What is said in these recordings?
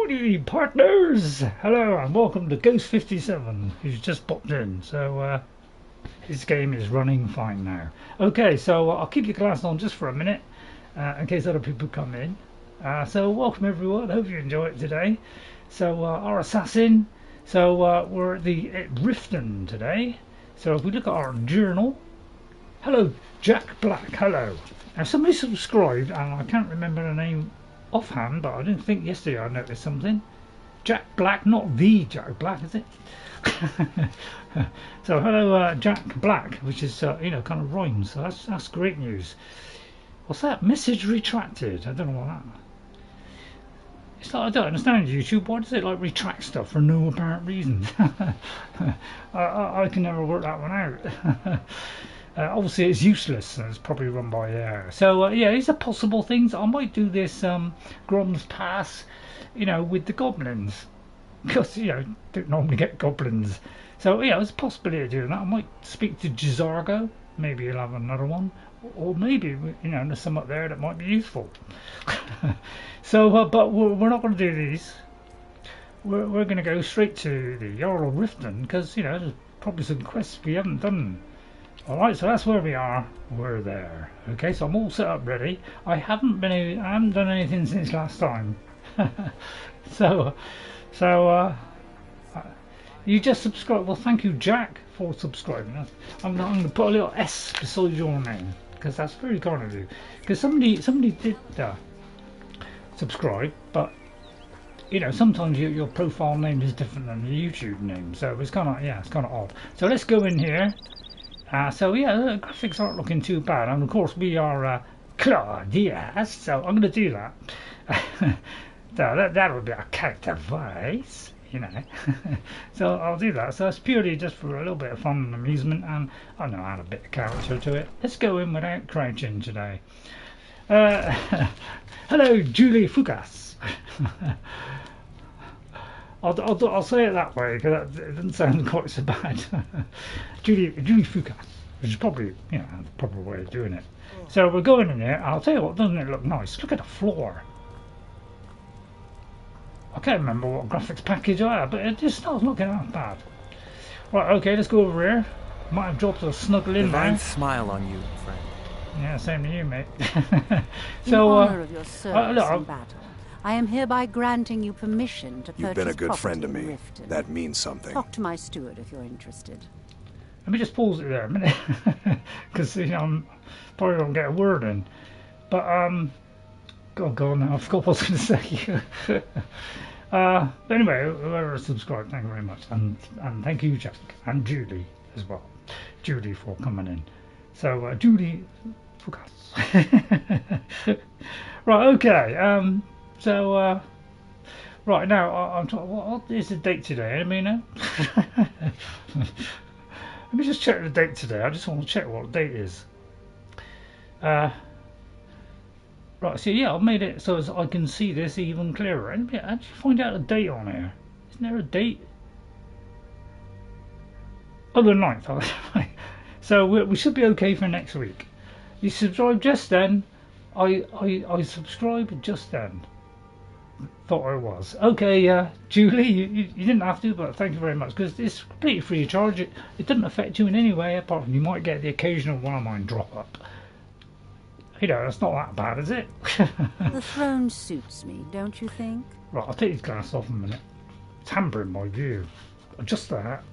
Howdy, partners! Hello and welcome to Ghost57, who's just popped in. So, his game is running fine now. Okay, so I'll keep your glass on just for a minute, in case other people come in. So, welcome everyone. Hope you enjoy it today. So, our assassin. So, we're at Riften today. So, if we look at our journal. Hello, Jack Black. Hello. Now, somebody subscribed, and I can't remember the name offhand, but I didn't think yesterday I noticed something. Jack Black, not the Jack Black, is it? So hello, Jack Black, which is kind of rhymes. So that's great news. What's that? Message retracted. I don't know what that. It's like, I don't understand YouTube. Why does it like retract stuff for no apparent reason? I can never work that one out. Obviously it's useless and it's probably run by air. So yeah, these are possible things. I might do this Grom's Pass, with the goblins, because don't normally get goblins. So yeah, there's a possibility of doing that. I might speak to Jizargo. Maybe he'll have another one, or maybe there's some up there that might be useful. So but we're not going to do these. We're going to go straight to the Jarl of Riften, because there's probably some quests we haven't done. Alright, so that's where we are. We're there. Okay, so I'm all set up ready. I haven't done anything since last time. So you just subscribe. Well, thank you, Jack, for subscribing. I'm going to put a little S beside your name, because that's very kind of you. Because somebody did subscribe, but sometimes your profile name is different than your YouTube name, so it's kind of odd. So let's go in here. So yeah, the graphics aren't looking too bad, and of course we are Claw Dius, so I'm going to do that. So that would be our character voice, So I'll do that. So it's purely just for a little bit of fun and amusement, and I know, add a bit of character to it. Let's go in without crouching today. Hello, Julie Fugas. I'll say it that way because it doesn't sound quite so bad. Julie Fukas, which is probably the proper way of doing it. So we're going in there. I'll tell you what, doesn't it look nice? Look at the floor. I can't remember what graphics package I had, but it just not looking that bad. Right, okay, let's go over here. Might have dropped a snuggle in there. Divine smile on you, friend. Yeah, same to you, mate. So, in honor of your service in battle, I am hereby granting you permission to purchase. You've been a good friend to me. Riften. That means something. Talk to my steward if you're interested. Let me just pause it there a minute, because I'm probably won't get a word in. But go on now. I forgot what I was going to say. But anyway, whoever subscribed, thank you very much, and thank you, Jack, and Julie as well. Julie for coming in. So Julie, right, okay. So, right now, I'm talking. What is the date today? Let me just check the date today. I just want to check what the date is. Right, so yeah, I've made it so as I can see this even clearer. And how did you find out a date on here? Isn't there a date? Oh, the 9th. So we should be okay for next week. You subscribed just then. I subscribed just then. Thought I was. Okay, Julie, you didn't have to, but thank you very much, because it's completely free of charge. It doesn't affect you in any way, apart from you might get the occasional one of mine drop up. It's not that bad, is it? The throne suits me, don't you think? Right, I'll take these glasses off in a minute. It's hampering my view. Just that.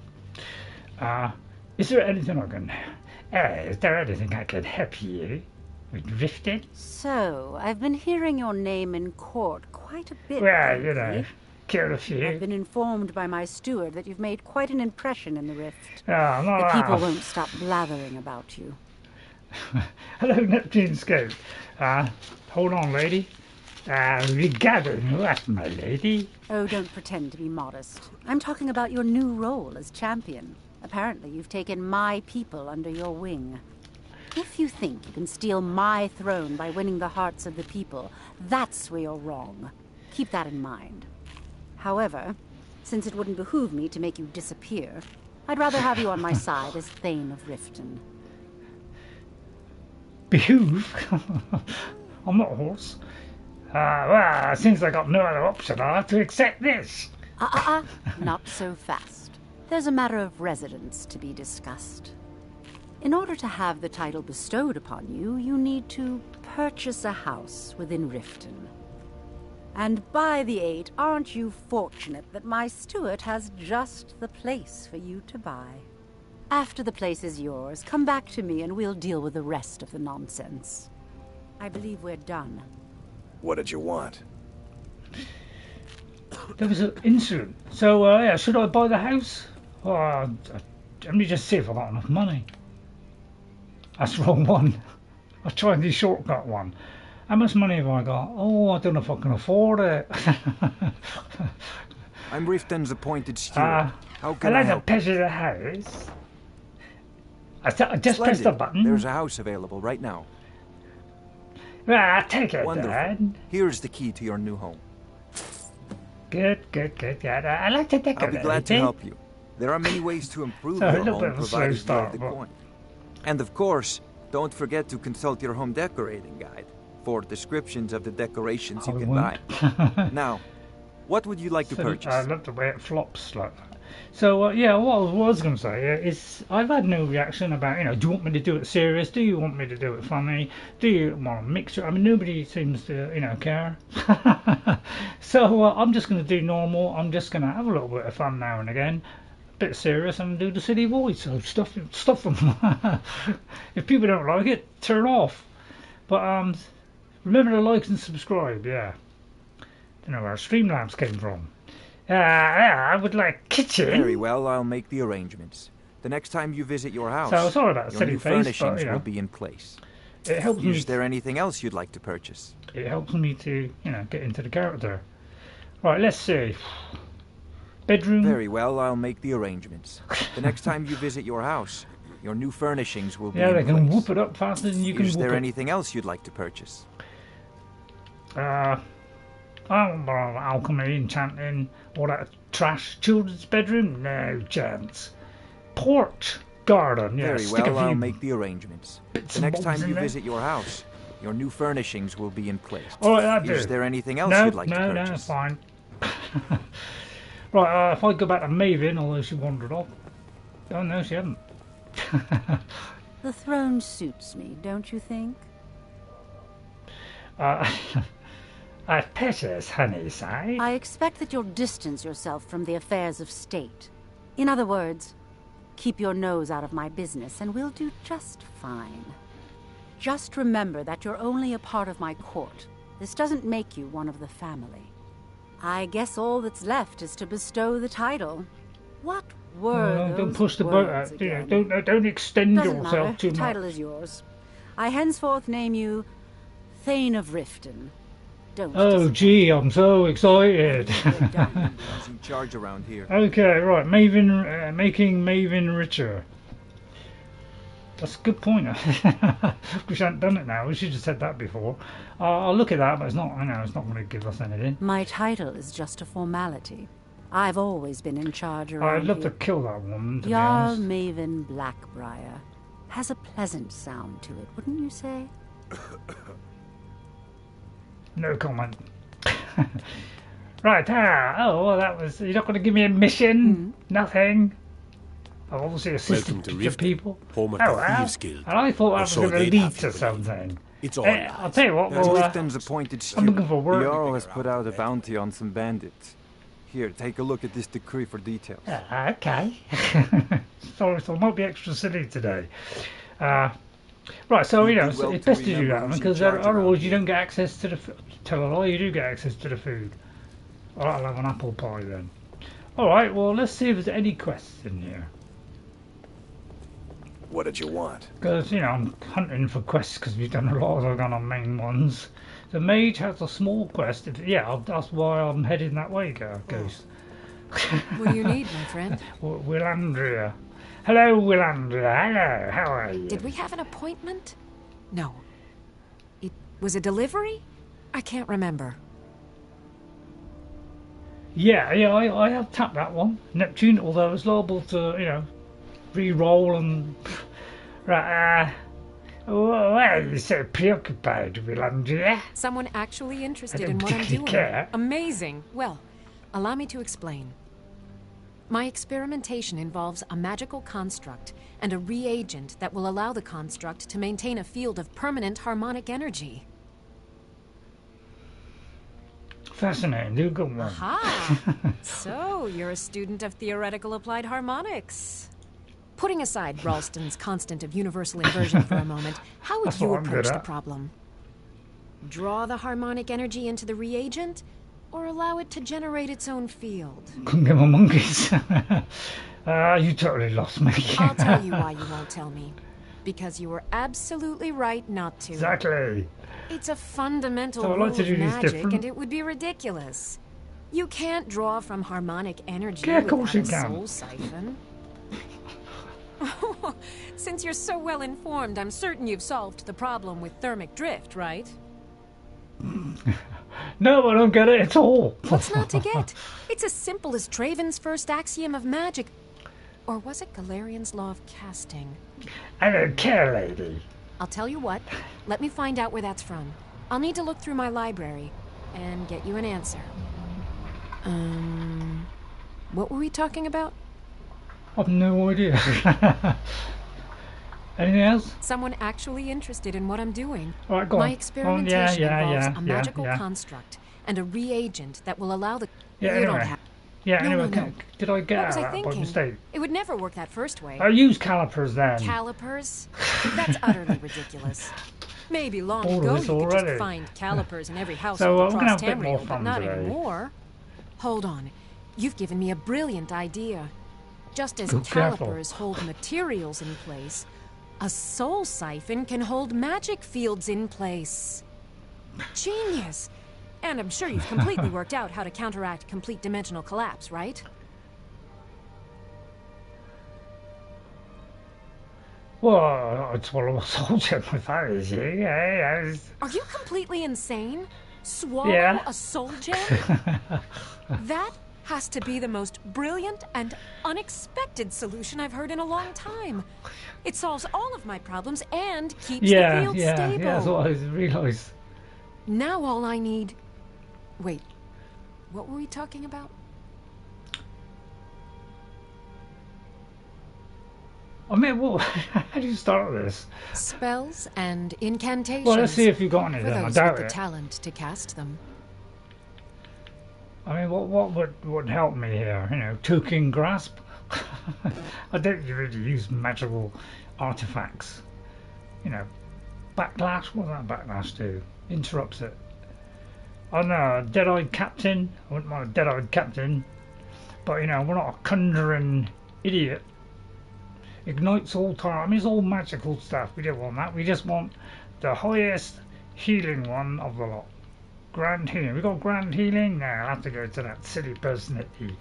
Is there anything I can... is there anything I can help you with Riften? So, I've been hearing your name in court quite a bit. Well, killed a few. I've been informed by my steward that you've made quite an impression in the Rift. Oh, the people won't stop blathering about you. Hello, Neptune Scope. Hold on, lady. Regarding what, my lady? Oh, don't pretend to be modest. I'm talking about your new role as champion. Apparently, you've taken my people under your wing. If you think you can steal my throne by winning the hearts of the people, that's where you're wrong. Keep that in mind. However, since it wouldn't behoove me to make you disappear, I'd rather have you on my side as Thane of Riften. Behoove? I'm not a horse. Well, since I got no other option, I'll have to accept this. Not so fast. There's a matter of residence to be discussed. In order to have the title bestowed upon you, you need to purchase a house within Riften. And by the 8, aren't you fortunate that my steward has just the place for you to buy? After the place is yours, come back to me and we'll deal with the rest of the nonsense. I believe we're done. What did you want? There was an incident. So, yeah, should I buy the house? Let me just see if I've got enough money. That's the wrong one. I'll try the shortcut one. How much money have I got? Oh, I don't know if I can afford it. I'm Riften's appointed steward. How can I'd I like to help? purchase a house. I just pressed the button. There's a house available right now. Well, I'll take it, Wonderful. Dad. Here's the key to your new home. Good. I like to decorate. I'll be glad to help you. There are many ways to improve So, a your little bit home, of a slow provided you start, have the but- coin. And of course, don't forget to consult your home decorating guide for descriptions of the decorations you I can won't. buy. Now, what would you like to purchase? I love the way it flops like that. So, yeah, what I was going to say is I've had no reaction about, do you want me to do it serious? Do you want me to do it funny? Do you want a mixture? I mean, nobody seems to, care. So I'm just going to do normal. I'm just going to have a little bit of fun now and again. A bit serious and do the silly voice. So stuff them. If people don't like it, turn off. But remember to like and subscribe, yeah. Don't know where Streamlabs came from. I would like kitchen. Very well, I'll make the arrangements. The next time you visit your house, So sorry about the your silly new face, but furnishings will be in place. it helps me. Is there anything else you'd like to purchase? It helps me to, get into the character. Right, let's see. Bedroom. Very well, I'll make the arrangements. The next time you visit your house, your new furnishings will be Yeah, in they place. can whoop it up faster than you can Is whoop there it. anything else you'd like to purchase? Alchemy, enchanting, all that trash. Children's bedroom? No chance. Porch, garden, yeah. Very stick well, a few I'll make the arrangements. bits The and next bobs time in you there. visit your house, your new furnishings will be in place. All right, that'll Is do. there anything else No, you'd like to no, purchase? fine. Right, if I go back to Maven, although she wandered off. Oh no, she hadn't. The throne suits me, don't you think? Precious honey side. I expect that you'll distance yourself from the affairs of state. In other words, keep your nose out of my business and we'll do just fine. Just remember that you're only a part of my court. This doesn't make you one of the family. I guess all that's left is to bestow the title. What were those Don't push the boat words out. again? Don't extend Doesn't yourself matter. too The title much. is yours. I henceforth name you Thane of Riften. Don't Oh disappoint. gee, I'm so excited. We're done. Who's in charge around here? Okay, right, Maven, making Maven richer. That's a good point. We hadn't done it now. We should have said that before. I'll look at that, but it's not. I know it's not going to give us anything. My title is just a formality. I've always been in charge around I'd love to here. kill that woman. To be Jarl honest. Maven Blackbriar has a pleasant sound to it, wouldn't you say? No comment. Right. Oh, well, that was. You're not going to give me a mission. Nothing. I've obviously assisted Welcome to your Riften, people. home of Oh, the well, Thieves Guild. and I thought I Or was so going to they'd lead have to you believe. something. It's all I'll lies. tell you what. As Well, Riften's appointed steward, looking for work. the Jarl has put out a bounty on some bandits. Here, take a look at this decree for details. Okay. Sorry, so I might be extra silly today. Right, so You do it's, well it's to best to do remember that who's in because charge otherwise around you here. don't get access to the. Tell a lie, you do get access to the food. All right, I'll have an apple pie then. All right, well let's see if there's any quests in here. What did you want? Because I'm hunting for quests because we've done a lot of them on main ones. The mage has a small quest. That's why I'm heading that way, Ghost. What do you need, my friend? Willandria. Hello, Willandria. Hello, how are you? Did we have an appointment? No. It was a delivery? I can't remember. Yeah, I have tapped that one. Neptune, although it's liable to, re-roll and... Right, Why are you so preoccupied, Willandria? Someone actually interested I in don't what I'm particularly doing. care. Amazing. Well, allow me to explain. My experimentation involves a magical construct and a reagent that will allow the construct to maintain a field of permanent harmonic energy. Fascinating, do a good one. Aha! So, you're a student of theoretical applied harmonics. Putting aside Ralston's constant of universal inversion for a moment, how would That's you what I'm good approach the at. problem? Draw the harmonic energy into the reagent, or allow it to generate its own field? Couldn't get my monkeys. You totally lost me. I'll tell you why you won't tell me. Because you were absolutely right not to. Exactly. It's a fundamental So I'd rule like to of do these magic, different. and it would be ridiculous. You can't draw from harmonic energy Yeah, of course without you a can. soul siphon. Since you're so well informed, I'm certain you've solved the problem with thermic drift, right? No, I don't get it at all. What's not to get? It's as simple as Traven's first axiom of magic. Or was it Galarian's law of casting? I don't care, lady. I'll tell you what, let me find out where that's from. I'll need to look through my library and get you an answer. What were we talking about? I've no idea. Anything else? Someone actually interested in what I'm doing. All right, go My on. experimentation involves a magical yeah. construct and a reagent that will allow the... Yeah, You don't anyway. have... Yeah, No, anyway, no, no. did I get What was out I of that by thinking? mistake? It would never work that first way. I use calipers then. Calipers? That's utterly ridiculous. Maybe long All of ago this you could already. just find calipers in every house So, we're gonna across have a bit more Tamriel, but fun not today. anymore. Hold on. You've given me a brilliant idea. Just as Be careful. calipers hold materials in place, a soul siphon can hold magic fields in place. Genius! And I'm sure you've completely worked out how to counteract complete dimensional collapse, right? Well, it's swallow a soldier with that, is he? Yeah. Are you completely insane? Swallow Yeah. a soul gem? That has to be the most brilliant and unexpected solution I've heard in a long time. It solves all of my problems and keeps the field stable. Yeah, that's what I realised. Now all I need... Wait, what were we talking about? I mean, what? How do you start this? Spells and incantations. Well, let's see if you got any for then. I those doubt with the it. talent to cast them. I mean, what would help me here? You know, token grasp? I don't really use magical artifacts. You know, backlash? What does that backlash do? Interrupts it. I don't know, a dead-eyed captain? I wouldn't mind a dead-eyed captain. But, you know, we're not a conjuring idiot. Ignites all time. I mean, it's all magical stuff. We don't want that. We just want the highest healing one of the lot. Grand healing. We got grand healing? No, I'll have to go to that silly person at the,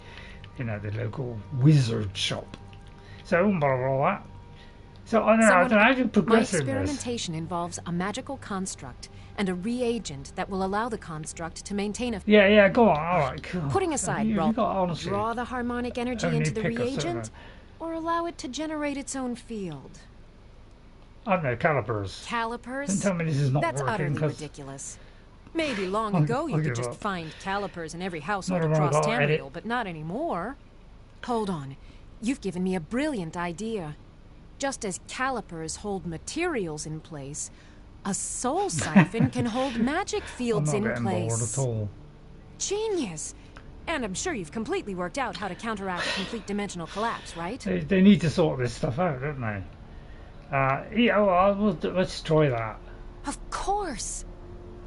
you know, the local wizard shop. So I won't bother with all that. So I don't know how to My progress in this. experimentation involves a magical construct and a reagent that will allow the construct to maintain a... Yeah, go on. All right, cool. Putting aside, you got honestly. draw the harmonic energy only into the pick a certain- reagent, or allow it to generate its own field. I don't know, calipers. Calipers? Don't tell me this is not That's working, utterly 'cause ridiculous. Maybe long I'll ago you give could just up. find calipers in every household Not around across about edit. Tamriel, but not anymore. Hold on. You've given me a brilliant idea. Just as calipers hold materials in place, a soul siphon can hold magic I'm fields not in getting bored place. at all. Genius! And I'm sure you've completely worked out how to counteract complete dimensional collapse, right? They need to sort this stuff out, don't they? Yeah, well, let's try that. Of course!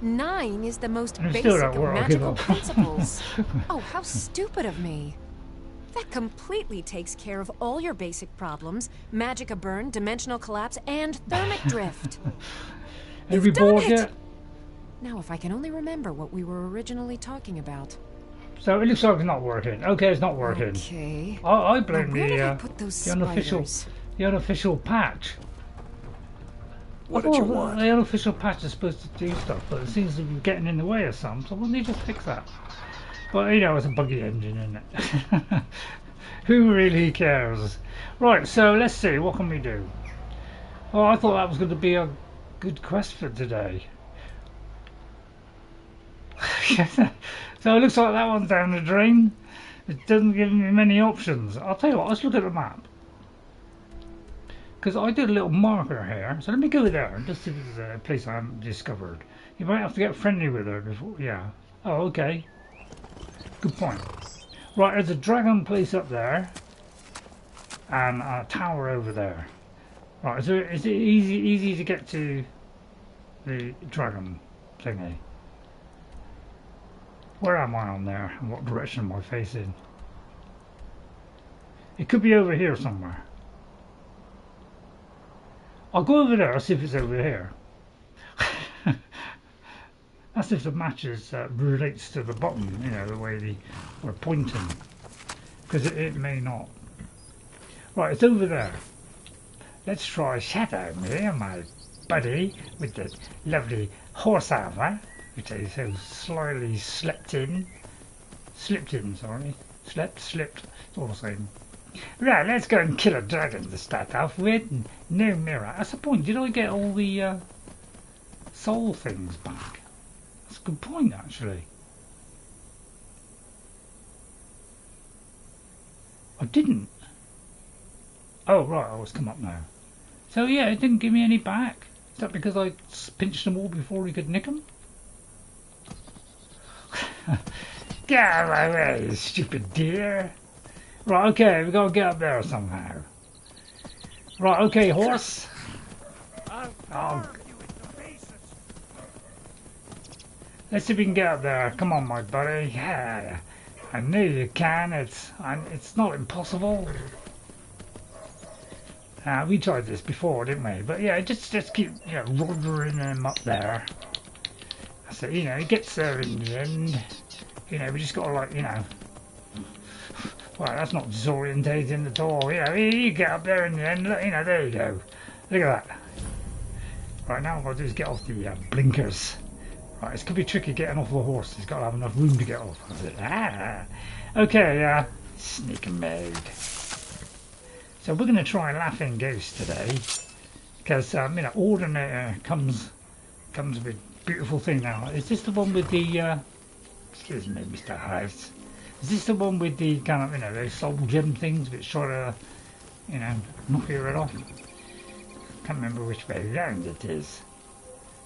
9 is the most And it basic still of don't work, I'll give magical up. principles. Oh, how stupid of me. That completely takes care of all your basic problems. Magica burn, dimensional collapse, and thermic drift. Have you done bored it! yet? Now if I can only remember what we were originally talking about. So it looks like it's not working. Okay, it's not working. Okay. I Now blame where did I the put those the unofficial spiders? the unofficial patch. What I did you thought want? The unofficial patch is supposed to do stuff, but it seems to be getting in the way of some. So why don't you just fix that? But you know, it's a buggy engine, isn't it? Who really cares? Right, so let's see. What can we do? Oh, I thought that was going to be a Good quest for today. So it looks like that one's down the drain. It doesn't give me many options. I'll tell you what, let's look at the map. Because I did a little marker here. So let me go there and just see if there's a place I haven't discovered. You might have to get friendly with her before. Yeah. Oh, okay. Good point. Right, there's a dragon place up there. And a tower over there. Right, so is it easy to get to the dragon thingy? Where am I on there? And what direction am I facing? It could be over here somewhere. I'll go over there, I'll see if it's over here. That's if the matches relates to the bottom, you know, the way we're pointing. Because it may not. Right, it's over there. Let's try Shadow here, my buddy, with the lovely horse armour, which is so slyly slipped in, sorry. Slipped, it's all the same. Right, let's go and kill a dragon to start off with. No mirror. That's the point. Did I get all the soul things back? That's a good point, actually. I didn't. Oh, right, I was come up now. So, yeah, it didn't give me any back. Is that because I pinched them all before we could nick them? Get out of my way, you stupid deer. Right, okay, we've got to get up there somehow. Right, okay, horse. Oh. Let's see if we can get up there. Come on, my buddy. Yeah, I know you can. It's not impossible. We tried this before, didn't we? But yeah, just keep rodering them up there. So you know, it gets there in the end. You know, we just got to like well, that's not disorientating at all. You know, you get up there in the end. Look, you know, there you go. Look at that. Right, now what I've got to do is get off the blinkers. Right, it's going to be tricky getting off the horse. He's got to have enough room to get off. Okay, sneaking mode. So we're going to try Laughing Ghost today. Because, you know, Ordinator comes with beautiful thing now. Is this the one with the, excuse me, Mr. House. Is this the one with the kind of, you know, those soul gem things which try to, you know, knock your head off? Can't remember which way round it is.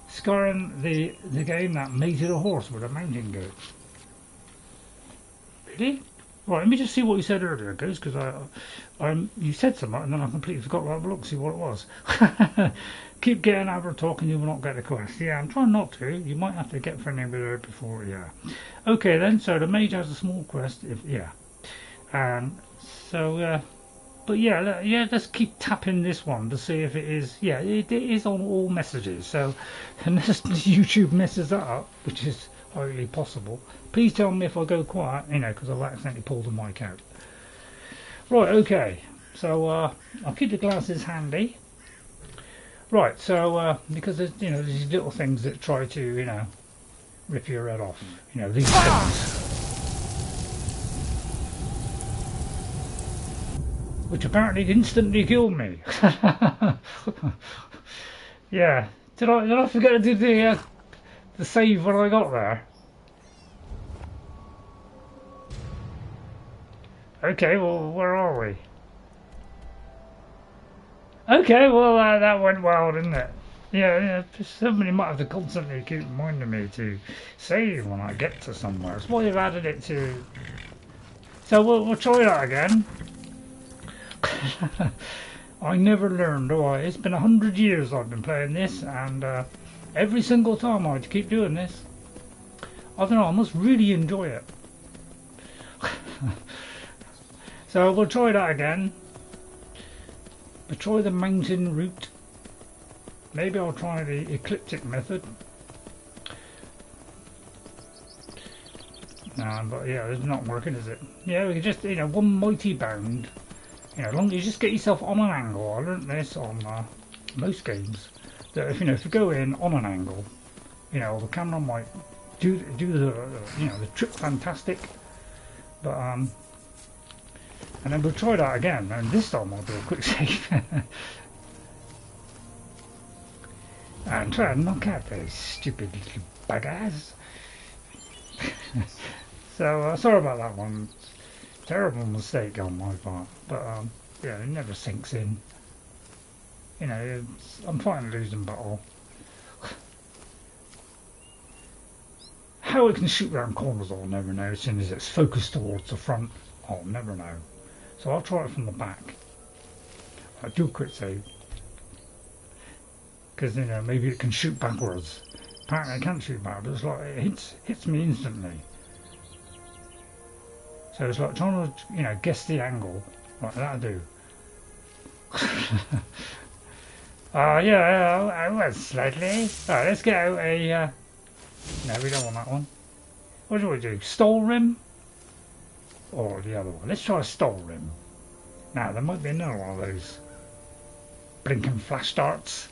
Skyrim, the game that mated a horse with a mountain goat. Really? Right, let me just see what you said earlier, Ghost, because you said something and then I completely forgot to have a look, see what it was. Keep getting over talking, you will not get the quest. Yeah, I'm trying not to. You might have to get friendly with her before, yeah. Okay then, so the mage has a small quest, but yeah, let's keep tapping this one to see if it is, yeah, it is on all messages, so unless YouTube messes that up, which is highly possible, please tell me if I go quiet, you know, because I've accidentally pulled the mic out. Right, okay, so I'll keep the glasses handy. Right, so because there's, you know, these little things that try to, you know, rip your head off, you know, these things, which apparently instantly killed me. Yeah, did I forget to do the save when I got there? Okay, well, where are we? Okay, well, that went well, didn't it? Yeah, somebody might have to constantly keep reminding me to save when I get to somewhere. That's why they've added it to... So we'll try that again. I never learned, do I? It's been 100 years I've been playing this, and every single time I keep doing this. I don't know, I must really enjoy it. So we'll try that again. We'll try the mountain route. Maybe I'll try the ecliptic method. No, but yeah, it's not working, is it? Yeah, we can just, you know, one mighty bound. You know, as long as you just get yourself on an angle. I learnt this on most games. That if you go in on an angle, you know, the camera might do the you know, the trip fantastic. But and then we'll try that again, and this time I'll do a quick save. and try and knock out those stupid little buggers. So sorry about that one. Terrible mistake on my part, but yeah, it never sinks in. You know, I'm fighting a losing battle. How it can shoot round corners, I'll never know. As soon as it's focused towards the front, I'll never know. So I'll try it from the back. I'll do a quick save. Because, you know, maybe it can shoot backwards. Apparently it can't shoot backwards, it's like it hits me instantly. So it's like trying to, you know, guess the angle. Right, that'll do. Yeah, I was slightly. Alright, let's get out a... No, we don't want that one. What do we do? Stole rim? Or the other one? Let's try a stole rim. Now, there might be another one of those blinking flash darts.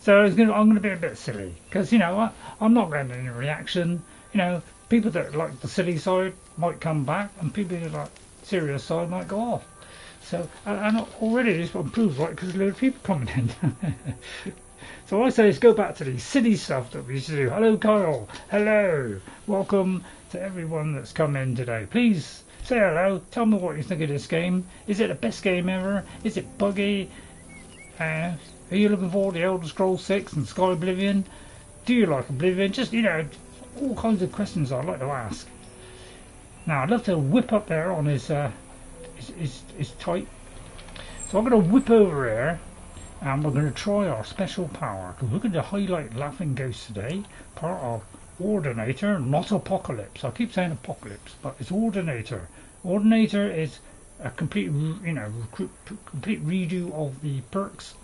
So I'm going to be a bit silly. Because, you know, I'm not getting any reaction. You know, people that like the silly side might come back, and people that like serious side might go off. So, and already it's improved, right? Because a lot of people coming in. So I say let's go back to the silly stuff that we used to do. Hello Kyle, hello, welcome to everyone that's come in today. Please say hello, tell me what you think of this game. Is it the best game ever? Is it buggy? Are you looking forward to Elder Scrolls 6 and Sky Oblivion? Do you like Oblivion? Just, you know, all kinds of questions I'd like to ask. Now I'd love to whip up there on his type. So I'm going to whip over here. And we're going to try our special power, because we're going to highlight Laughing Ghost today, part of Ordinator, not Apocalypse. I keep saying Apocalypse, but it's Ordinator. Ordinator is a complete, you know, complete redo of the perks.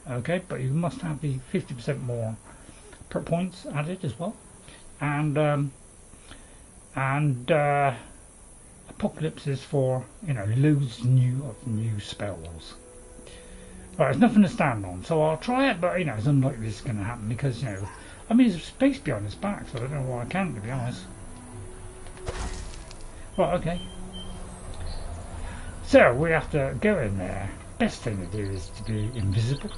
Okay, but you must have the 50% more perk points added as well. And Apocalypse is for, you know, loads of new spells. Right, there's nothing to stand on, so I'll try it, but, you know, it's unlikely this is going to happen because, you know, I mean, there's space behind his back, so I don't know why I can't, to be honest. Right, okay. So, we have to go in there. Best thing to do is to be invisible,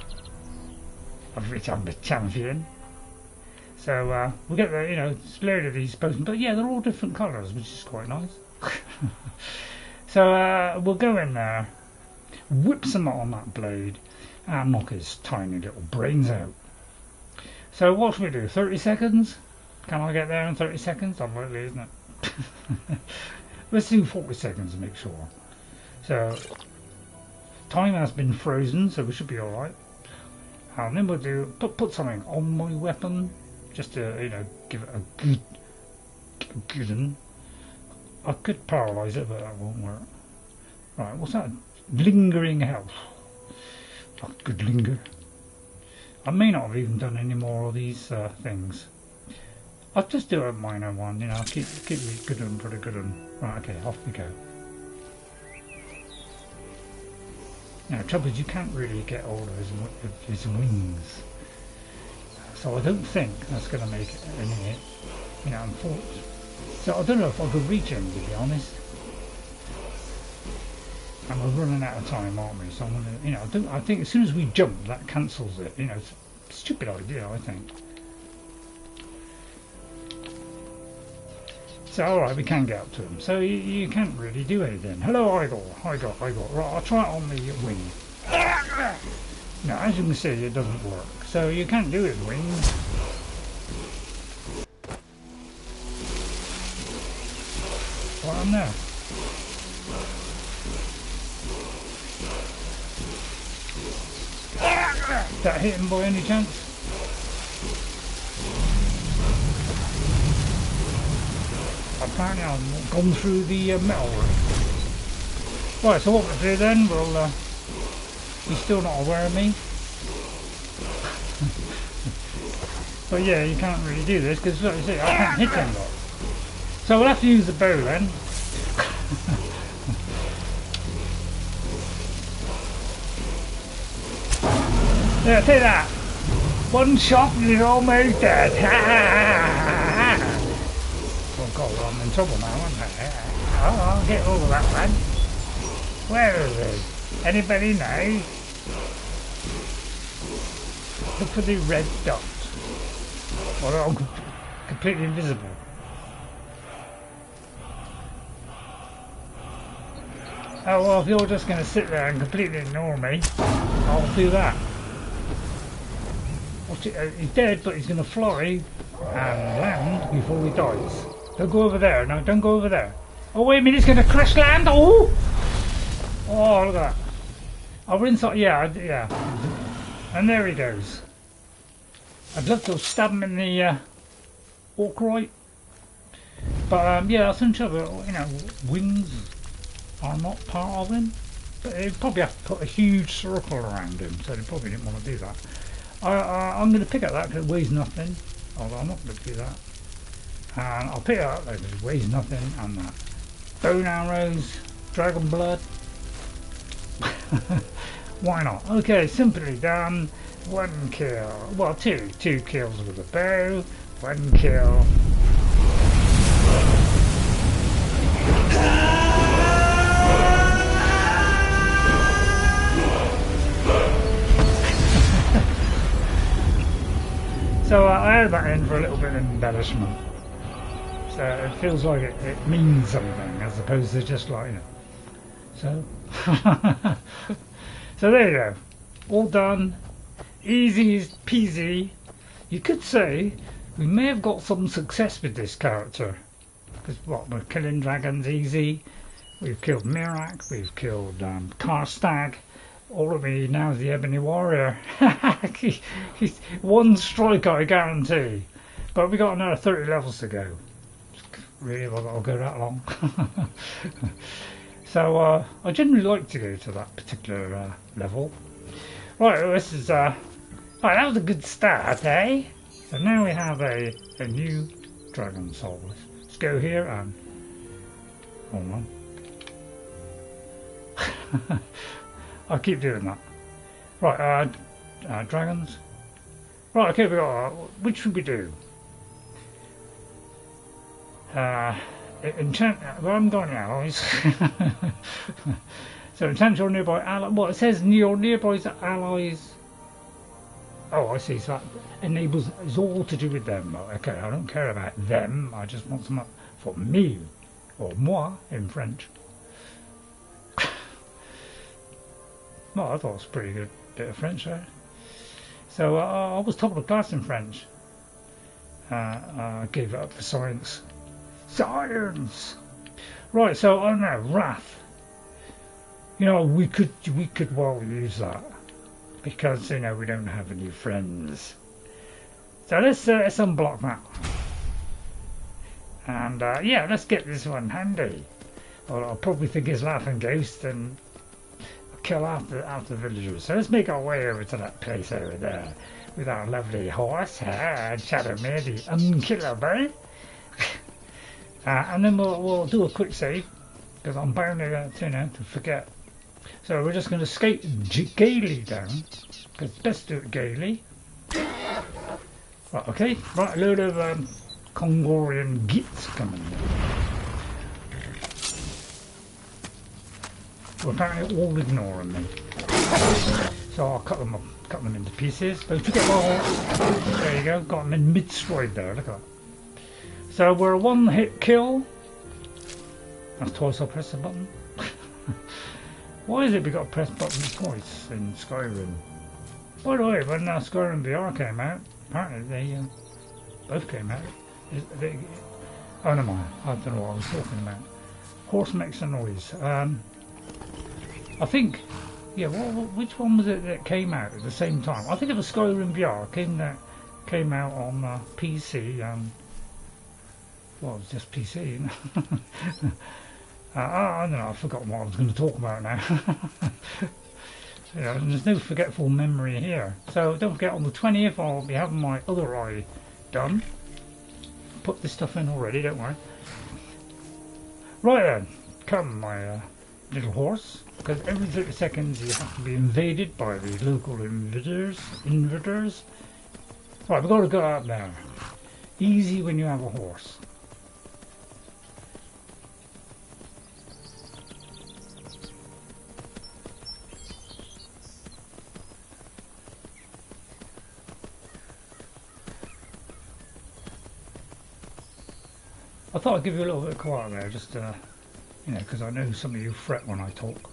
of which I'm the champion. So, we'll get the, you know, it's a load of these potions, but yeah, they're all different colours, which is quite nice. So, we'll go in there, whip some on that blade, and knock his tiny little brains out. So what should we do? 30 seconds? Can I get there in 30 seconds? Unlikely, isn't it? Let's do 40 seconds to make sure. So time has been frozen, so we should be alright. And then we'll do put something on my weapon, just to, you know, give it a good one. I could paralyse it, but that won't work. Right, what's that? Lingering health. Oh, good linger. I may not have even done any more of these things. I'll just do a minor one, you know, keep the good one for the good one. Right, okay, off we go. Now, the trouble is you can't really get all of his wings. So I don't think that's going to make it any, you know, unfortunately. So I don't know if I could reach him, to be honest. And we're running out of time, aren't we? So I'm gonna, you know, I think as soon as we jump, that cancels it. You know, it's a stupid idea, I think. So, alright, we can get up to him. So you can't really do anything. Hello, Igor. Right, I'll try it on the wing. Now, as you can see, it doesn't work. So you can't do his wings. Right on there. That hit him by any chance? Apparently I've gone through the metal roof. Right, so what we'll do then, he's still not aware of me. But yeah, you can't really do this because, like you see, I can't hit him. So we'll have to use the bow then. Yeah, take that. One shot and you're almost dead. Oh God, well, I'm in trouble now, aren't I? Oh, I'll get all of that man. Where is he? Anybody know? Look for the red dot. Well, I'm completely invisible. Oh well, if you're just going to sit there and completely ignore me, I'll do that. He's dead, but he's going to fly and land before he dies. Don't go over there. No, don't go over there. Oh wait a minute, he's going to crash land. Oh! Oh, look at that. Oh, we're inside. Yeah, yeah. And there he goes. I'd love to stab him in the orc right. But yeah, that's interesting. You know, wings are not part of him. But they'd probably have to put a huge circle around him, so they probably didn't want to do that. I'm going to pick up that because it weighs nothing. Although I'm not going to do that. And I'll pick it up because it weighs nothing. And that. Bone arrows, dragon blood. Why not? Okay, simply done. 1 kill. Well, two kills with a bow. 1 kill. So I added that in for a little bit of embellishment. So it feels like it means something as opposed to just like, you know. So, so there you go. All done. Easy peasy. You could say we may have got some success with this character. Because what, we're killing dragons easy. We've killed Mirak. We've killed Karstag. All of me now is the Ebony Warrior. He's one strike, I guarantee. But we got another 30 levels to go. Really, I'll go that long. So I generally like to go to that particular level. Right, this is right, that was a good start, eh? So now we have a new dragon soul. Let's go here and hold on. I'll keep doing that. Right, dragons. Right, okay, we got. Which should we do? Enchant. Well, I'm going allies. So enchant your nearby ally. Well, it says your nearby allies. Oh, I see. So that enables. It's all to do with them. Okay, I don't care about them. I just want some for me, or moi in French. Well, I thought it was a pretty good bit of French there. So I was top of the class in French. I gave it up for science. Science! Right, so I don't know, Wrath. You know, we could well use that. Because, you know, we don't have any friends. So let's unblock that. And yeah, let's get this one handy. Well, I'll probably think it's Laughing Ghost and kill after villagers. So let's make our way over to that place over there with our lovely horse and Shadowmere, the unkillable. And then we'll do a quick save because I'm bound to forget. So we're just going to skate gaily down because best do it gaily. Right, okay. Right, a load of Congorian gits coming. Well, apparently all ignoring me. So I'll cut them into pieces. Don't forget my horse. There you go, got them in mid-stride there, look at that. So we're a one-hit kill. That's twice I press the button. Why is it we got to press buttons twice in Skyrim? By the way, when Skyrim VR came out, apparently they both came out. Oh no, mind. I don't know what I was talking about. Horse makes a noise. I think, yeah. Which one was it that came out at the same time? I think it was Skyrim VR came out on PC and well, it's just PC. You know? I don't know. I've forgotten what I was going to talk about now. You know, there's no forgetful memory here. So don't forget, on the 20th I'll be having my other eye done. Put this stuff in already. Don't worry. Right then, come my little horse. Because every 30 seconds you have to be invaded by the local invaders. Right, we've got to go out there. Easy when you have a horse. I thought I'd give you a little bit of quiet there, just you know, because I know some of you fret when I talk.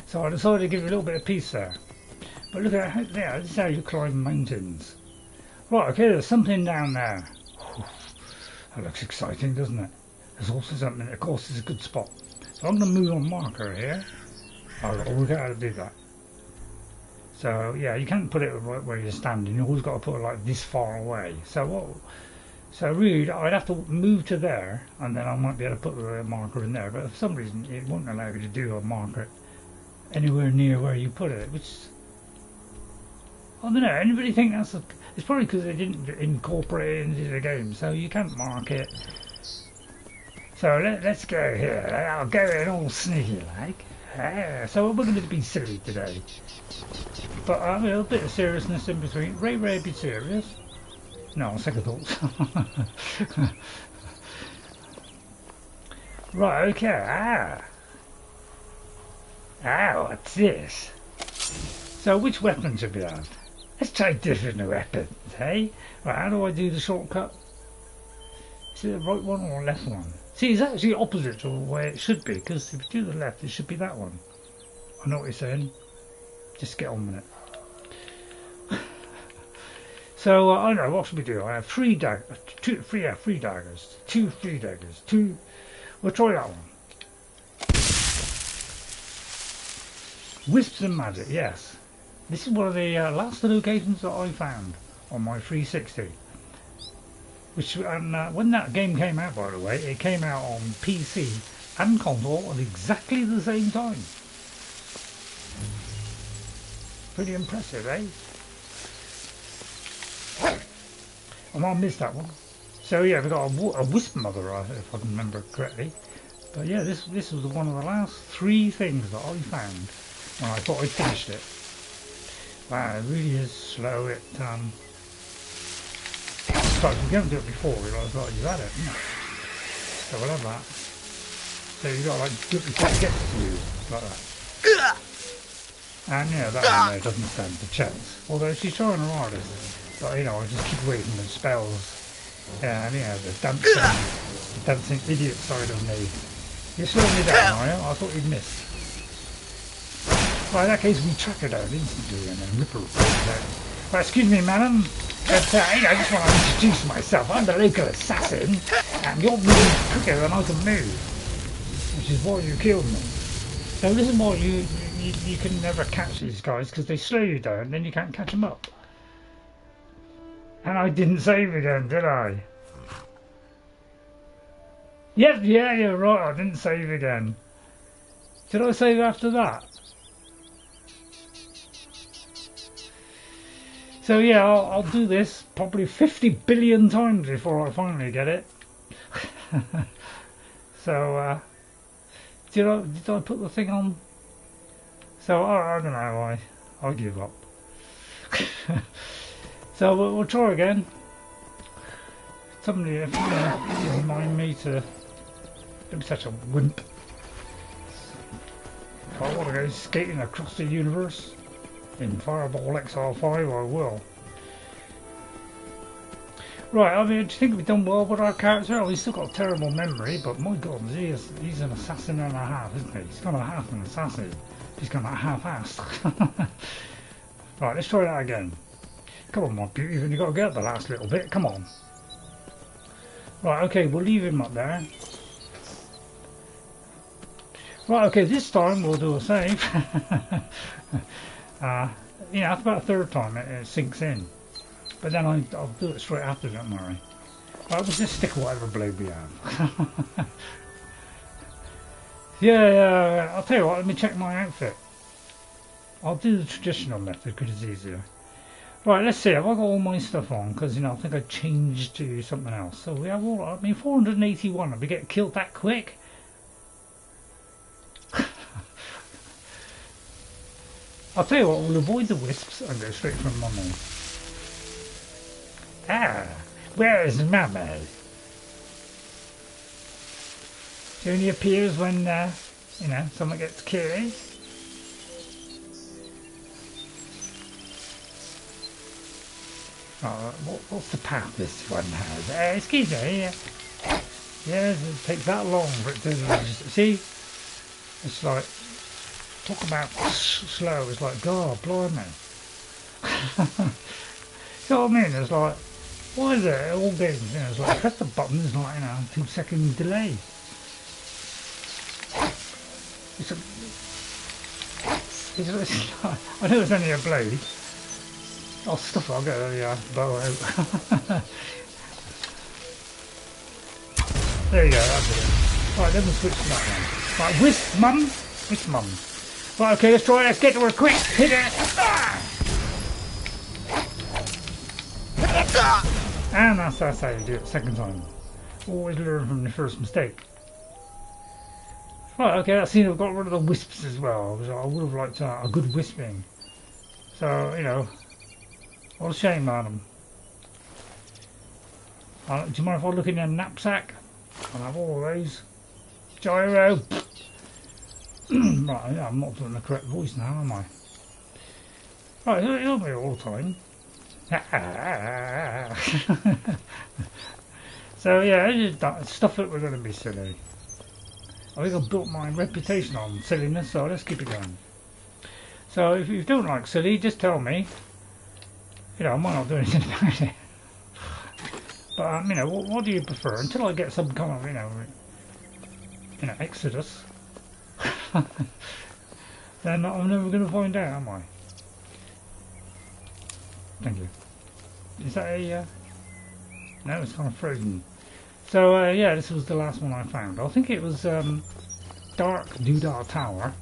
So I decided to give you a little bit of peace there. But look at it there, this is how you climb mountains. Right, okay, there's something down there. That looks exciting, doesn't it? There's also something, of course, it's a good spot. So I'm going to move on marker here. I'll work out how to do that. So yeah, you can't put it right where you're standing. You always got to put it like this far away. So really, I'd have to move to there, and then I might be able to put the marker in there. But for some reason, it won't allow you to do a marker anywhere near where you put it. Which I don't know. Anybody think that's it's probably because they didn't incorporate it into the game, so you can't mark it. So let's go here. I'll go in all sneaky like. So we're going to be silly today, but a little bit of seriousness in between. Ray, be serious. No, second thoughts. Right, okay. What's this? So which weapons should we have? Let's try different weapons, hey? Right, how do I do the shortcut? Is it the right one or left one? See, it's actually opposite to where it should be, because if you do the left, it should be that one. I know what you're saying. Just get on with it. So, I don't know, what should we do? I have three daggers. Three daggers. Two daggers. We'll try that one. Wisps and magic, yes. This is one of the last locations that I found on my 360. Which, when that game came out, by the way, it came out on PC and console at exactly the same time. Pretty impressive, eh? I might have missed that one. So yeah, we've got a Wispmother, if I can remember correctly. But yeah, this was one of the last three things that I found when I thought I'd finished it. Wow, it really is slow. It so if you haven't done it before, you've had it. So we'll have that. So you've got to like do it before it gets to you, like that. And yeah, that one there doesn't stand a chance. Although she's trying her hardest. But you know, I just keep waiting for spells. And yeah, the dancing idiot side of me. You're slowing me down, are you? I thought you'd miss. Well, in that case, we track her down instantly and then rip her down. Well, excuse me, madam. But, you know, I just want to introduce myself. I'm the local assassin, and you're moving quicker than I can move, which is why you killed me. So this is why you can never catch these guys, because they slow you down, then you can't catch them up. And I didn't save again, did I? Yep, yeah, you're right, I didn't save again. Did I save after that? So yeah, I'll do this probably 50 billion times before I finally get it. So, did I put the thing on? So I don't know, I'll give up. So we'll try again. Somebody remind me to don't be such a wimp. If I want to go skating across the universe in Fireball XR5, I will. Right, I mean, do you think we've done well with our character? Oh, he's still got a terrible memory, but my god, he's an assassin and a half, isn't he? He's kind of half an assassin. He's kind of half-assed. Right, let's try that again. Come on, my beauty, you've got to get up the last little bit. Come on. Right, okay, we'll leave him up there. Right, okay, this time we'll do a save. You know, after about a third time it sinks in. But then I'll do it straight after, don't worry. Right, we'll just stick whatever blade we have. Yeah, I'll tell you what, let me check my outfit. I'll do the traditional method because it's easier. Right, let's see, have I got all my stuff on? Because, you know, I think I changed to something else. So we have all, I mean, 481, did we get killed that quick? I'll tell you what, we'll avoid the wisps and go straight for Mummy. Where is Mummy? She only appears when, you know, someone gets killed. What's the path this one has? Excuse me. Yes, it takes that long for it to see. It's like talk about slow. It's like God, blimey. You know what I mean? It's like why is it all games? You know, it's like press the button. It's like 2-second delay. I know it's only a blade. Oh, stuff! I'll get the bow out. There you go. That's it. Right, then we'll switch to that one. Right, Wispmother. Right, okay, let's try it. Let's get to her quick. Hit it. And that's how you do it. Second time. Always learn from the first mistake. Right, okay, that's seen I've got rid of the wisps as well. I would have liked a good wisping. So, what a shame on them. Do you mind if I look in your knapsack? I'll have all of those. Gyro! Right, I'm not doing the correct voice now, am I? Right, it'll be all the time. So, yeah, stuff that we're going to be silly. I think I've built my reputation on silliness, so let's keep it going. So if you don't like silly, just tell me. I might not do anything about it. But what do you prefer? Until I get some kind of exodus, then I'm never going to find out, am I? Thank you. Is that a? No, it's kind of frozen. So yeah, this was the last one I found. I think it was Darklight Tower.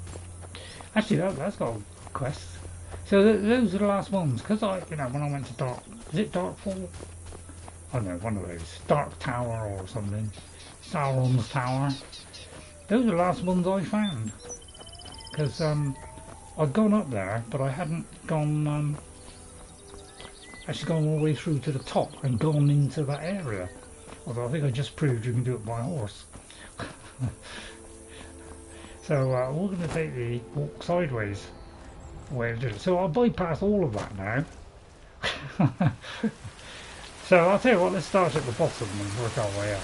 Actually, that's got a quest. So those are the last ones. Because when I went to is it Darkfall? I don't know, one of those. Dark Tower or something. Sauron's Tower. Those are the last ones I found. Because I'd gone up there, but I hadn't gone actually gone all the way through to the top and gone into that area. Although I think I just proved you can do it by horse. So we're going to take the walk sideways way of doing it. So I'll bypass all of that now. So I'll tell you what, let's start at the bottom and work our way up.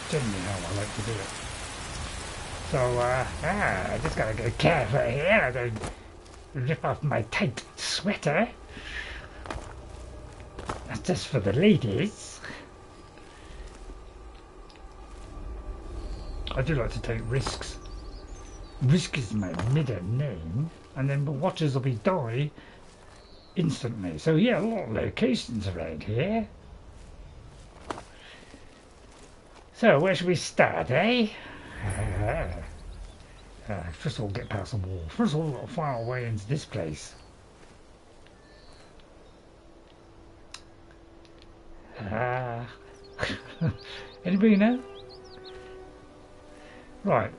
Generally how I like to do it. So I just got to go careful here. I don't rip off my tight sweater. That's just for the ladies. I do like to take risks. Risk is my middle name, and then the watchers will be die instantly. So yeah, a lot of locations around here. So where should we start, eh? First of all, get past the wall. First of all, we've got to find our way into this place. Anybody know? Right.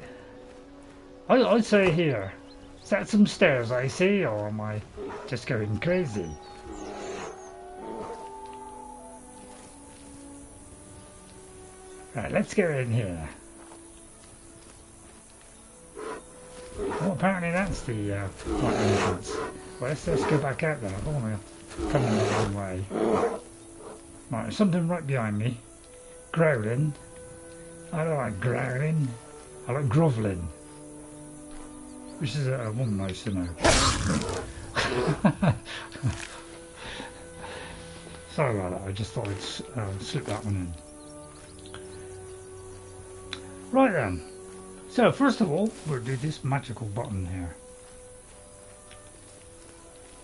I'd say here. Is that some stairs I see, or am I just going crazy? Right, let's go in here. Well, apparently that's the right entrance. Well, let's go back out there. I don't want to come in the wrong way. Right, there's something right behind me. Growling. I don't like growling. I like grovelling. Which is one nice to know. Sorry about that, I just thought I'd slip that one in. Right then. So first of all, we'll do this magical button here.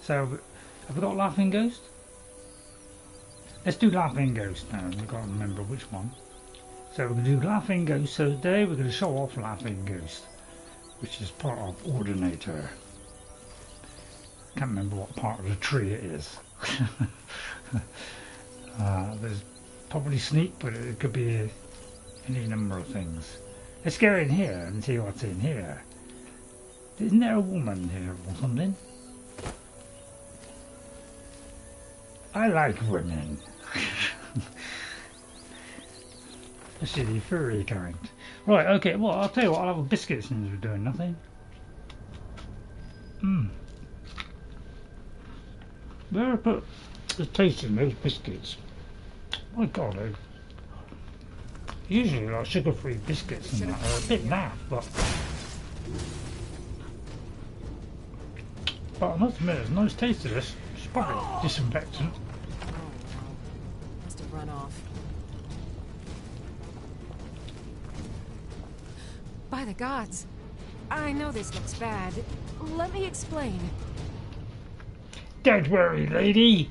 So, have we got Laughing Ghost? Let's do Laughing Ghost now. We've got to remember which one. So we're going to do Laughing Ghost. So today we're going to show off Laughing Ghost, which is part of Ordinator. Can't remember what part of the tree it is. There's probably sneak, but it could be any number of things. Let's go in here and see what's in here. Isn't there a woman here or something? I like women. Especially the furry kind. Right, okay, well, I'll tell you what, I'll have a biscuit since we're doing nothing. Where I put the taste in those biscuits. My God, usually like sugar-free biscuits and that are a bit naff, but I must admit, it's a nice taste of this. It's probably disinfectant. Oh, must have run off. By the gods, I know this looks bad. Let me explain. Don't worry, lady.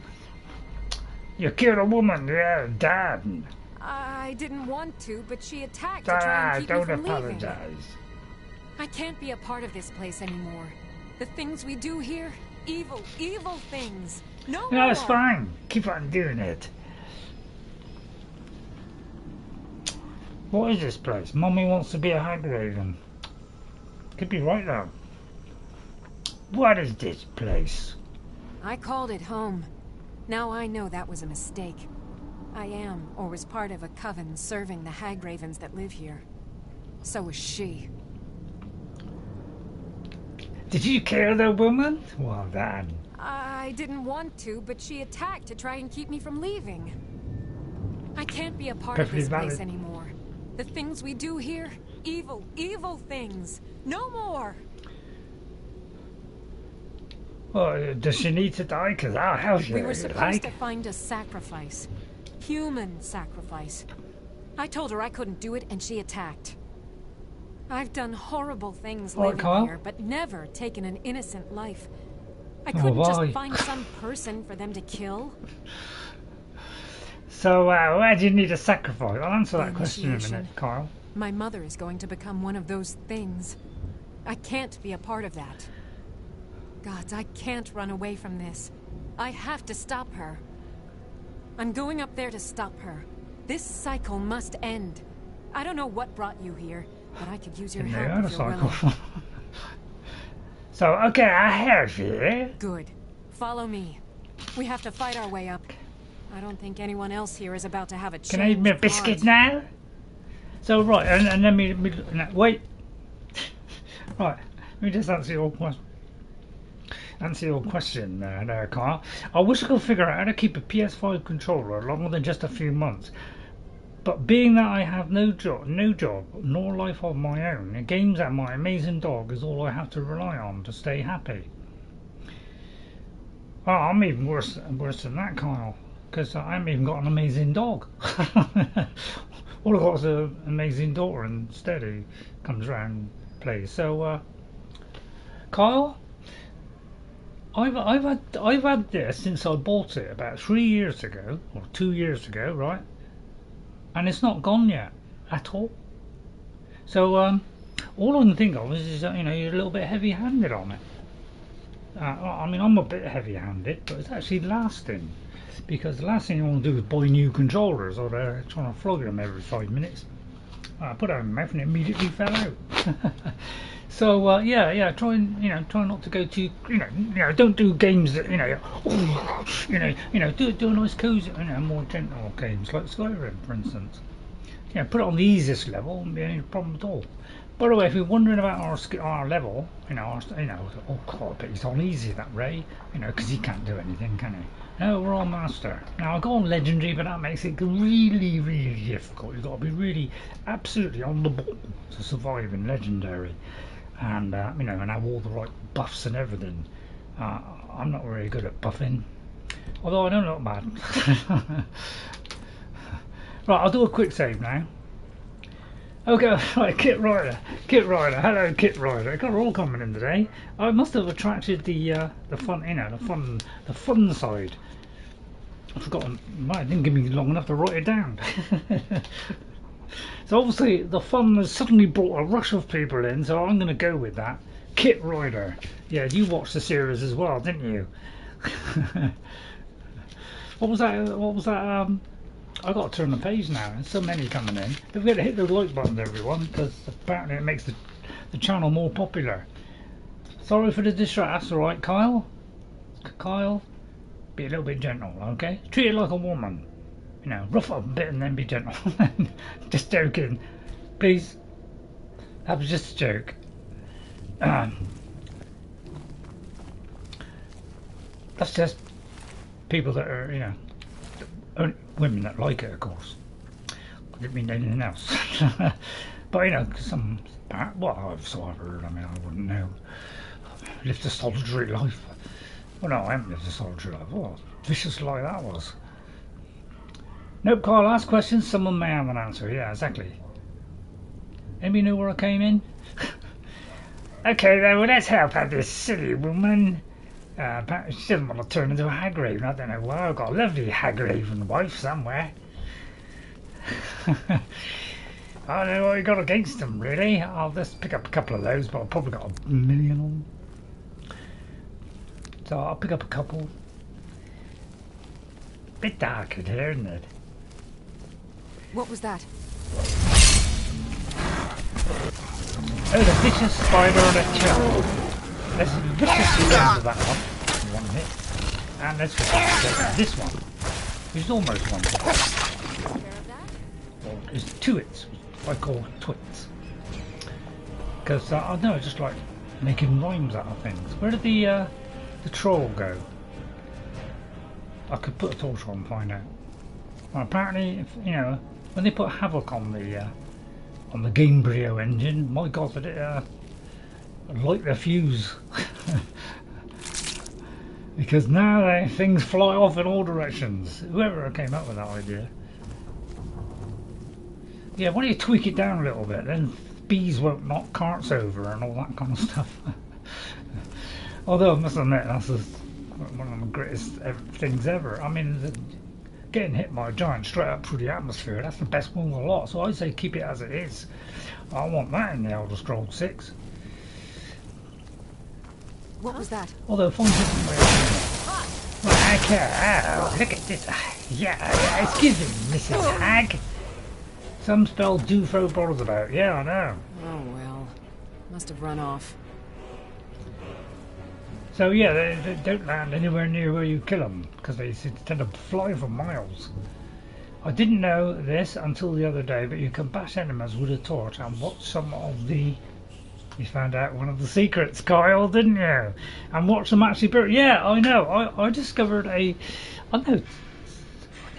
You killed a woman, yeah, Dad. I didn't want to, but she attacked to try and keep me from don't leaving. apologize. I can't be a part of this place anymore. The things we do here, evil, evil things. No No, more. it's fine. Keep on doing it. What is this place? Mummy wants to be a Hagraven. Could be right though. What is this place? I called it home. Now I know that was a mistake. I am, or was part of a coven serving the Hagravens that live here. So was she. Did you kill the woman? Well done. I didn't want to, but she attacked to try and keep me from leaving. I can't be a part Perfectly of this place valid. anymore. The things we do here, evil, evil things. No more. Well, does she need to die? Because I'll help you. We were if you supposed like. to find a sacrifice. Human sacrifice. I told her I couldn't do it, and she attacked. I've done horrible things Right, living Kyle? here, but never taken an innocent life. I Oh, couldn't why? just find some person for them to kill. So, why do you need a sacrifice? I'll answer that question in a Initiation. minute, Kyle. My mother is going to become one of those things. I can't be a part of that. Gods, I can't run away from this. I have to stop her. I'm going up there to stop her. This cycle must end. I don't know what brought you here, but I could use your No, help I'm if a you're cycle. willing. So, okay, I help you. Good. Follow me. We have to fight our way up. I don't think anyone else here is about to have a change. Can I eat my of biscuit heart. now? So, right, and then wait. Right, let me just answer your question. There, Kyle. I wish I could figure out how to keep a PS5 controller longer than just a few months. But being that I have no job, nor life of my own, the games and my amazing dog is all I have to rely on to stay happy. Oh, I'm even worse than that, Kyle, because I haven't even got an amazing dog. All I've got is an amazing daughter instead who comes around and plays. So, Kyle, I've had this since I bought it about 3 years ago or 2 years ago, right? And it's not gone yet at all. So all I can think of is that, you're a little bit heavy-handed on it. I mean, I'm a bit heavy-handed, but it's actually lasting, because the last thing you want to do is buy new controllers, or they're trying to flog them every 5 minutes. I put it in my mouth and it immediately fell out. So yeah, try not to go too, don't do games that, do a nice cozy, more gentle games like Skyrim, for instance. Put it on the easiest level, won't be any problem at all. By the way, if you're wondering about our level, oh God, but he's on easy, that Ray, because he can't do anything, can he? No, we're on master. Now I go on legendary, but that makes it really, really difficult. You've got to be really, absolutely on the ball to survive in legendary. And and have all the right buffs and everything. I'm not very good at buffing, although I don't look bad. Right, I'll do a quick save now. Okay, right, Kit Rider, hello Kit Rider. Got all coming in today. I must have attracted the fun, the fun side. I've forgotten. It didn't give me long enough to write it down. So obviously the fun has suddenly brought a rush of people in, so I'm going to go with that. Kit Rider. Yeah, you watched the series as well, didn't you? What was that? I got to turn the page now. There's so many coming in. Don't forget to hit those like buttons, everyone, because apparently it makes the channel more popular. Sorry for the distract. That's all right, Kyle. Kyle, be a little bit gentle, okay? Treat it like a woman. Rough up a bit and then be gentle. Just joking. Please. That was just a joke. That's just people that are, you know, women that like it, of course. I didn't mean anything else. But, you know, some, well, so I've heard, I mean, I wouldn't know. Lived a solitary life. Well, no, I haven't lived a solitary life. What a vicious lie that was. Nope, Carl, ask questions, someone may have an answer. Yeah, exactly. Anybody know where I came in? Okay, then, well, let's help out this silly woman. She doesn't want to turn into a Hagraven. I don't know why. I've got a lovely Hagraven wife somewhere. I don't know what you got against them, really. I'll just pick up a couple of those, but I've probably got a million of them. So I'll pick up a couple. Bit dark in here, isn't it? What was that? Oh, the vicious spider on a child. Let's viciously down to that one. One hit. And let's get this one. Which is almost one hit. Well, it's two hits. I call twits. Because I know, I just like making rhymes out of things. Where did the troll go? I could put a torch on and find out. Well, apparently, if, you know, when they put Havoc on the Game Breya engine, my God, did it light their fuse. Because now things fly off in all directions. Whoever came up with that idea. Yeah, why don't you tweak it down a little bit, then bees won't knock carts over and all that kind of stuff. Although I must admit, that's one of the greatest things ever. I mean, getting hit by a giant straight up through the atmosphere, that's the best one of the lot. So I'd say keep it as it is. I want that in the Elder Scrolls 6. What was that? Although fine different way of doing it. Well, okay, oh, look at this. Yeah, excuse me, Mrs. Hag. Some spells do throw bottles about. Yeah, I know. Oh well. Must have run off. So yeah, they don't land anywhere near where you kill them, because they tend to fly for miles. I didn't know this until the other day, but you can bash enemies with a torch and watch some of the... You found out one of the secrets, Kyle, didn't you? And watch them actually burn. Yeah, I know. I discovered I don't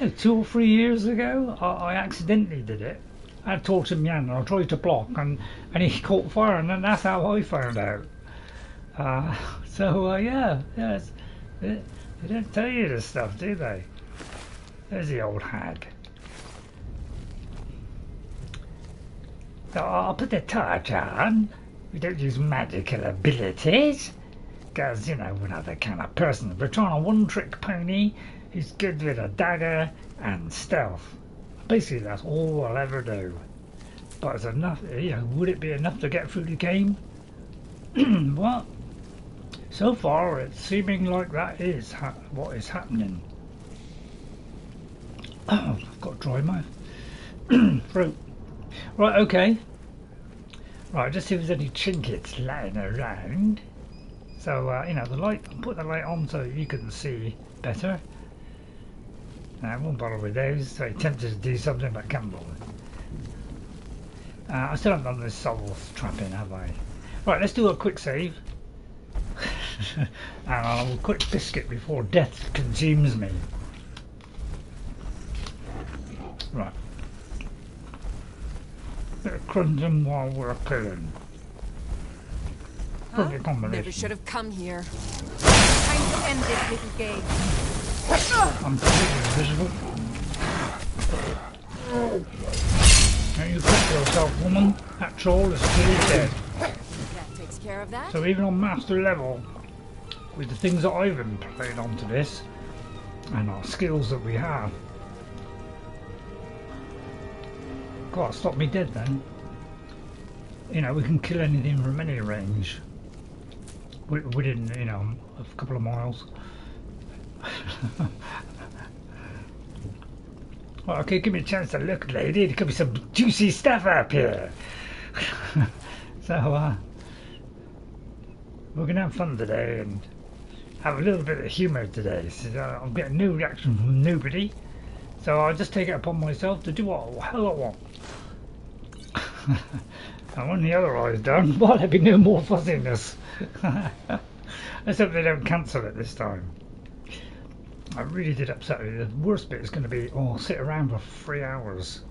know, 2 or 3 years ago, I accidentally did it. I had a torch in my hand and I tried to block and he caught fire, and then that's how I found out. Yeah, they don't tell you this stuff, do they? There's the old hag. So I'll put the torch on. We don't use magical abilities, because, you know, we're not that kind of person. We're trying a one-trick pony who's good with a dagger and stealth. Basically, that's all I'll ever do. But it's enough, you know, would it be enough to get through the game? Well, so far it's seeming like that is what is happening. Oh, I've got a dry mouth. Throat. Right, okay. Right, just see if there's any trinkets lying around. So, you know, the light, put the light on so you can see better. I won't bother with those. So tempted to do something, but I can't bother. I still haven't done this soul trapping, have I? Right, let's do a quick save. And I'll have a quick biscuit before death consumes me. Right. Bit of crunching while we're killing. Huh? Never should have come here. Time to end this little game. I'm completely invisible. Now you fix yourself, woman. That troll is clearly dead. That takes care of that. So even on master level, with the things that I've employed onto this, and our skills that we have, God, stop me dead then. You know, we can kill anything from any range within, you know, a couple of miles. Well, okay, give me a chance to look, lady. There could be some juicy stuff up here. So, we're gonna have fun today and have a little bit of humour today. So, I'm getting no reaction from nobody. So I'll just take it upon myself to do what the hell I want. And when the other eye's done, well, there'll be no more fuzziness. Let's hope they don't cancel it this time. I really did upset me. The worst bit is going to be, oh, I'll sit around for 3 hours.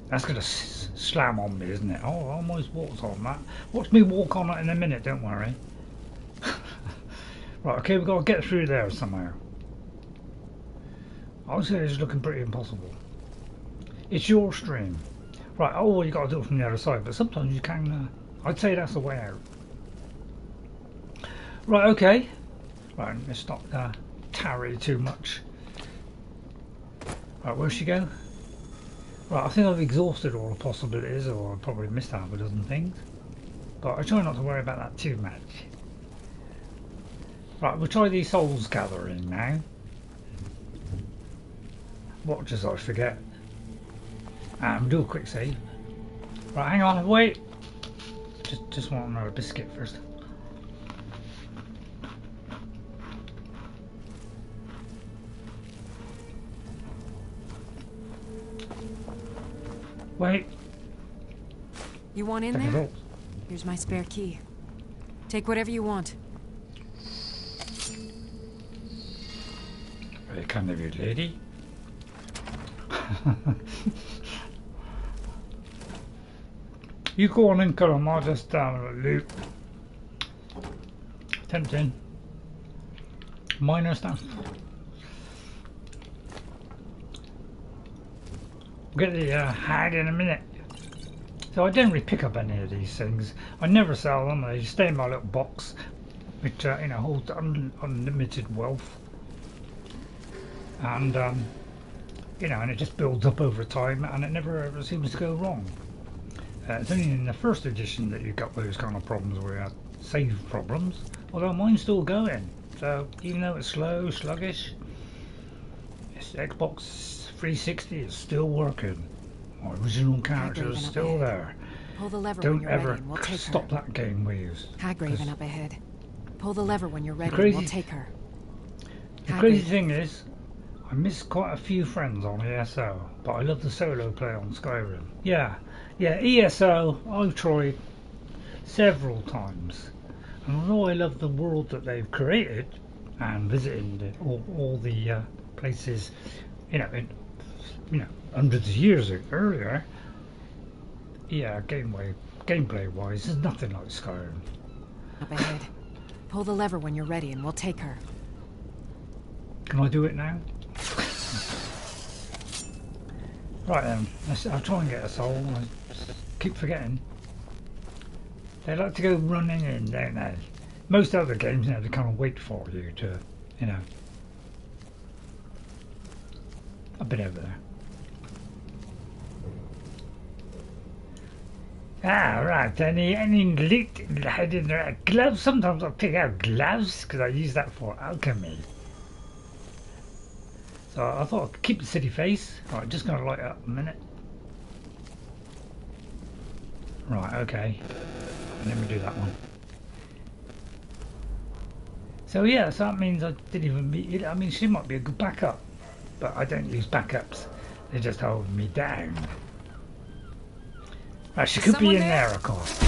That's going to slam on me, isn't it? Oh, I almost walked on that. Watch me walk on it in a minute, don't worry. Right, okay, we've got to get through there somehow. I would say it's looking pretty impossible. It's your stream. Right, oh, you got to do it from the other side, but sometimes you can, I'd say that's the way out. Right, okay. Right, let's not tarry too much. Right, where'd she go? Right, I think I've exhausted all the possibilities, or I've probably missed half a dozen things. But I try not to worry about that too much. Right, we'll try the souls gathering now. Watch as I forget. And do a quick save. Right, hang on, wait. Just want another biscuit first. Wait. You want in there? Here's my spare key. Take whatever you want. Very kind of you, lady. You go on and come, I'll just loot. Tempting. Minor stuff. We'll get the hag in a minute. So I generally pick up any of these things. I never sell them, they stay in my little box, which you know, holds unlimited wealth. And you know, and it just builds up over time, and it never ever seems to go wrong. It's only in the first edition that you got those kind of problems where you had save problems, although mine's still going. So even though it's slow, sluggish, this Xbox 360 is still working. My original character is still there. Pull the lever Don't when you're ever ready and we'll take stop her. that game, please. Hagraven up ahead. Pull the lever when you're ready crazy, and we'll take her. The crazy thing is, I miss quite a few friends on ESO, but I love the solo play on Skyrim. Yeah, ESO I've tried several times, and although I love the world that they've created and visiting all the places, you know, hundreds of years earlier, yeah, gameplay wise, there's nothing like Skyrim. Up ahead. Pull the lever when you're ready and we'll take her. Can I do it now? Right then, I'll try and get a soul. I keep forgetting. They like to go running in, don't they? Most other games, you know, they kind of wait for you to, you know. I've been over there. Ah, right. Any loot hiding there? Gloves. Sometimes I pick out gloves because I use that for alchemy. So I thought I'd keep the city face. Right, just gonna light up a minute. Right, okay. Let me do that one. So yeah, so that means I didn't even meet. I mean, she might be a good backup, but I don't use backups. They just hold me down. Right, she could be in there, of course.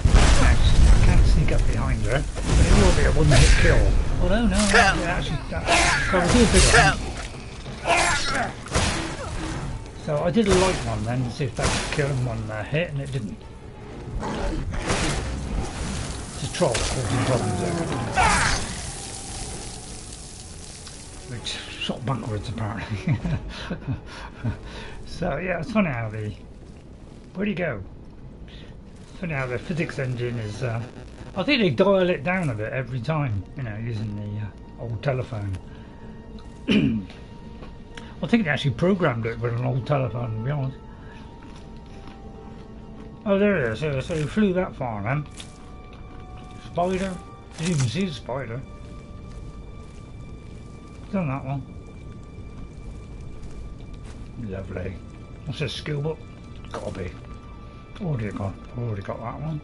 I can't sneak up behind her, but it will be a one-hit kill. Oh no, actually, we'll do a bigger one. So I did a light one then to see if that would kill him one hit, and it didn't. It's a troll causing problems there. Which shot backwards apparently. So yeah, it's funny how the... Where'd he go? It's funny how the physics engine is... I think they dial it down a bit every time, you know, using the old telephone. I think they actually programmed it with an old telephone, to be honest. Oh, there it is. So he flew that far then. Spider. Didn't even see the spider. Done that one. Lovely. What's this skill book? Gotta be. Already got that one.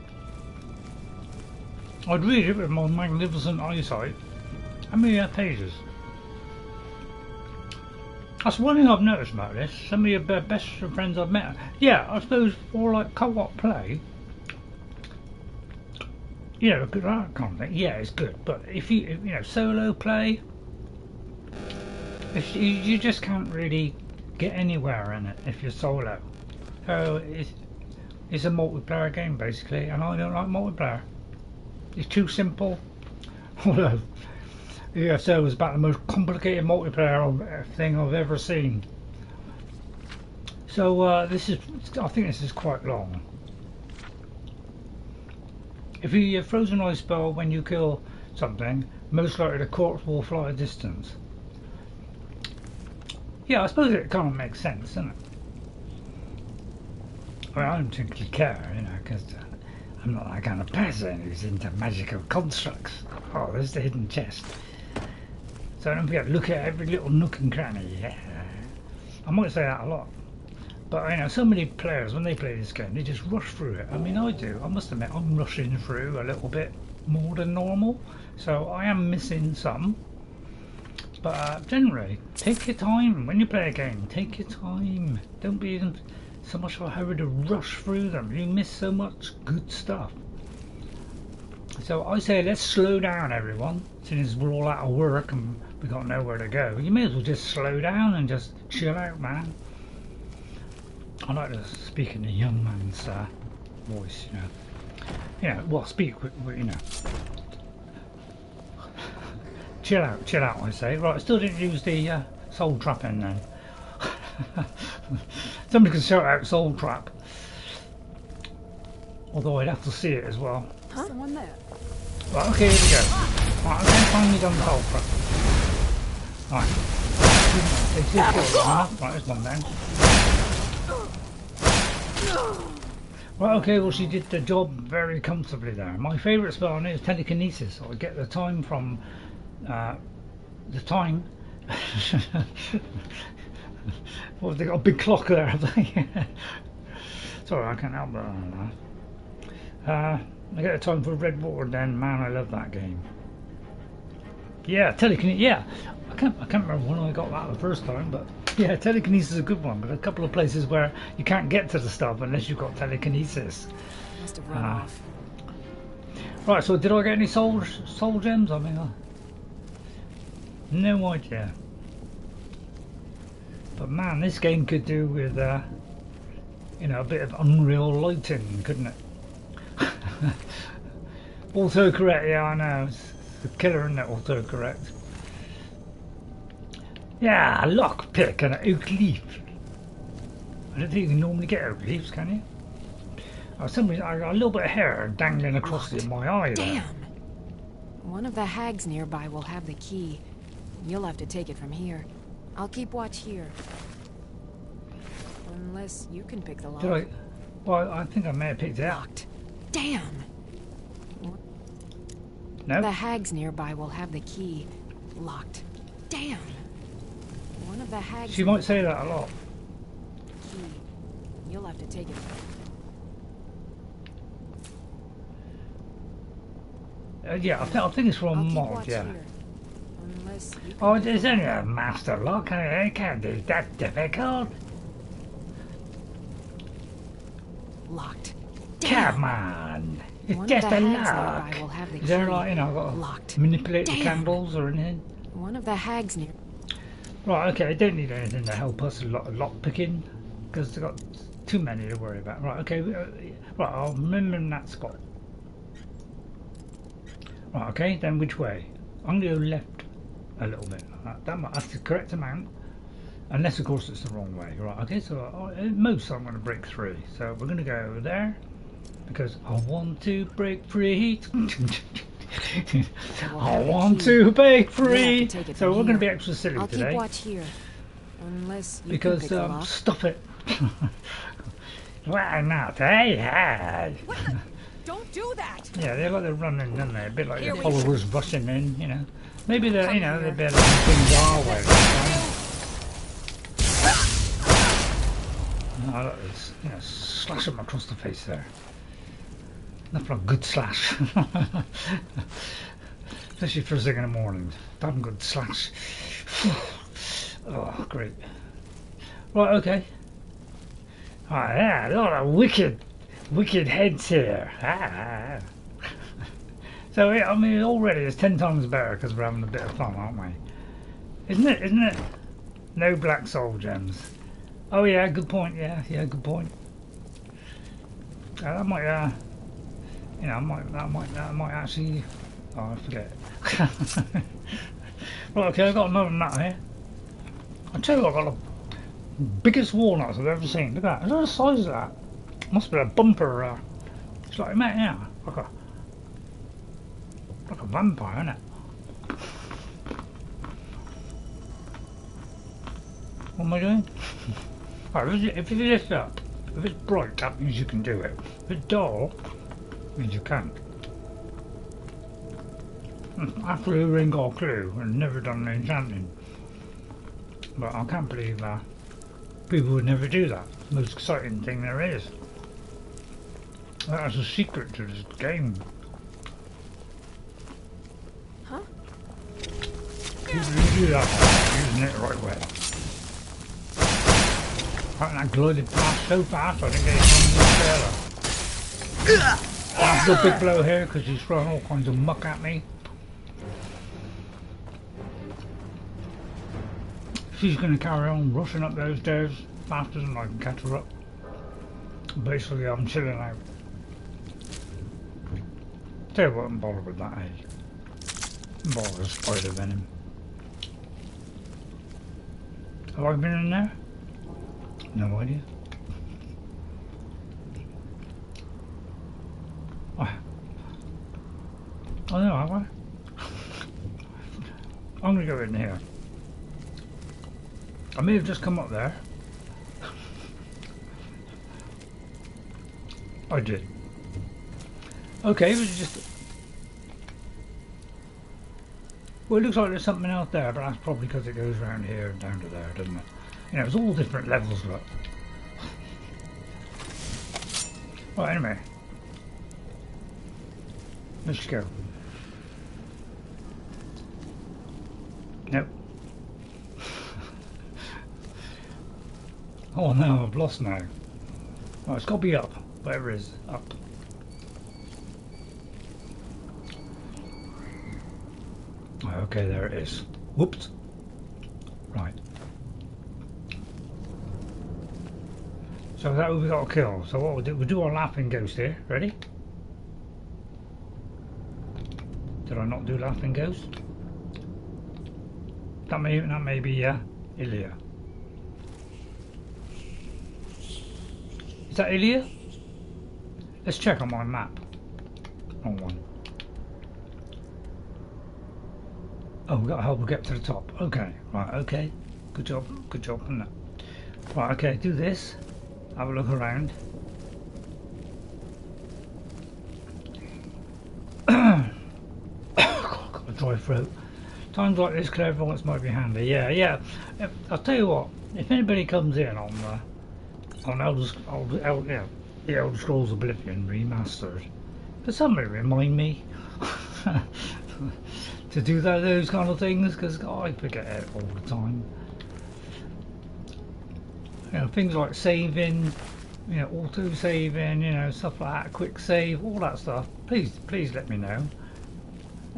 I'd read it with my magnificent eyesight. How many pages? That's one thing I've noticed about this. Some of your best friends I've met. Yeah, I suppose for like co-op play, you know, good art content. Yeah, it's good. But if you solo play, if you just can't really get anywhere in it if you're solo. So it's a multiplayer game basically, and I don't like multiplayer. It's too simple. Although ESO was about the most complicated multiplayer thing I've ever seen. So I think this is quite long. If you use Frozen Ice spell when you kill something, most likely the corpse will fly a distance. Yeah, I suppose it kind of makes sense, doesn't it? I mean, I don't particularly care, you know, because I'm not that kind of person who's into magical constructs. Oh, there's the hidden chest. So don't forget, look at every little nook and cranny. Yeah. I might say that a lot. But you know, so many players, when they play this game, they just rush through it. I mean, I do. I must admit, I'm rushing through a little bit more than normal. So I am missing some. But generally, take your time. When you play a game, take your time. Don't be in so much of a hurry to rush through them. You miss so much good stuff. So I say, let's slow down, everyone. Since we're all out of work and we got nowhere to go, you may as well just slow down and just chill out, man. I like to speak in a young man's voice, you know. You know, well, speak with, you know. Chill out, I say. Right, I still didn't use the soul trap in then. Somebody can shout out soul trap. Although I'd have to see it as well. Huh? Someone there. Right, okay, here we go. Right, I'm finally done the soul trap. Right. Right, there's one then. Right, okay, well she did the job very comfortably there. My favourite spell on it is telekinesis. I get the time from the time. Well, they got a big clock there, have they? Sorry, I can't help that. I get the time for Red Water then. Man, I love that game. Yeah, telekinesis. Yeah, I can't remember when I got that the first time, but yeah, telekinesis is a good one. But a couple of places where you can't get to the stuff unless you've got telekinesis. Must have run off. Right, so did I get any soul gems? I mean, no idea. But man, this game could do with you know, a bit of unreal lighting, couldn't it? Autocorrect, yeah, I know. It's the killer, isn't it? Autocorrect. Yeah, a lockpick and an oak leaf. I don't think you can normally get oak leaves, can you? For some reason, I got a little bit of hair dangling across my eye there. Damn! One of the hags nearby will have the key. You'll have to take it from here. I'll keep watch here. Unless you can pick the lock. Did I? Well, I think I may have picked it out. Locked. Damn! No? The hags nearby will have the key. Locked. Damn! One of the hags... She might say that a lot. Key. You'll have to take it. Yeah, I think it's from Mod, yeah. Oh, it's only a master lock, it can't be that difficult. Locked. Come on, it's just a lock. Is there like, you know, got to manipulate the candles or anything? One of the hags near. Right, okay, I don't need anything to help us lock picking because they've got too many to worry about. Right, okay, right, I'll remember in that spot. Right, okay, then which way? I'm going to go left a little bit. That's the correct amount. Unless, of course, it's the wrong way. Right, okay, so at most I'm going to break 3. So we're going to go there. Because I want to break free. I want to break free. So we're going to be extra silly today. I'll keep watch here. Unless you because can pick the lock. Stop it. Why not? Hey. Don't do that. Yeah, they're like they're running, aren't they? A bit like the followers rushing in, you know. Maybe they're, you know, they're better than things our way. I like this, you know, slash them across the face there. Not like a good slash. Especially first thing in the morning. Damn good slash. Oh, great. Right, okay. Oh, yeah, a lot of wicked heads here. So I mean, already it's 10 times better because we're having a bit of fun, aren't we? Isn't it? Isn't it? No black soul gems. Oh yeah, good point. Yeah, good point. That might, you know, that might actually. Oh, I forget. Right, okay, I've got another nut here. I tell you what, I've got the biggest walnuts I've ever seen. Look at that. Look at the size of that. Must be a bumper. It's like, mate, yeah, like a vampire, isn't it? What am I doing? Right, if you lift up, if it's bright, that means you can do it. If it's dull, it means you can't. After who ain't got a clue and never done enchanting. But I can't believe people would never do that. It's the most exciting thing there is. That's a secret to this game. Huh? People who do that using it the right way. That glided past so fast I didn't get it from the trailer. After a big blow here because he's throwing all kinds of muck at me. She's going to carry on rushing up those stairs faster than I can catch her up. Basically, I'm chilling out. Tell you what, I'm bothered with that, I'm bothered with spider venom. Have I been in there? No idea. Oh no, have I? I'm going to go in here. I may have just come up there. I did. Okay, it was just... Well, it looks like there's something else there, but that's probably because it goes around here and down to there, doesn't it? You know, it's all different levels, look. Right, anyway. Let's go. Nope. Oh no, I've lost now. Oh, it's got to be up. Whatever it is, up. Okay, there it is. Whoops. Right. So that we got to kill. So what we'll do our laughing ghost here. Ready? Did I not do laughing ghost? That may be Illia. Is that Illia? Let's check on my map. Wrong one. Oh, we got to help her get to the top. Okay, right, okay. Good job, isn't it? Right, okay, do this. Have a look around. God, got a dry throat. Times like this, clairvoyance might be handy. Yeah. I'll tell you what. If anybody comes in on the Elder Scrolls Oblivion remastered, could somebody remind me to do those kind of things, because I forget it all the time. You know, things like saving, you know, auto saving, you know, stuff like that, quick save, all that stuff. Please let me know.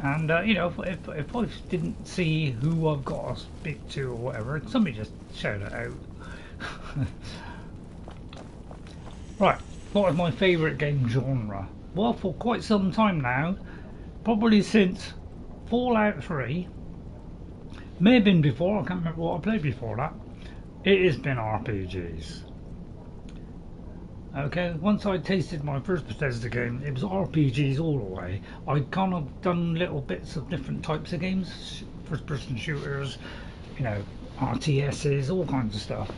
And you know, if I didn't see who I've got to speak to or whatever, somebody just shout it out. Right, what is my favourite game genre? Well, for quite some time now, probably since Fallout 3, may have been before, I can't remember what I played before that, it has been RPGs. Okay, once I tasted my first Bethesda game, it was RPGs all the way. I'd kind of done little bits of different types of games, first person shooters, you know, RTSs, all kinds of stuff.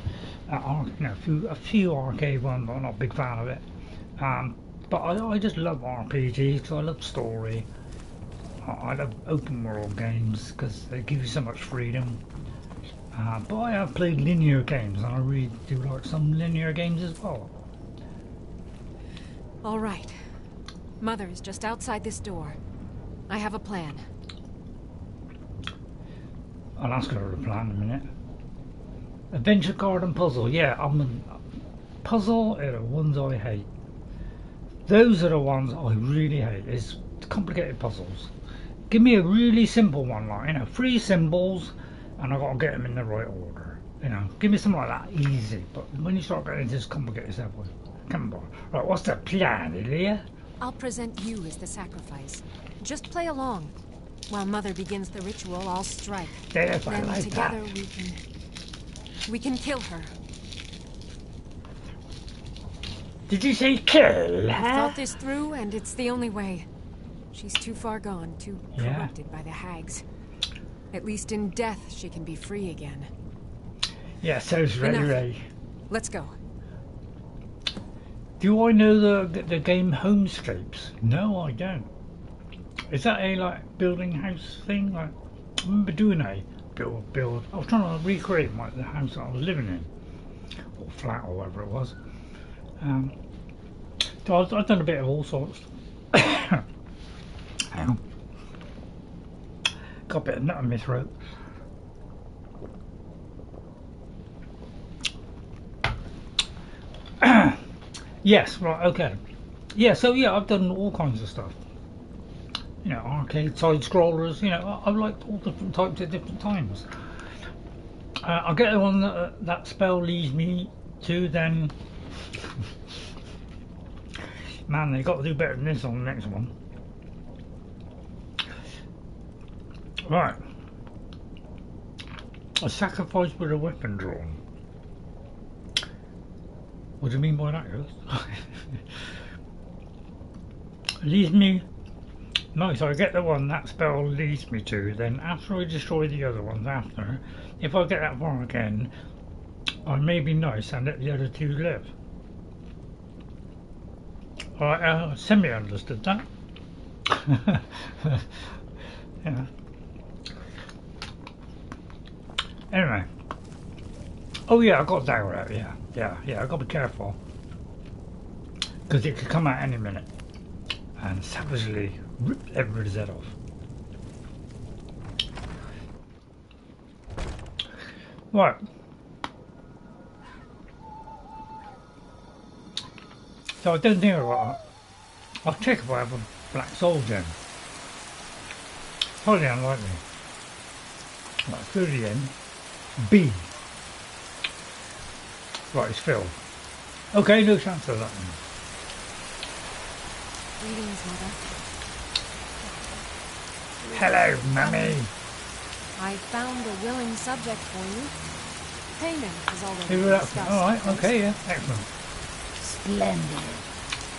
You know, a few arcade ones, but I'm not a big fan of it. But I just love RPGs because I love story. I love open world games because they give you so much freedom. But I have played linear games, and I really do like some linear games as well. All right. Mother is just outside this door. I have a plan. I'll ask her a plan in a minute. Adventure card and puzzle. Yeah, puzzle are the ones I hate. Those are the ones I really hate. It's complicated puzzles. Give me a really simple one, like, you know, 3 symbols, and I got to get them in the right order. You know, give me something like that, easy. But when you start getting into this complicated stuff, come on. Right, what's the plan, Illia? I'll present you as the sacrifice. Just play along. While Mother begins the ritual, I'll strike. Yes, I then like together that. we can kill her. Did you say kill? I've Huh? thought this through, and it's the only way. She's too far gone, too corrupted by the hags. At least in death, she can be free again. Yeah, so's Ray. Let's go. Do I know the game Homescapes? No, I don't. Is that a like building house thing? Like, I remember doing a build. I was trying to recreate the house that I was living in, or flat, or whatever it was. So I've done a bit of all sorts. Hang on. Got a bit of nut in my throat. Yes, right, okay. Yeah, so yeah, I've done all kinds of stuff. You know, arcade side scrollers. You know, I've liked all different types at different times. I'll get the one that spell leads me to. Then, man, they got to do better than this on the next one. Right, a sacrifice with a weapon drawn. What do you mean by that, Ghost? Leads me. No, so I get the one that spell leads me to, then after I destroy the other ones after, if I get that far again, I may be nice and let the other 2 live. I semi-understood that. Yeah. Anyway. Oh yeah, I got dagger out, yeah, I gotta be careful. Because it could come out any minute and savagely rip everybody's head off. Right. So I don't think I've got that. I'll check if I have a black soul gem. Highly unlikely. Right, through the end. B. Right, it's filled. Okay, no chance of that one. Greetings, Mother. Hello, Mummy. I found a willing subject for you. Payment is already Here we are. discussed. Alright, okay, yeah, excellent. Splendid.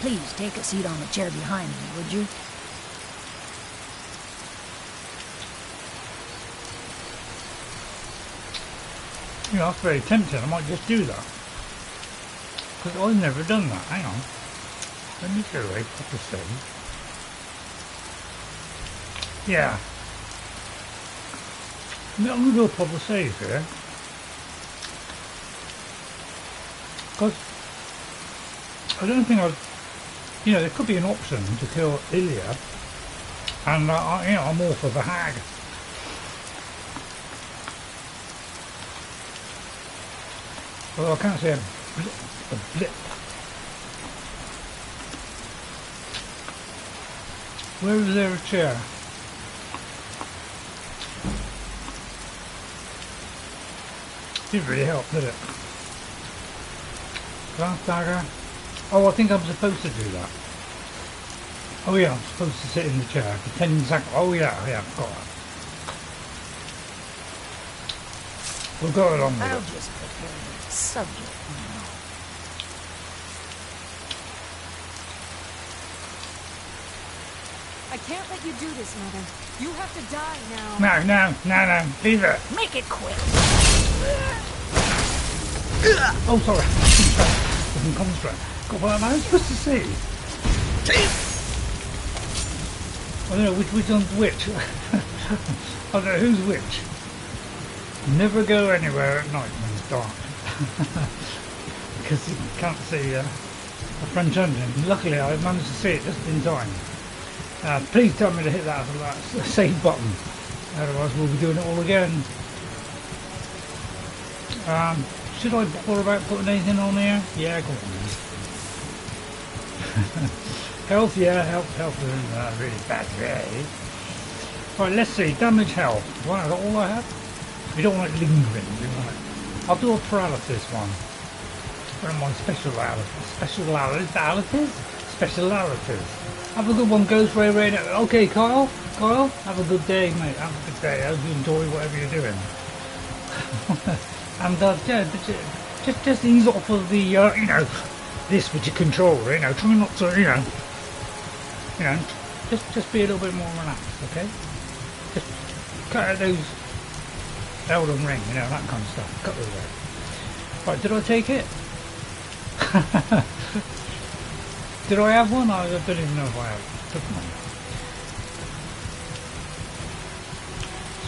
Please take a seat on the chair behind me, would you? You know, that's very tempting. I might just do that. Because I've never done that. Hang on. Let me do a proper save. Yeah. I'm going to do a proper save here. Because I don't think I've... You know, there could be an option to kill Illia. And, you know, I'm all for the hag. Well, I can't see a blip. Where is there a chair? Didn't really help, did it? Glass dagger. Oh, I think I'm supposed to do that. Oh yeah, I'm supposed to sit in the chair for 10 seconds. Oh yeah, I've got that. We'll go along with I'll it. just prepare the subject now. I can't let you do this, Mother. You have to die now. No, leave it. Make it quick. Oh, sorry. I didn't concentrate. God, what am I supposed to see? I don't know which one's which. I don't know who's which. Never go anywhere at night when it's dark. Because you can't see a French engine. Luckily, I managed to see it just in time. Please tell me to hit that save button. Otherwise, we'll be doing it all again. Should I bother about putting anything on here? Yeah, go on. Health, yeah, health is in a really bad way. Right, let's see, damage health. Wow, is that all I have? We don't want it lingering, we want it. I'll do a paralysis one. One of my specialities. Have a good one, Ghost Ray Ray. Okay, Kyle, have a good day, mate. Have a good day. I hope you enjoy whatever you're doing. And yeah, just ease off of the, you know, this with your controller. You know, try not to, you know, just be a little bit more relaxed, okay? Just cut out those Elden Ring, you know, that kind of stuff. Cut those out. Right, did I take it? Did I have one? I don't even know if I took one.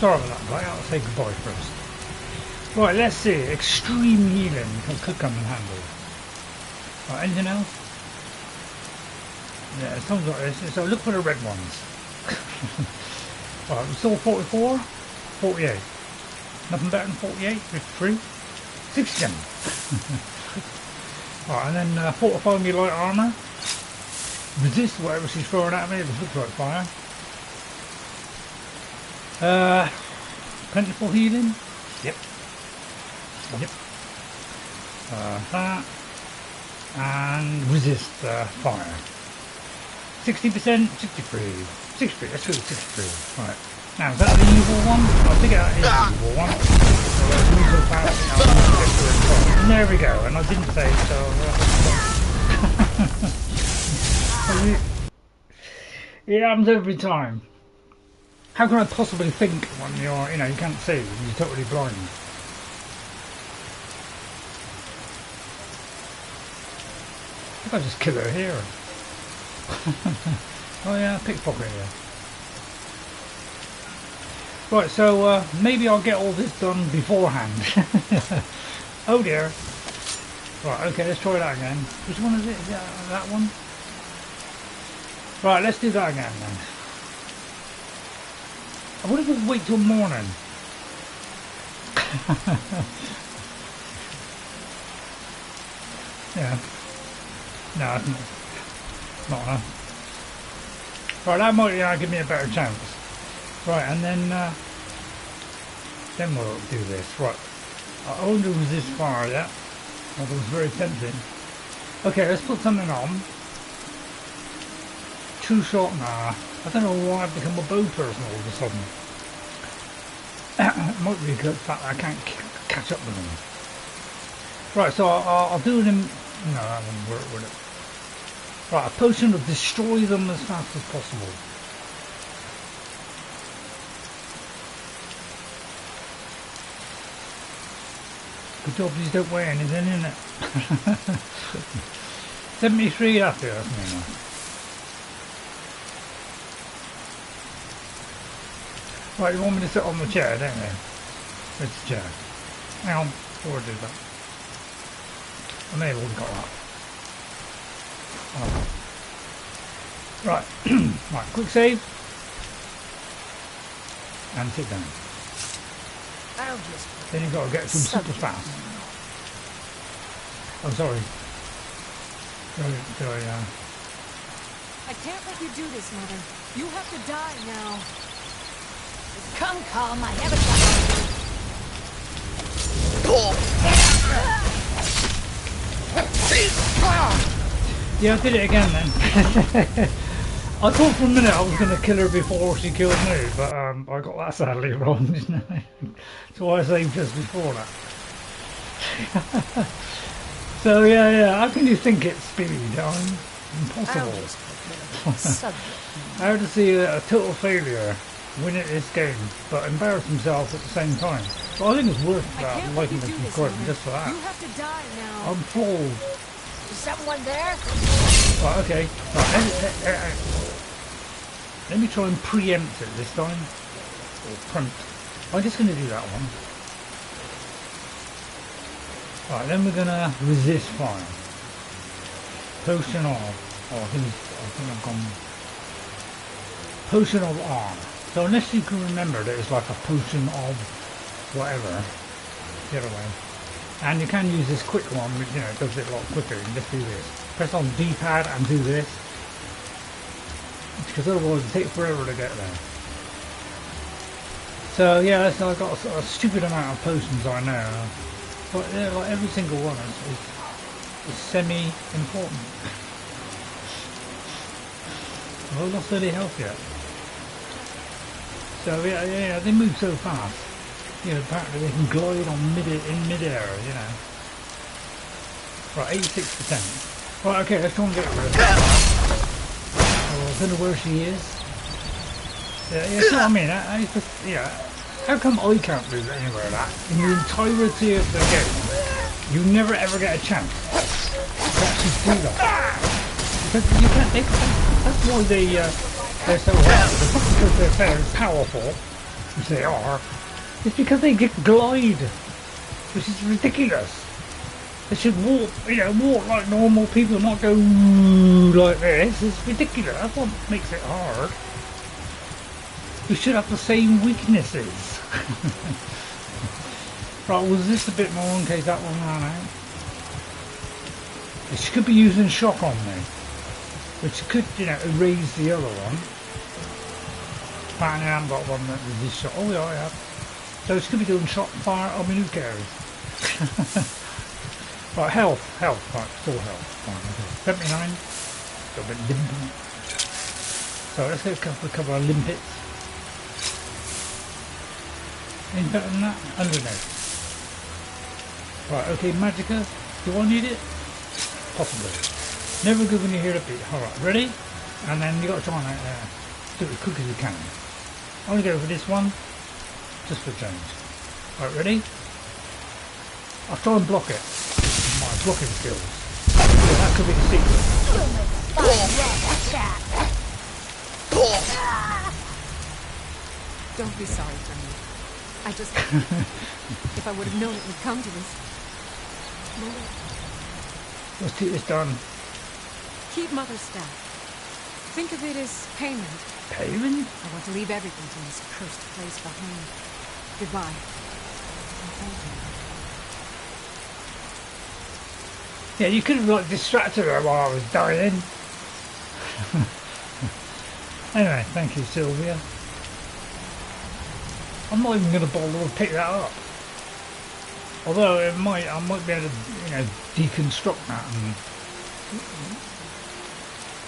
Sorry about that, guy. I'll say goodbye first. Right, let's see. Extreme healing could come in handy. Right, anything else? Yeah, it sounds like this. So look for the red ones. Right, we're still 44, 48. Nothing better than 48, 53, 67. Right, and then fortify me light armour. Resist whatever she's throwing at me. It looks like fire. Plentiful healing. Yep. That. And resist fire. 60%, 63. 63, let's go 63. Right. Now, is that the evil one? I think that is the evil one. And there we go, and I didn't say so. It happens every time. How can I possibly think when you're, you know, you can't see, you're totally blind? I think I'll just kill her here. Oh yeah, pickpocket here. Right, so maybe I'll get all this done beforehand. Oh dear. Right, okay, let's try that again. Which one is it? Is that one? Right, let's do that again then. I wonder if we wait till morning. Yeah. No, not enough. Right, that might give me a better chance. Right, and then we'll do this. Right, I want to resist fire, yeah. That was very tempting. Okay, let's put something on. True shot, nah. I don't know why I've become a bow person all of a sudden. It might be a good fact that I can't catch up with them. Right, so I'll do it in... No, that won't work with it. Right, a potion to destroy them as fast as possible. Good job these don't weigh anything, innit? 73 after, that's me now. Right, you want me to sit on the chair, don't you? It's the chair. Hang on, before I do that. I may have already got that. Oh. Right, right, quick save. And sit down. Then you've got to get some super fast. I'm sorry. Sorry, I can't let you do this, Mother. You have to die now. Come, calm, I haven't got yeah, I did it again then. I thought for a minute I was going to kill her before she killed me, but I got that sadly wrong, didn't I? So I saved just before that. So yeah, how can you think it's speed? Impossible. How to see a total failure win at this game, but embarrass himself at the same time. So I think it's worth that, liking the subscribing just for that. You have to die now. I'm flawed. Is someone there? Right, okay. Right, let me try and preempt it this time. Or preempt. I'm just going to do that one. Right, then we're going to resist fire. Potion of... Oh, I think I've gone... Potion of arm. So unless you can remember that it's like a potion of whatever. The other way. And you can use this quick one, which, you know, it does it a lot quicker. You can just do this. Press on D-pad and do this. because otherwise it'll take forever to get there. So yeah, so I've got a stupid amount of potions I know, but yeah, like every single one is semi-important. I've lost any health yet. So yeah, they move so fast. You know, apparently they can glide on in mid-air, you know. Right, 86%. Right, okay, let's try and get rid of that. Oh, I don't know where she is. Yeah, that's what I mean. How come I can't do anywhere that? In the entirety of the game, you never ever get a chance to actually do that. Because you can't, that's why they're so hard. It's not because they're very powerful, which they are. It's because they glide, which is ridiculous. They should walk, walk like normal people, not go like this. It's ridiculous. That's what makes it hard. We should have the same weaknesses. Right, was this a bit more in case that one ran out? She could be using shock on me, which could, erase the other one. Apparently I haven't got one that resists shock. Oh yeah, I have. So she could be doing shock fire. I mean, who cares? Right, health, right, full health. Right, okay. 79. Got a bit limping. So let's get a couple of limpets. Any better than that? 100 now. Right, okay, Magicka. Do I need it? Possibly. Never good when you hear a beat. Alright, ready? And then you got to try and do it as quick as you can. I'm going to go for this one, just for change. Alright, ready? I'll try and block it. My blocking skills. Yeah, that could be the secret. Don't be sorry for me. I just... if I would have known it would come to this... Let's get this done. Keep Mother's staff. Think of it as payment. Payment? I want to leave everything to this cursed place behind. Goodbye. And thank you. Yeah, you could have distracted her while I was dying. Anyway, thank you, Sylvia. I'm not even going to bother to pick that up. Although I might be able to, deconstruct that and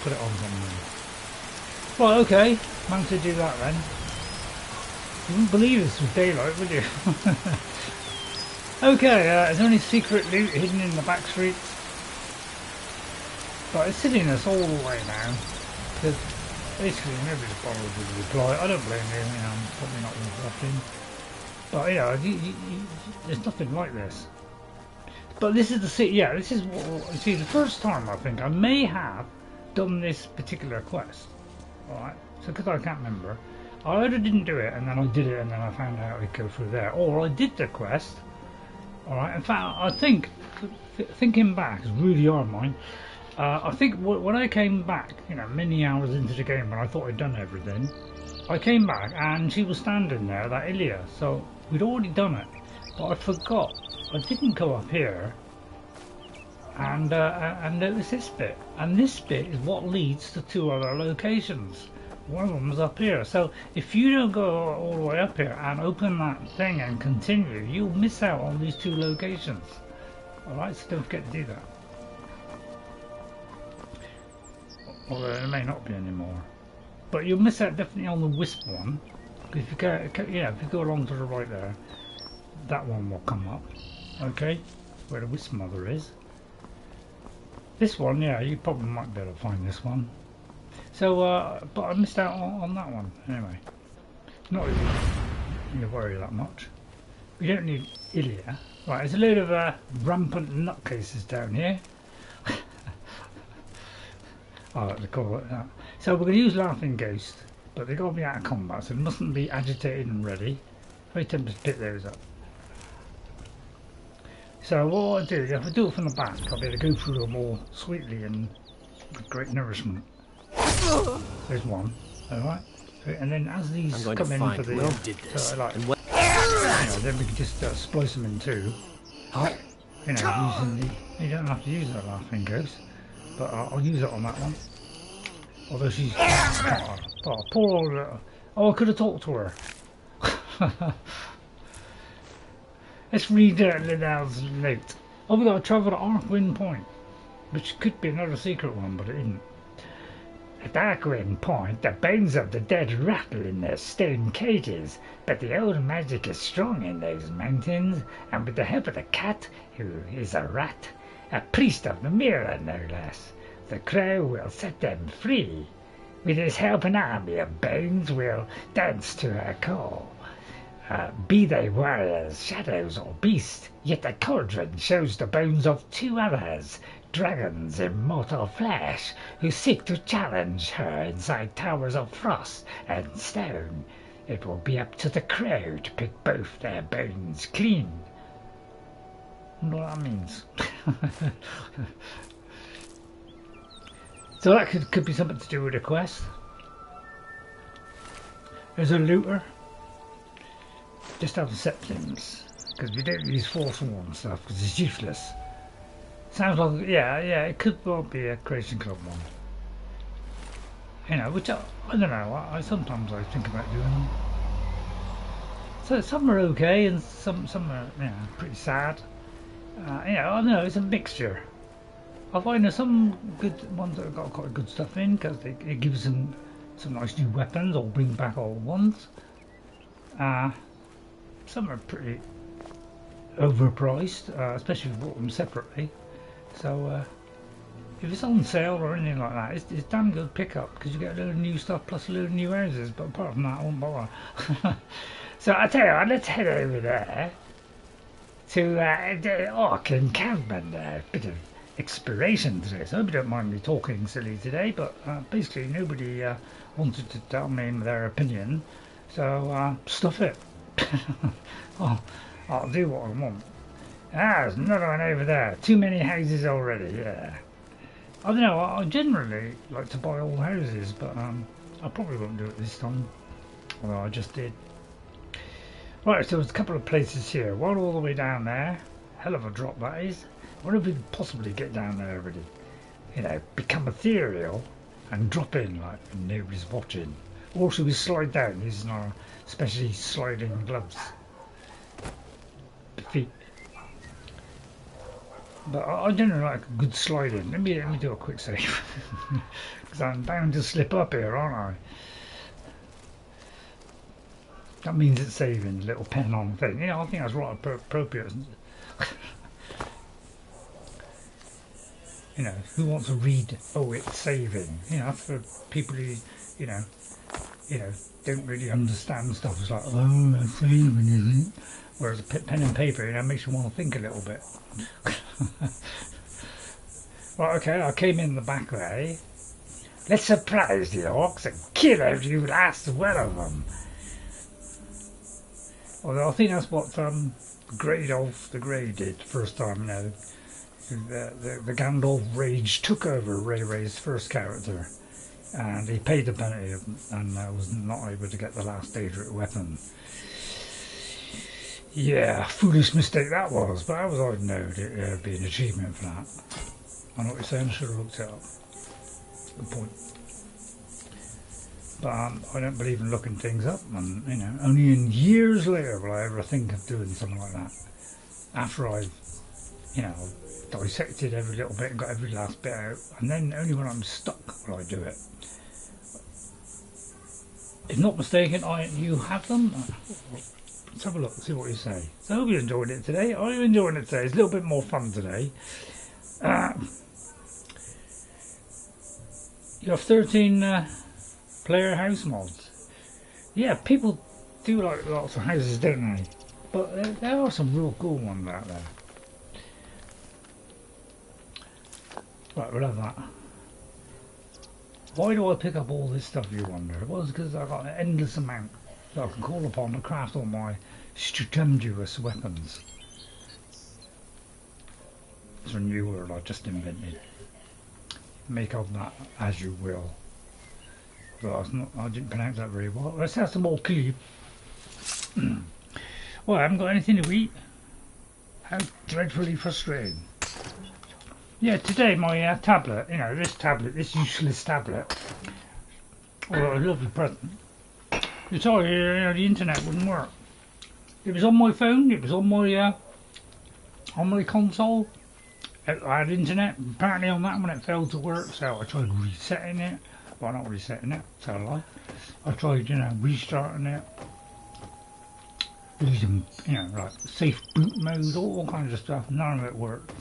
put it on something. Right, okay, managed to do that then. You wouldn't believe this was daylight, would you? Okay, is there any secret loot hidden in the back streets? But it's sitting us all the way now, because basically nobody's bothered with the reply. I don't blame you, I'm probably not watching. But there's nothing like this. But this is this is what, you see, the first time I think I may have done this particular quest. Alright, so because I can't remember, I either didn't do it and then I did it and then I found out I could go through there, or I did the quest. Alright, in fact, I think, thinking back, it's really hard mine, I think when I came back, many hours into the game when I thought I'd done everything, I came back and she was standing there, that Illia, so we'd already done it, but I forgot, I didn't go up here, and it was this bit, and this bit is what leads to two other locations. One of them was up here, so if you don't go all the way up here and open that thing and continue, you'll miss out on these two locations. Alright, so don't forget to do that. Although there may not be anymore. But you'll miss out definitely on the Wisp one. Because if you go along to the right there, that one will come up. Okay, where the Wispmother is. This one, yeah, you probably might be able to find this one. So, but I missed out on that one. Anyway, not really need to worry that much. We don't need Illia. Right, there's a load of rampant nutcases down here. I like to call it that. So we're going to use Laughing Ghost, but they've got to be out of combat, so they mustn't be agitated and ready. Very tempted to pick those up. So what I'll do, if I do it from the back, I'll be able to go through them all sweetly and with great nourishment. There's one, alright. And then as these come in for the so I like, then we can just splice them in two. Using the, you don't have to use that Laughing Ghost, but I'll use it on that one. Although she's... Oh, poor old... Oh, I could have talked to her. Let's read Liddell's note. Oh, we got to travel to Arkwind Point, which could be another secret one, but it isn't. At Arkwind Point, the bones of the dead rattle in their stone cages, but the old magic is strong in those mountains, and with the help of the cat, who is a rat, a priest of the mirror no less, the crow will set them free. With his help, an army of bones will dance to her call. Be they warriors, shadows, or beasts, yet the cauldron shows the bones of two others, dragons in mortal flesh, who seek to challenge her inside towers of frost and stone. It will be up to the crow to pick both their bones clean. I wonder what that means. So that could be something to do with the quest. There's a looter. Just have acceptance, because we don't use Forsworn stuff because it's useless. Sounds like, yeah, it could well be a Creation Club one. You know, which I don't know. I sometimes I think about doing them. So some are okay, and some are pretty sad. I don't know. It's a mixture. I find there's some good ones that have got quite good stuff in because it gives them some nice new weapons or bring back old ones. Some are pretty overpriced, especially if you bought them separately. So if it's on sale or anything like that, it's damn good pickup because you get a load of new stuff plus a load of new houses. But apart from that, I won't bother. So I tell you what, let's head over there to the Orc encampment. A bit of exploration today. So I hope you don't mind me talking silly today, but basically nobody wanted to tell me their opinion. So stuff it. I'll do what I want. There's another one over there. Too many houses already, yeah. I don't know, I generally like to buy all houses, but I probably won't do it this time. Although I just did. Right, so there's a couple of places here. One all the way down there. Hell of a drop that is. I wonder if we could possibly get down there already. You know, become ethereal and drop in like when nobody's watching. Or should we slide down using our specially sliding gloves? Feet. But I generally like a good sliding. Let me do a quick save. Because I'm bound to slip up here, aren't I? That means it's saving, little pen on thing. I think that's right appropriate. Who wants to read, oh, it's saving? That's for people who, don't really understand stuff. It's like, oh, that's saving, is it? Whereas a pen and paper, makes you want to think a little bit. Right, okay, I came in the back way. Let's surprise the orcs and kill every last one of them. Although I think that's what Greydolf the Grey did first time, the Gandalf rage took over Ray's first character, and he paid the penalty and was not able to get the last Daedric weapon. Yeah, foolish mistake that was, but how was I to know there'd be an achievement for that? I know what you're saying, I should have looked it up. Good point. But I don't believe in looking things up, and only in years later will I ever think of doing something like that. After I've, dissected every little bit and got every last bit out, and then only when I'm stuck will I do it. If not mistaken, you have them. Let's have a look, see what you say. So I hope you enjoyed it today. I'm enjoying it today. It's a little bit more fun today. You have 13 player house mods. Yeah, people do like lots of houses, don't they? But there are some real cool ones out there. Right, we'll have that. Why do I pick up all this stuff, you wonder? Well, it's because I've got an endless amount that I can call upon to craft all my stupendous weapons. It's a new word I just invented. Make of that as you will. But I didn't pronounce that very well. Let's have some more clip. Well, I haven't got anything to eat. How dreadfully frustrating. Yeah, today my tablet, this useless tablet, Oh, a lovely present. Sorry, the internet wouldn't work. It was on my phone, it was on my console. I had internet, apparently on that one it failed to work, so I tried resetting it. Well, not resetting it, so I tried, restarting it. Using, like safe boot mode, all kinds of stuff, none of it worked.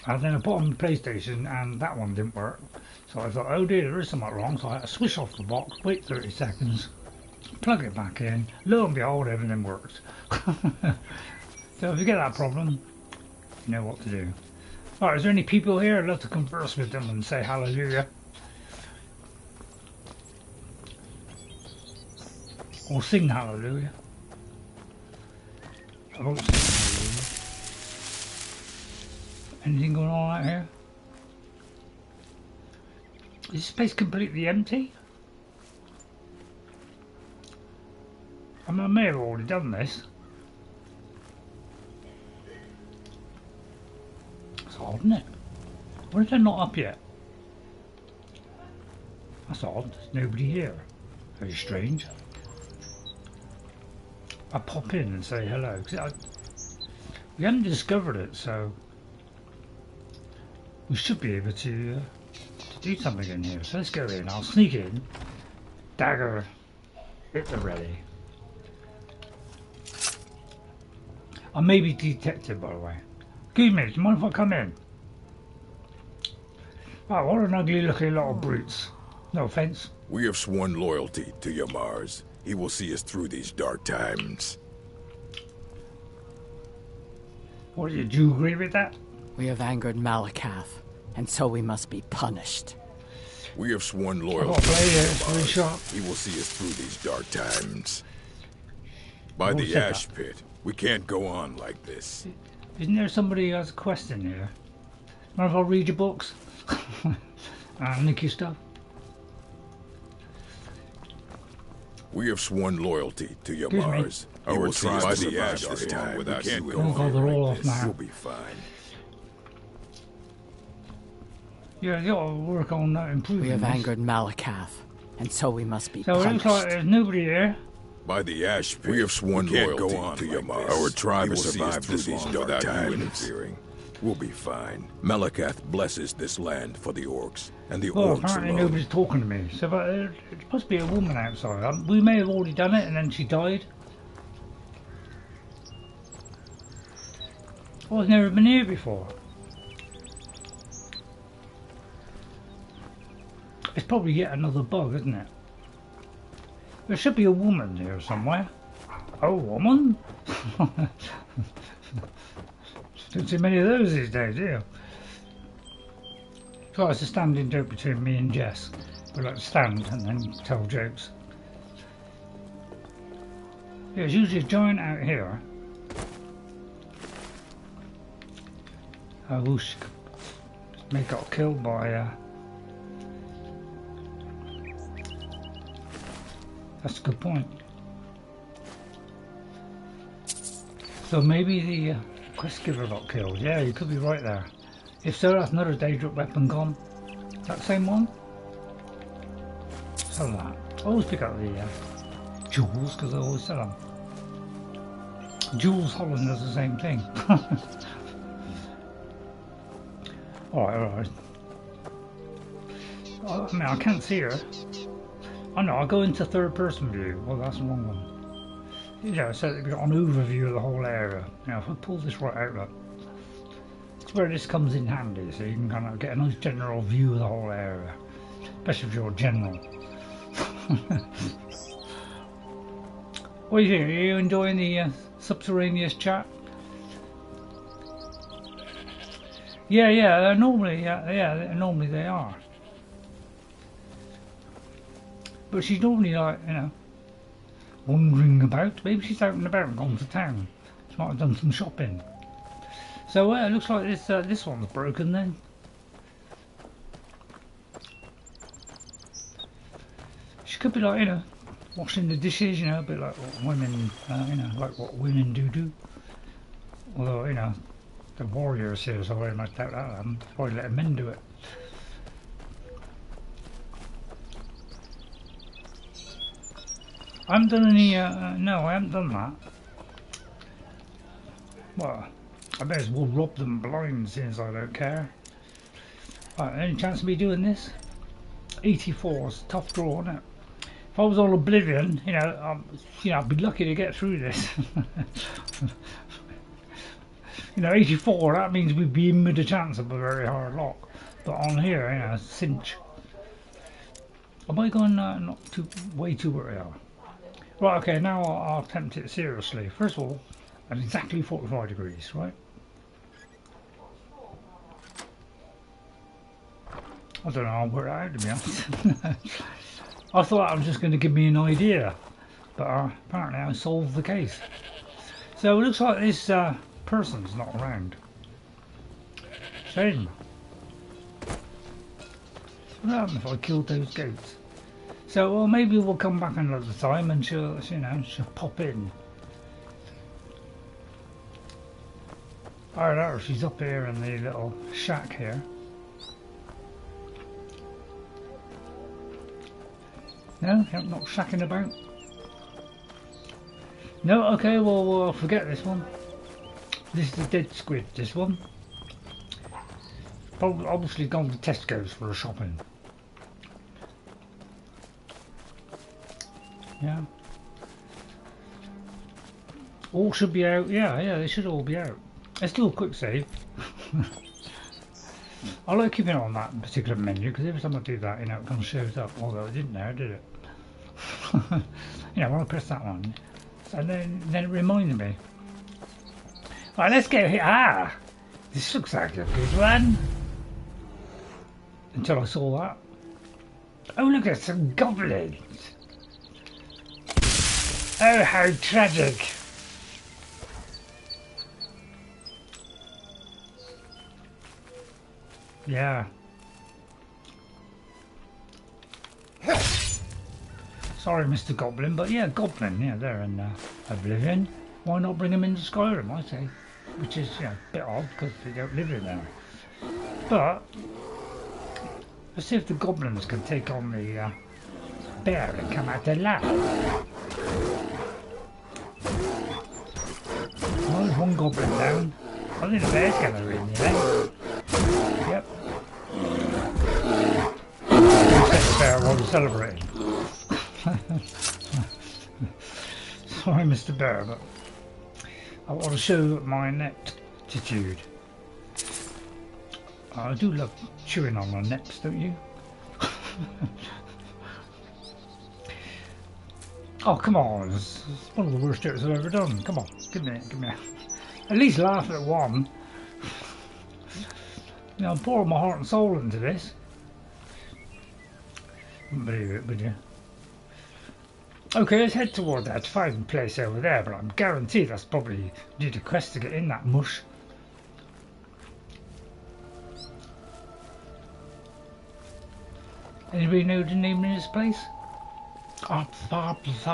And then I put on the PlayStation and that one didn't work. So I thought, oh dear, there is something wrong, so I had to switch off the box, wait 30 seconds, plug it back in, lo and behold, everything works. So if you get that problem, you know what to do. Alright, is there any people here? I'd love to converse with them and say hallelujah. Or sing hallelujah. I won't sing hallelujah. Anything going on out here? Is this place completely empty? I mean, I may have already done this. It's odd, isn't it? Why is they not up yet? That's odd. There's nobody here. Very strange. I pop in and say hello. We haven't discovered it, so we should be able to do something in here. So let's go in. I'll sneak in. Dagger at the ready. I may be detected, by the way. Excuse me, do you mind if I come in? Oh, what an ugly looking lot of brutes. No offence. We have sworn loyalty to Yamars. He will see us through these dark times. What, do you agree with that? We have angered Malakath, and so we must be punished. We have sworn loyalty to Yamars. He will see us through these dark times. By the ash pit. We can't go on like this. Isn't there somebody who has a quest in here? Mind if I read your books? Nick your stuff? We have sworn loyalty to Yamars. Our tribe by the ash this time without you. Oh god, they're all off now. We'll be fine. Yeah, you gotta work on improving. We have this. angered Malakath, and so we must be so punished. It looks like there's nobody here. By the ash pit, we have sworn loyalty to Yamar. Our tribe will survive through these dark times. Interfering. We'll be fine. Malakath blesses this land for the orcs, and the orcs apparently alone. Nobody's talking to me. So it must be a woman outside. We may have already done it, and then she died. I've never been here before. It's probably yet another bug, isn't it? There should be a woman here somewhere. Oh, woman? Don't see many of those these days, do you? So it's a standing joke between me and Jess. We like to stand and then tell jokes. Yeah, there's usually a giant out here. Oh, she may got killed by that's a good point. So maybe the quest giver got killed. Yeah, you could be right there. If so, that's another Daedric weapon gone. Is that the same one? Sell that. I always pick up the jewels because I always sell them. Jules Holland does the same thing. Alright. I mean, I can't see her. Oh no, I'll go into third person view. Well, that's the wrong one. So we've got an overview of the whole area. Now, if I pull this right out, look, it's where this comes in handy, so you can kind of get a nice general view of the whole area, especially if you're a general. What do you think? Are you enjoying the subterraneous chat? Yeah. Normally they are. But she's normally like, wandering about. Maybe she's out and about and gone to town. She might have done some shopping. So it looks like this one's broken then. She could be like, washing the dishes, a bit like what women, like what women do. Although, the warriors here, so I very much doubt that. I'm probably letting men do it. I haven't done any, no, I haven't done that. Well, I may as well rob them blind since I don't care. Right, any chance of me doing this? 84 is a tough draw, isn't it? If I was on Oblivion, you know, I'd be lucky to get through this. You know, 84, that means we'd be in with a chance of a very hard lock. But on here, you know, cinch. Am I going not too, way too early? Right, okay, now I'll attempt it seriously. First of all, at exactly 45 degrees, right? I don't know, I'll work that out, to be honest. I thought that was just going to give me an idea, but apparently I solved the case. So it looks like this person's not around. Shame. What happened if I killed those goats? So, well, maybe we'll come back another time and she'll, you know, she'll pop in. Alright, she's up here in the little shack here. No, I'm not shacking about. No, okay, well, we'll forget this one. This is a dead squid, this one. Probably, obviously gone to Tesco's for a shopping. Yeah. All should be out. Yeah, they should all be out. Let's do a quick save. I like keeping it on that particular menu because every time I do that, you know, it kind of shows up. Although it didn't now, did it? You know, when I press that one, and then it reminded me. Right, let's go here. Ah, this looks like a good one. Until I saw that. Oh, look at some goblins. Oh, how tragic. Yeah. Sorry, Mr. Goblin, but yeah, Goblin, yeah, they're in Oblivion. Why not bring them into Skyrim, I say? Which is, you know, a bit odd because they don't live in there. But let's see if the goblins can take on the bear and come out alive. Well, there's one goblin down. I think the bear's going to win, yeah. Yep. Set the bear while we're celebrating. Sorry, Mr. Bear, but I want to show my ineptitude. I do love chewing on my neps, don't you? Oh, come on, it's one of the worst jokes I've ever done. Come on, give me it. At least laugh at one. You know, I'm pouring my heart and soul into this. Wouldn't believe it, would you? Okay, let's head toward that fine place over there, but I'm guaranteed that's probably need a quest to get in that mush. Anybody know the name of this place? Arkanthams.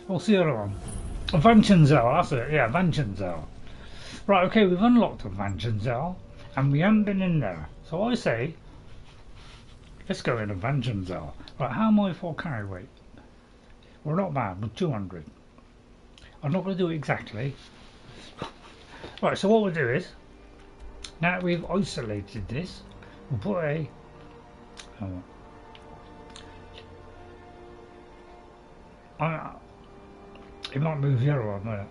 What's the other one? Avanchnzel, that's it, yeah, Avanchnzel. Right, okay, we've unlocked Avanchnzel, and we haven't been in there. So I say, let's go in Avanchnzel. Right, how am I for carry weight? We're not bad, we're 200. I'm not going to do it exactly. Right, so what we'll do is, now that we've isolated this, we'll put a... it might move the other one, won't it?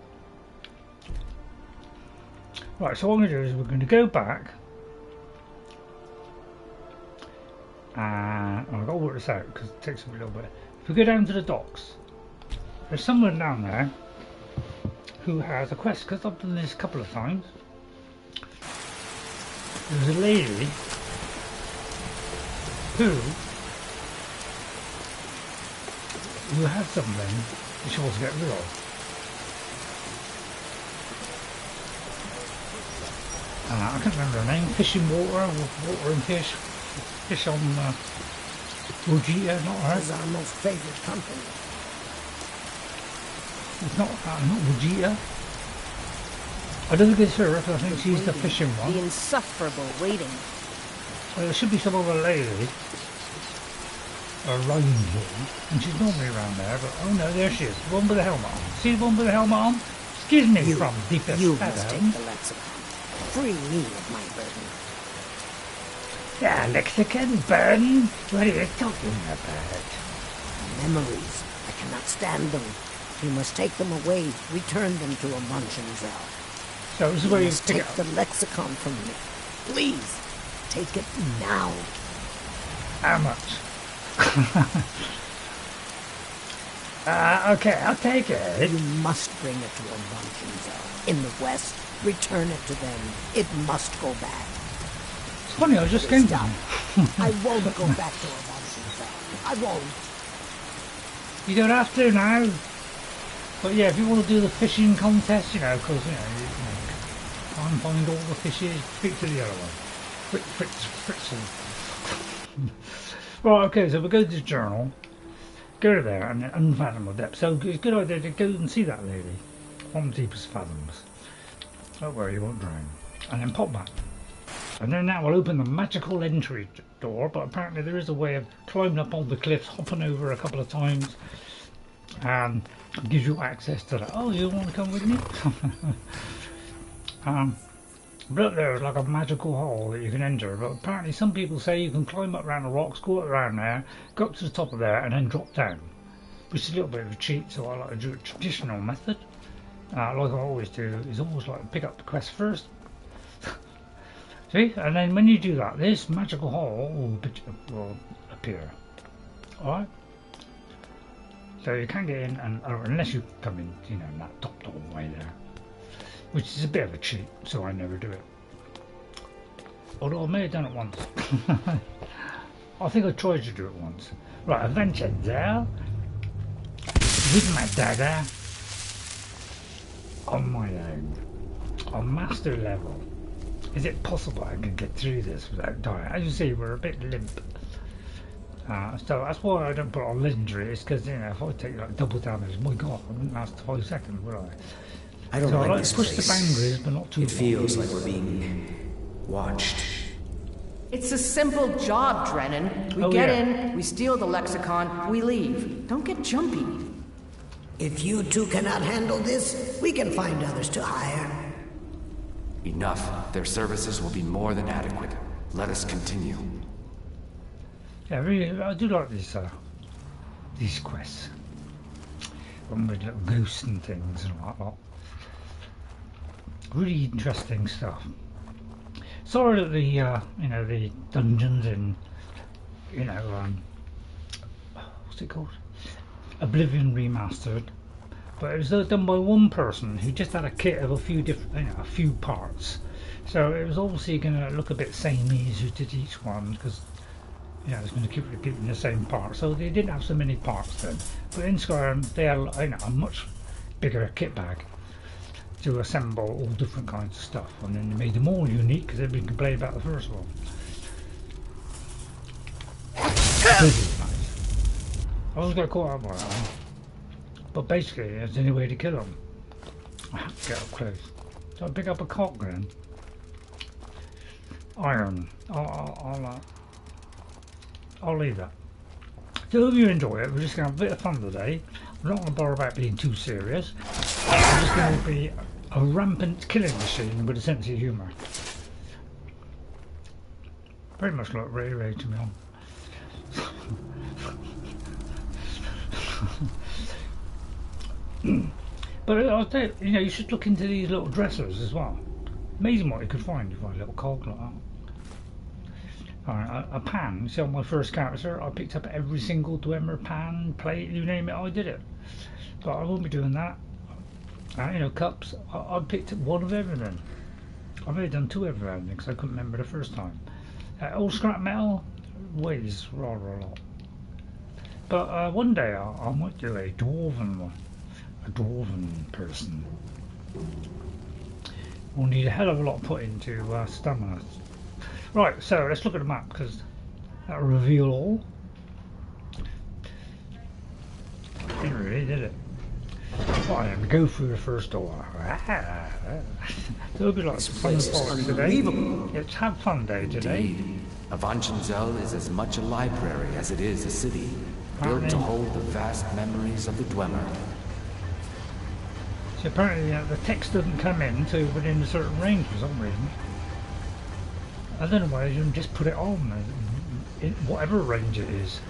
Right, so what I'm going to do is we're going to go back and I've got to work this out because it takes a little bit. If we go down to the docks, there's someone down there who has a quest, because I've done this a couple of times. There's a lady who has something that she wants to get rid of. I can't remember her name. Fish in water, water and fish. Fish on Vegeta, not her. This is our most favourite company. It's not Vegeta. I don't think it's her, I think she's the fishing one. The insufferable waiting. Well, there should be some other lady around here, and she's normally around there, but oh no, there she is, the one with the helmet on. See the one with the helmet on? Excuse me, from deepest You must take Fathoms. the Lexicon. Free me of my burden. Yeah, Lexicon burden? What are you talking about? Memories. I cannot stand them. You must take them away. Return them to Avanchnzel. So this is You where you must pick take it the up. Lexicon from me. Please. Take it now. How much? Okay, I'll take it. You must bring it to Avanchnzel. In the west, return it to them. It must go back. It's funny, I just came down. I won't go back to Avanchnzel. I won't. You don't have to now. But yeah, if you want to do the fishing contest, you know, because, you know, try and find all the fishes, speak to the other one. Fritzl. Right, okay, so we go to the journal, go there, and then Unfathomable Depths. So it's a good idea to go and see that lady. From-Deepest-Fathoms. Don't worry, you won't drown. And then pop back. And then that will open the magical entry door, but apparently there is a way of climbing up on the cliffs, hopping over a couple of times, and it gives you access to that. Oh, you want to come with me? But up there is like a magical hole that you can enter, but apparently some people say you can climb up around the rocks, go up around there, go up to the top of there, and then drop down, which is a little bit of a cheat, so I like to do a traditional method. Like I always do, is always like to pick up the quest first. See, and then when you do that, this magical hole will appear. Alright? So you can get in, and unless you come in, you know, that top way there. Which is a bit of a cheat, so I never do it. Although I may have done it once. I think I tried to do it once. Right, Avanchnzel with my dagger on my own. On master level. Is it possible I can get through this without dying? As you see, we're a bit limp. So that's why I don't put on legendary. It's because, you know, if I take like double damage, my god, I wouldn't last 5 seconds, would I? I don't So like I like this to push place. the boundaries, but not too It far. feels like we're being watched. It's a simple job, Drennen. We Oh, get yeah. in, we steal the Lexicon, we leave. Don't get jumpy. If you two cannot handle this, we can find others to hire. Enough. Their services will be more than adequate. Let us continue. Yeah, really, I do like these quests. One with little ghosts and things and whatnot. Really interesting stuff. Sorry that the you know, the dungeons in, you know, what's it called? Oblivion Remastered. But it was done by one person who just had a kit of a few different, you know, a few parts. So it was obviously going to look a bit samey as you did each one, because, you know, it's going to keep repeating the same part. So they didn't have so many parts then. But in Skyrim, they had, you know, a much bigger kit bag to assemble all different kinds of stuff, and then they made them all unique because everybody can play about the first one. Nice. I always got caught up by that one. But basically, there's the only way to kill them. I have to get up close. So I pick up a cock then. Iron. I'll leave that. So if you enjoy it, we're just going to have a bit of fun today. I'm not going to bother about being too serious. I'm just going to be a rampant killing machine with a sense of humour. Very much like Ray to me. But I'll tell you, you know, you should look into these little dressers as well. Amazing what you could find if you find a little cog like that. Alright, a pan. You see, on my first character, I picked up every single Dwemer pan, plate, you name it, I did it. But I won't be doing that. You know, cups, I picked up one of everything. I've only done 2 of everything because I couldn't remember the first time. All scrap metal weighs rather a lot. But one day I might do a dwarven one. A dwarven person. We'll need a hell of a lot put into stamina. Right, so let's look at the map because that'll reveal all. Didn't really, did it? Fine, go through the first door. There'll be lots of fun talks today. It's have fun day today. Indeed. Avanchnzel is as much a library as it is a city, built to hold the vast memories of the Dwemer. So apparently the text doesn't come in to within a certain range for some reason. I don't know why you can just put it on in whatever range it is.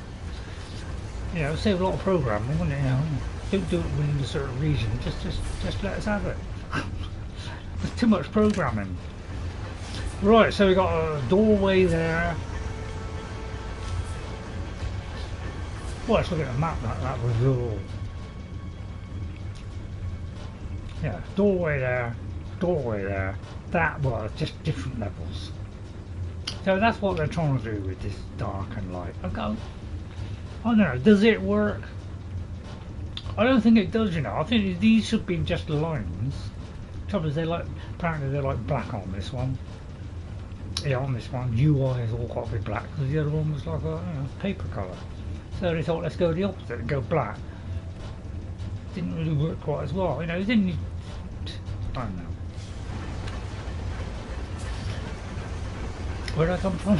You know, save a lot of programming, wouldn't it? You know, don't do it within a certain region. Just let us have it. There's too much programming. Right, so we got a doorway there. Well, let's look at the map. That was all. Yeah, doorway there, doorway there. That was just different levels. So that's what they're trying to do with this dark and light. I don't know, does it work? I don't think it does, you know. I think these should be just lines. Trouble is, apparently they're like black on this one. Yeah, on this one, UI has all got to be black because the other one was like a paper colour. So they thought, let's go the opposite and go black. Didn't really work quite as well, you know. It didn't. I don't know. Where did I come from?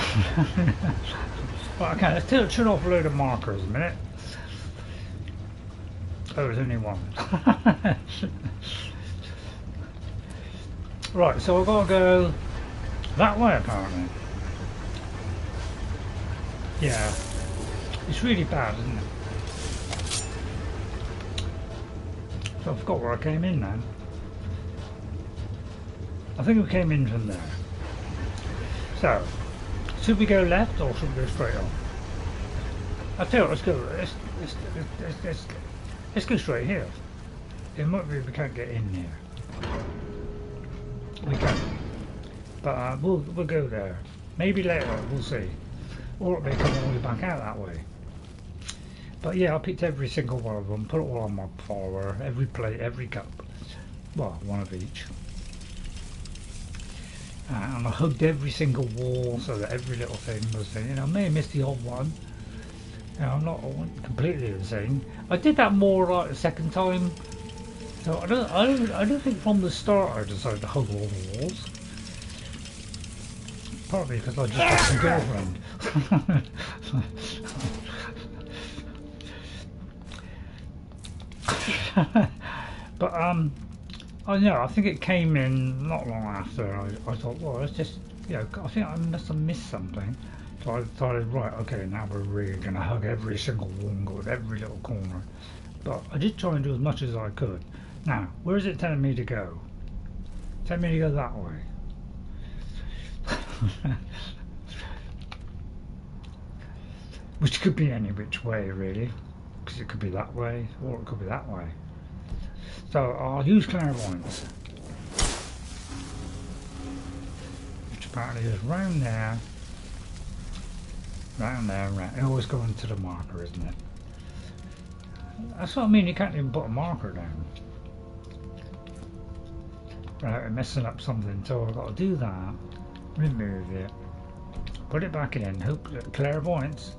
Right, okay, let's turn off a load of markers a minute. Oh, there's only one. Right, so I've got to go that way apparently. Yeah, it's really bad, isn't it? So I forgot where I came in now. I think we came in from there. So, should we go left or should we go straight on? I'll tell you what, let's go straight here. It might be we can't get in here. We can. But we'll go there. Maybe later, we'll see. Or it may come all the way back out that way. But yeah, I picked every single one of them, put it all on my follower, every plate, every cup. Well, one of each. And I hugged every single wall so that every little thing was in. You know, I may have missed the odd one. You know, I'm not completely insane. I did that more like the second time. So I don't think from the start I decided to hug all the walls. Partly because I just had a girlfriend. But I know, I think it came in not long after. I thought, well, let's just, you know, I think I must have missed something. So I decided, right, okay, now we're really going to hug every single wall and go with every little corner. But I did try and do as much as I could. Now, where is it telling me to go? It's telling me to go that way. Which could be any which way, really. Because it could be that way, or it could be that way. So I'll use clairvoyance, which apparently is round there, round there, round. It always goes into the marker, isn't it? That's what I mean. You can't even put a marker down without messing up something. So I've got to do that, remove it, put it back in. Hope that clairvoyance.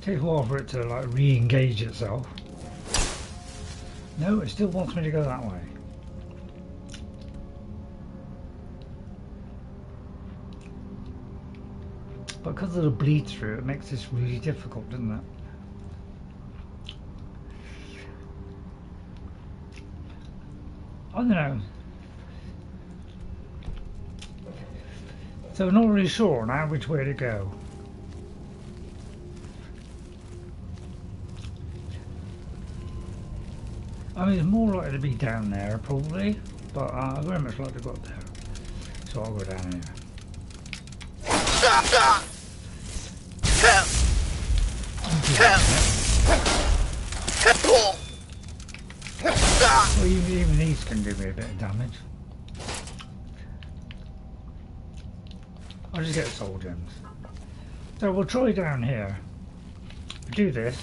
Takes a while for it to like re-engage itself. No, it still wants me to go that way. But because of the bleed through, it makes this really difficult, doesn't it? I don't know. So I'm not really sure now which way to go. I mean, it's more likely to be down there, probably, but I very much like to go up there. So I'll go down here. Well, even these can do me a bit of damage. I'll just get soul gems. So we'll try down here. Do this.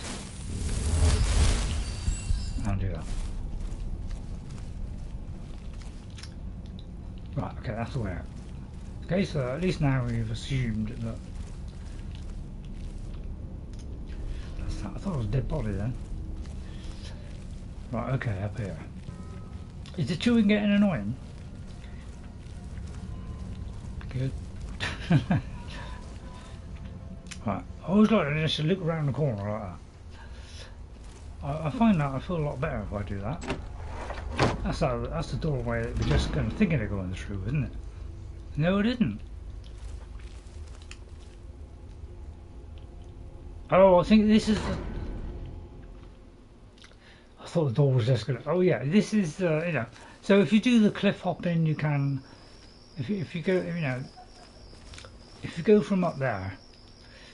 And do that. Right, okay, that's the way out. Okay, so at least now we've assumed that I thought it was a dead body then. Right, okay, up here. Is the chewing getting annoying? Good. Right, I always like to just look around the corner like that. I find that I feel a lot better if I do that. That's the doorway that we're just kind of thinking of going through, isn't it? No, it isn't. Oh, I think this is the... I thought the door was just going to... Oh yeah, this is, you know... So if you do the cliff hopping, you can... If you go, you know... If you go from up there,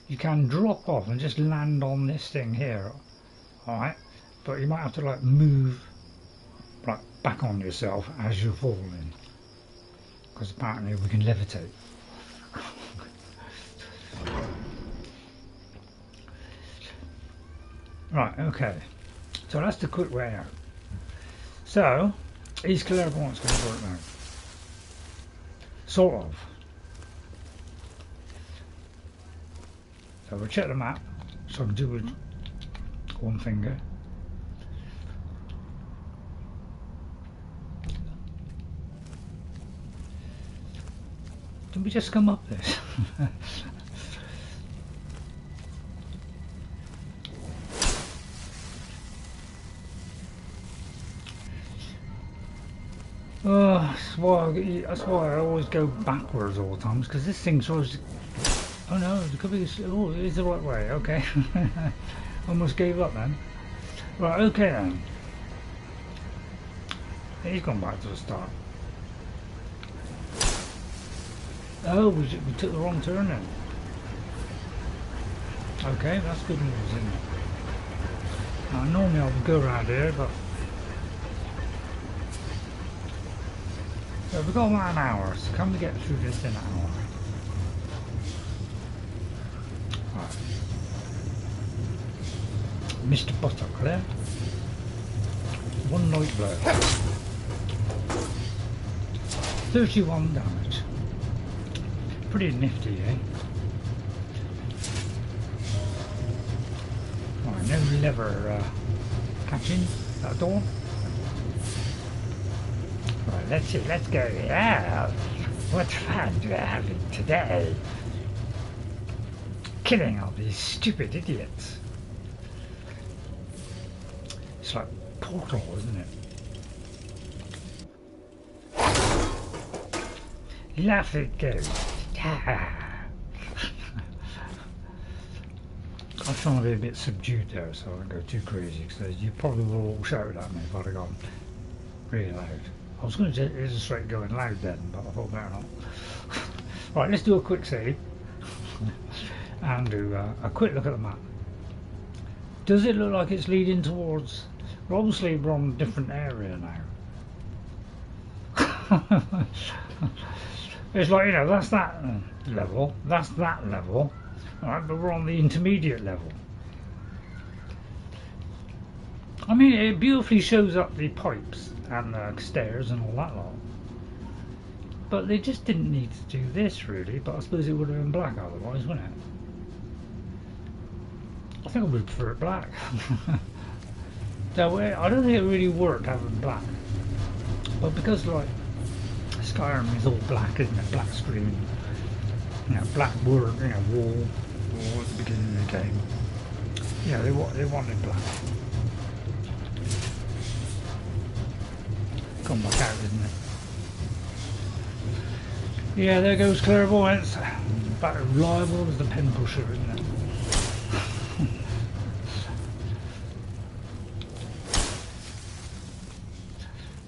you can drop off and just land on this thing here. Alright? But you might have to like move like back on yourself as you're falling. Because apparently we can levitate. Right, okay. So that's the quick way out. So, is clairvoyance going to work now? Sort of. So we'll check the map, so I can do it with one finger. Didn't we just come up this? Oh, that's why I always go backwards all the time, because this thing sort of... Oh no, it could be... Oh, it's the right way, okay. Almost gave up then. Right, okay then. He's gone back to the start. Oh, we took the wrong turn then. Okay, that's good news, isn't it? Now, normally I would go around here, but... So we've got about an hour, so can we get through this in an hour? Right. Mr. Buttock there. One light blow. 31 damage. Pretty nifty, eh? Right, no lever catching that door. Right, let's see, let's go. Yeah, what fun do I have today? Killing all these stupid idiots. It's like Portal, isn't it? Laugh it goes. I'm trying to be a bit subdued there, so I don't go too crazy, because you probably will all shout at me if I'd have gone really loud. I was going to illustrate going loud then, but I thought better not. Right, let's do a quick save and do a quick look at the map. Does it look like it's leading towards... Well, obviously we're on a different area now. It's like, you know, that's that level, that's that level, alright, but we're on the intermediate level. I mean, it beautifully shows up the pipes and the stairs and all that lot. But they just didn't need to do this really, but I suppose it would have been black otherwise, wouldn't it? I think I would prefer it black. So I don't think it really worked having black. But because like Skyrim is all black, isn't it? Black screen, you know, black word, you know, wall at the beginning of the game. Yeah, they wanted black. Come back out, isn't it? Yeah, there goes clairvoyance. About as reliable as the pen pusher, isn't it?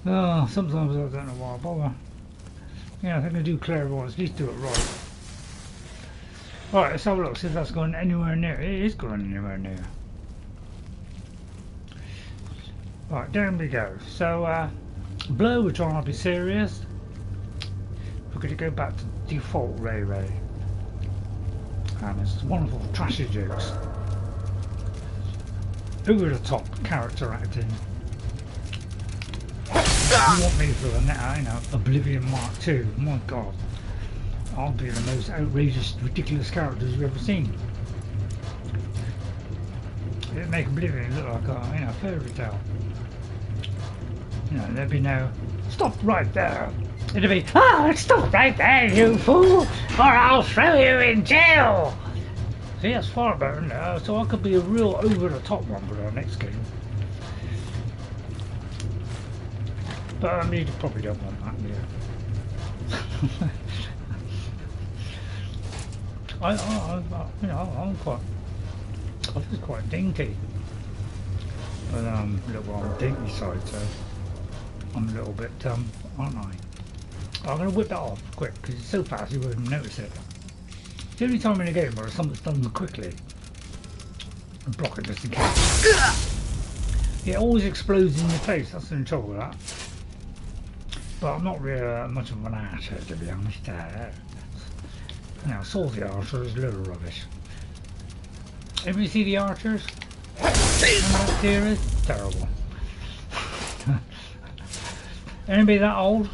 Oh, sometimes I don't know why I bother. Yeah, I think I do clairvoyance, at least do it right. Right, let's have a look, see if that's going anywhere near. It is going anywhere near. Right, down we go. So, Blow, we're trying to be serious. We're going to go back to default Ray. And it's wonderful trashy jokes. Over the top character acting. If you want me for the Oblivion Mark II, my god, I'll be the most outrageous, ridiculous characters you've ever seen. It'd make Oblivion look like a, you know, fairy tale. You know, there'd be no, stop right there. It'd be, oh, stop right there, you fool, or I'll throw you in jail. See, that's far better now, so I could be a real over-the-top one for our next game. But I mean, you probably don't want that, yeah. You know, I'm quite dainty. But a little on the dainty side, so I'm a little bit, aren't I? I'm going to whip that off quick, because it's so fast you wouldn't even notice it. It's the only time in a game where something's done quickly. And block it just in case. It always explodes in your face, that's in trouble with that. But I'm not really much of an archer, to be honest. Now, Salty Archer is a little rubbish. Ever see the Archers? That series? Terrible. Anybody that old?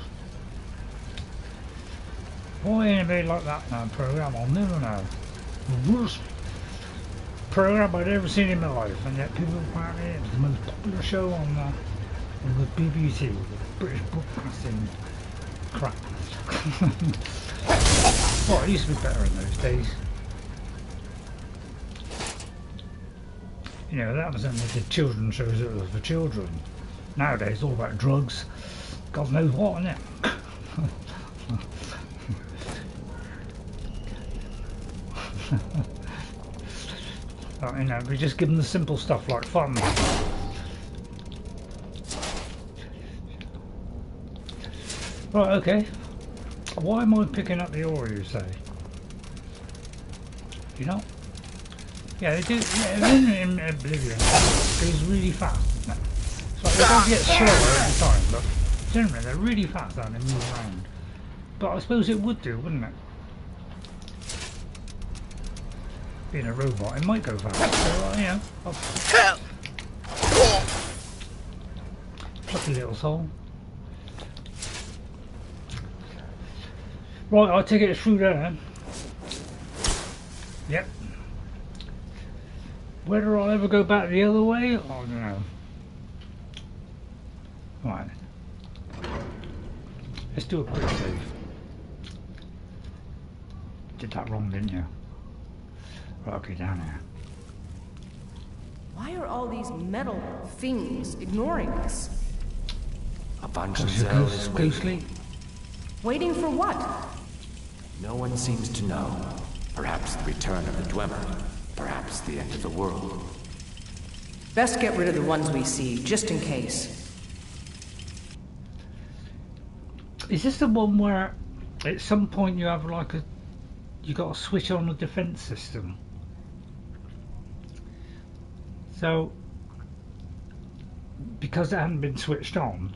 Why anybody like that program? I'll never know. The worst program I'd ever seen in my life, and yet people apparently it was the most popular show on the BBC, the British Broadcasting crap. Well, it used to be better in those days. You know, that was only the children's shows that was for children. Nowadays, it's all about drugs. God knows what, isn't it? You know, we just give them the simple stuff like fun. Right, okay. Why am I picking up the ore, you say? You know? Yeah, they do. Yeah, in Oblivion, it goes really fast, isn't it? So it does get slower every time, but generally they're really fast and they move around. But I suppose it would do, wouldn't it? Being a robot, it might go fast. So, you know, plucky little soul. Right, I'll take it through there then. Yep. Whether I'll ever go back the other way, I don't know. Right. Let's do a quick save. Did that wrong, didn't you? Right, okay, down here. Why are all these metal things ignoring us? Avanchnzel is ghostly. Waiting for what? No one seems to know. Perhaps the return of the Dwemer. Perhaps the end of the world. Best get rid of the ones we see, just in case. Is this the one where at some point you have like you got to switch on the defense system? So because it hadn't been switched on,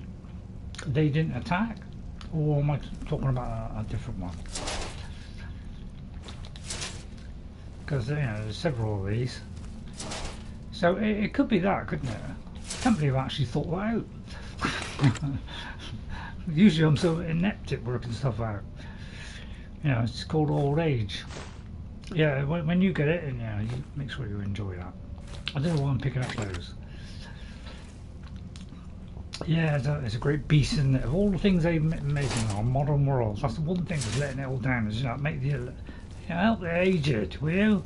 they didn't attack? Or am I talking about a different one? Because you know there's several of these, so it could be that, couldn't it? I can't believe I actually thought that out. Usually I'm so inept at working stuff out. You know, it's called old age. Yeah, when you get it, and yeah, you make sure you enjoy that. I don't know why I'm picking up those. Yeah, it's a great beast, isn't it? Of all the things they've made in our modern world, that's the one thing that's letting it all down. Is, you know, make the help the aged, will you?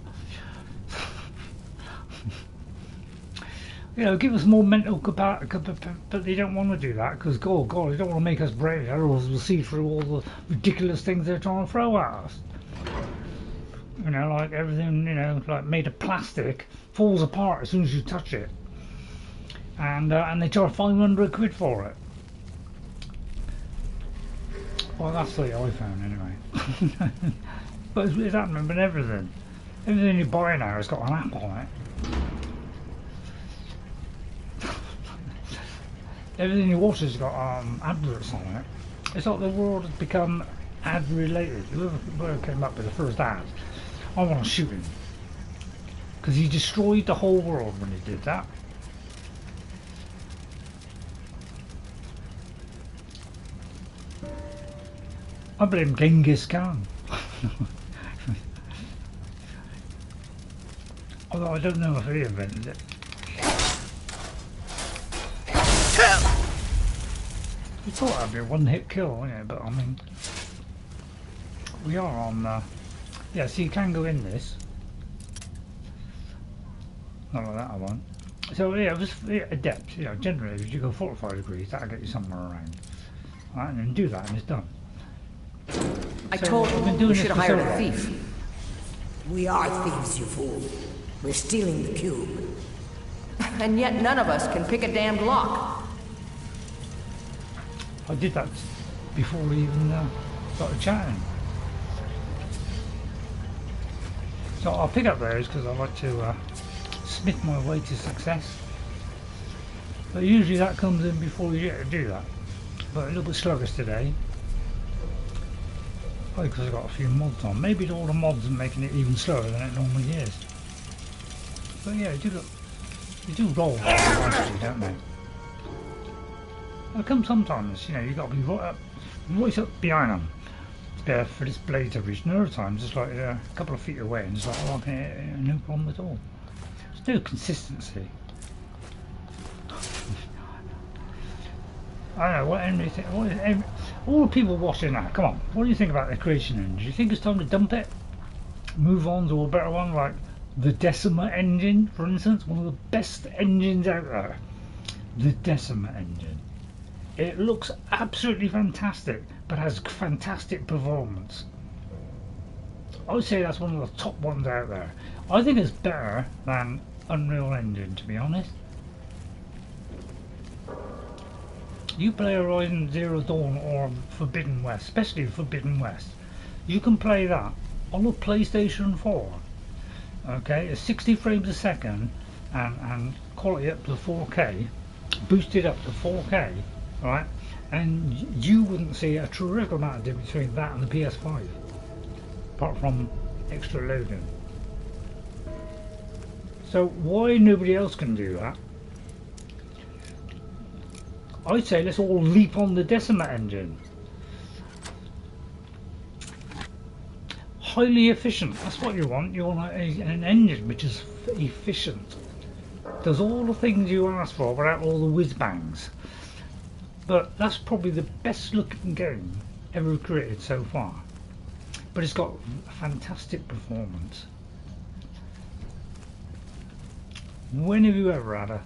You know, give us more mental capacity, but they don't want to do that because, God, they don't want to make us brave, or we'll see through all the ridiculous things they're trying to throw at us. You know, like everything, you know, like made of plastic falls apart as soon as you touch it, and they charge 500 quid for it. Well, that's the I found anyway. But it's happening with everything. Everything you buy now has got an app on it. Everything you watch has got adverts on it. It's like the world has become ad related. Whoever came up with the first ad, I want to shoot him. Because he destroyed the whole world when he did that. I blame Genghis Khan. Although I don't know if he invented it. You thought that'd be a one-hit kill, wouldn't it? But I mean, we are on. Yeah, so you can go in this. Not like that, I won't. So yeah, it was adept. You know, generally, if you go 45 degrees, that'll get you somewhere around. Right, and then do that, and it's done. I told you, we should have hired a thief. We are thieves, you fool. We're stealing the cube. And yet none of us can pick a damned lock. I did that before we even started chatting. So I'll pick up those because I like to smith my way to success. But usually that comes in before you get to do that. But a little bit sluggish today. Probably because I've got a few mods on. Maybe all the mods are making it even slower than it normally is. But yeah, you do roll nicely, don't they? There come sometimes, you know, you've got to be right up behind them for this blade to reach. And other times it's like a couple of feet away and it's like, oh, I can hit it, no problem at all. There's no consistency. I don't know, what Henry think, all the people watching that, come on, what do you think about the creation engine? Do you think it's time to dump it? Move on to a better one like the Decima engine, for instance, one of the best engines out there. The Decima engine. It looks absolutely fantastic, but has fantastic performance. I would say that's one of the top ones out there. I think it's better than Unreal Engine, to be honest. You play Horizon Zero Dawn or Forbidden West, especially Forbidden West, you can play that on a PlayStation 4. Okay, it's 60 frames a second and quality up to 4K, boosted up to 4K, right? And you wouldn't see a terrific amount of difference between that and the PS5, apart from extra loading. So why nobody else can do that? I'd say let's all leap on the Decima engine. Highly efficient, that's what you want. You want an engine which is efficient. Does all the things you ask for without all the whiz bangs. But that's probably the best looking game ever created so far. But it's got fantastic performance. When have you ever had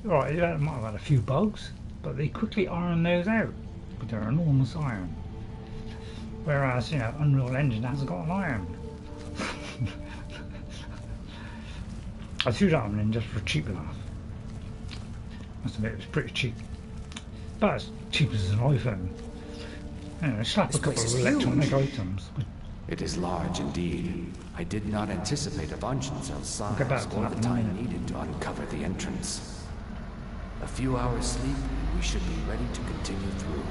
right, you might have had a few bugs, but they quickly iron those out with their enormous iron. Whereas, you know, Unreal Engine hasn't got an iron. I threw that one in just for a cheap laugh. Must admit, it was pretty cheap. But as cheap as an iPhone. You know, slap a couple of electronic items. It is large indeed. I did not anticipate Avanchnzel's size or the time needed to uncover the entrance. A few hours sleep, and we should be ready to continue through.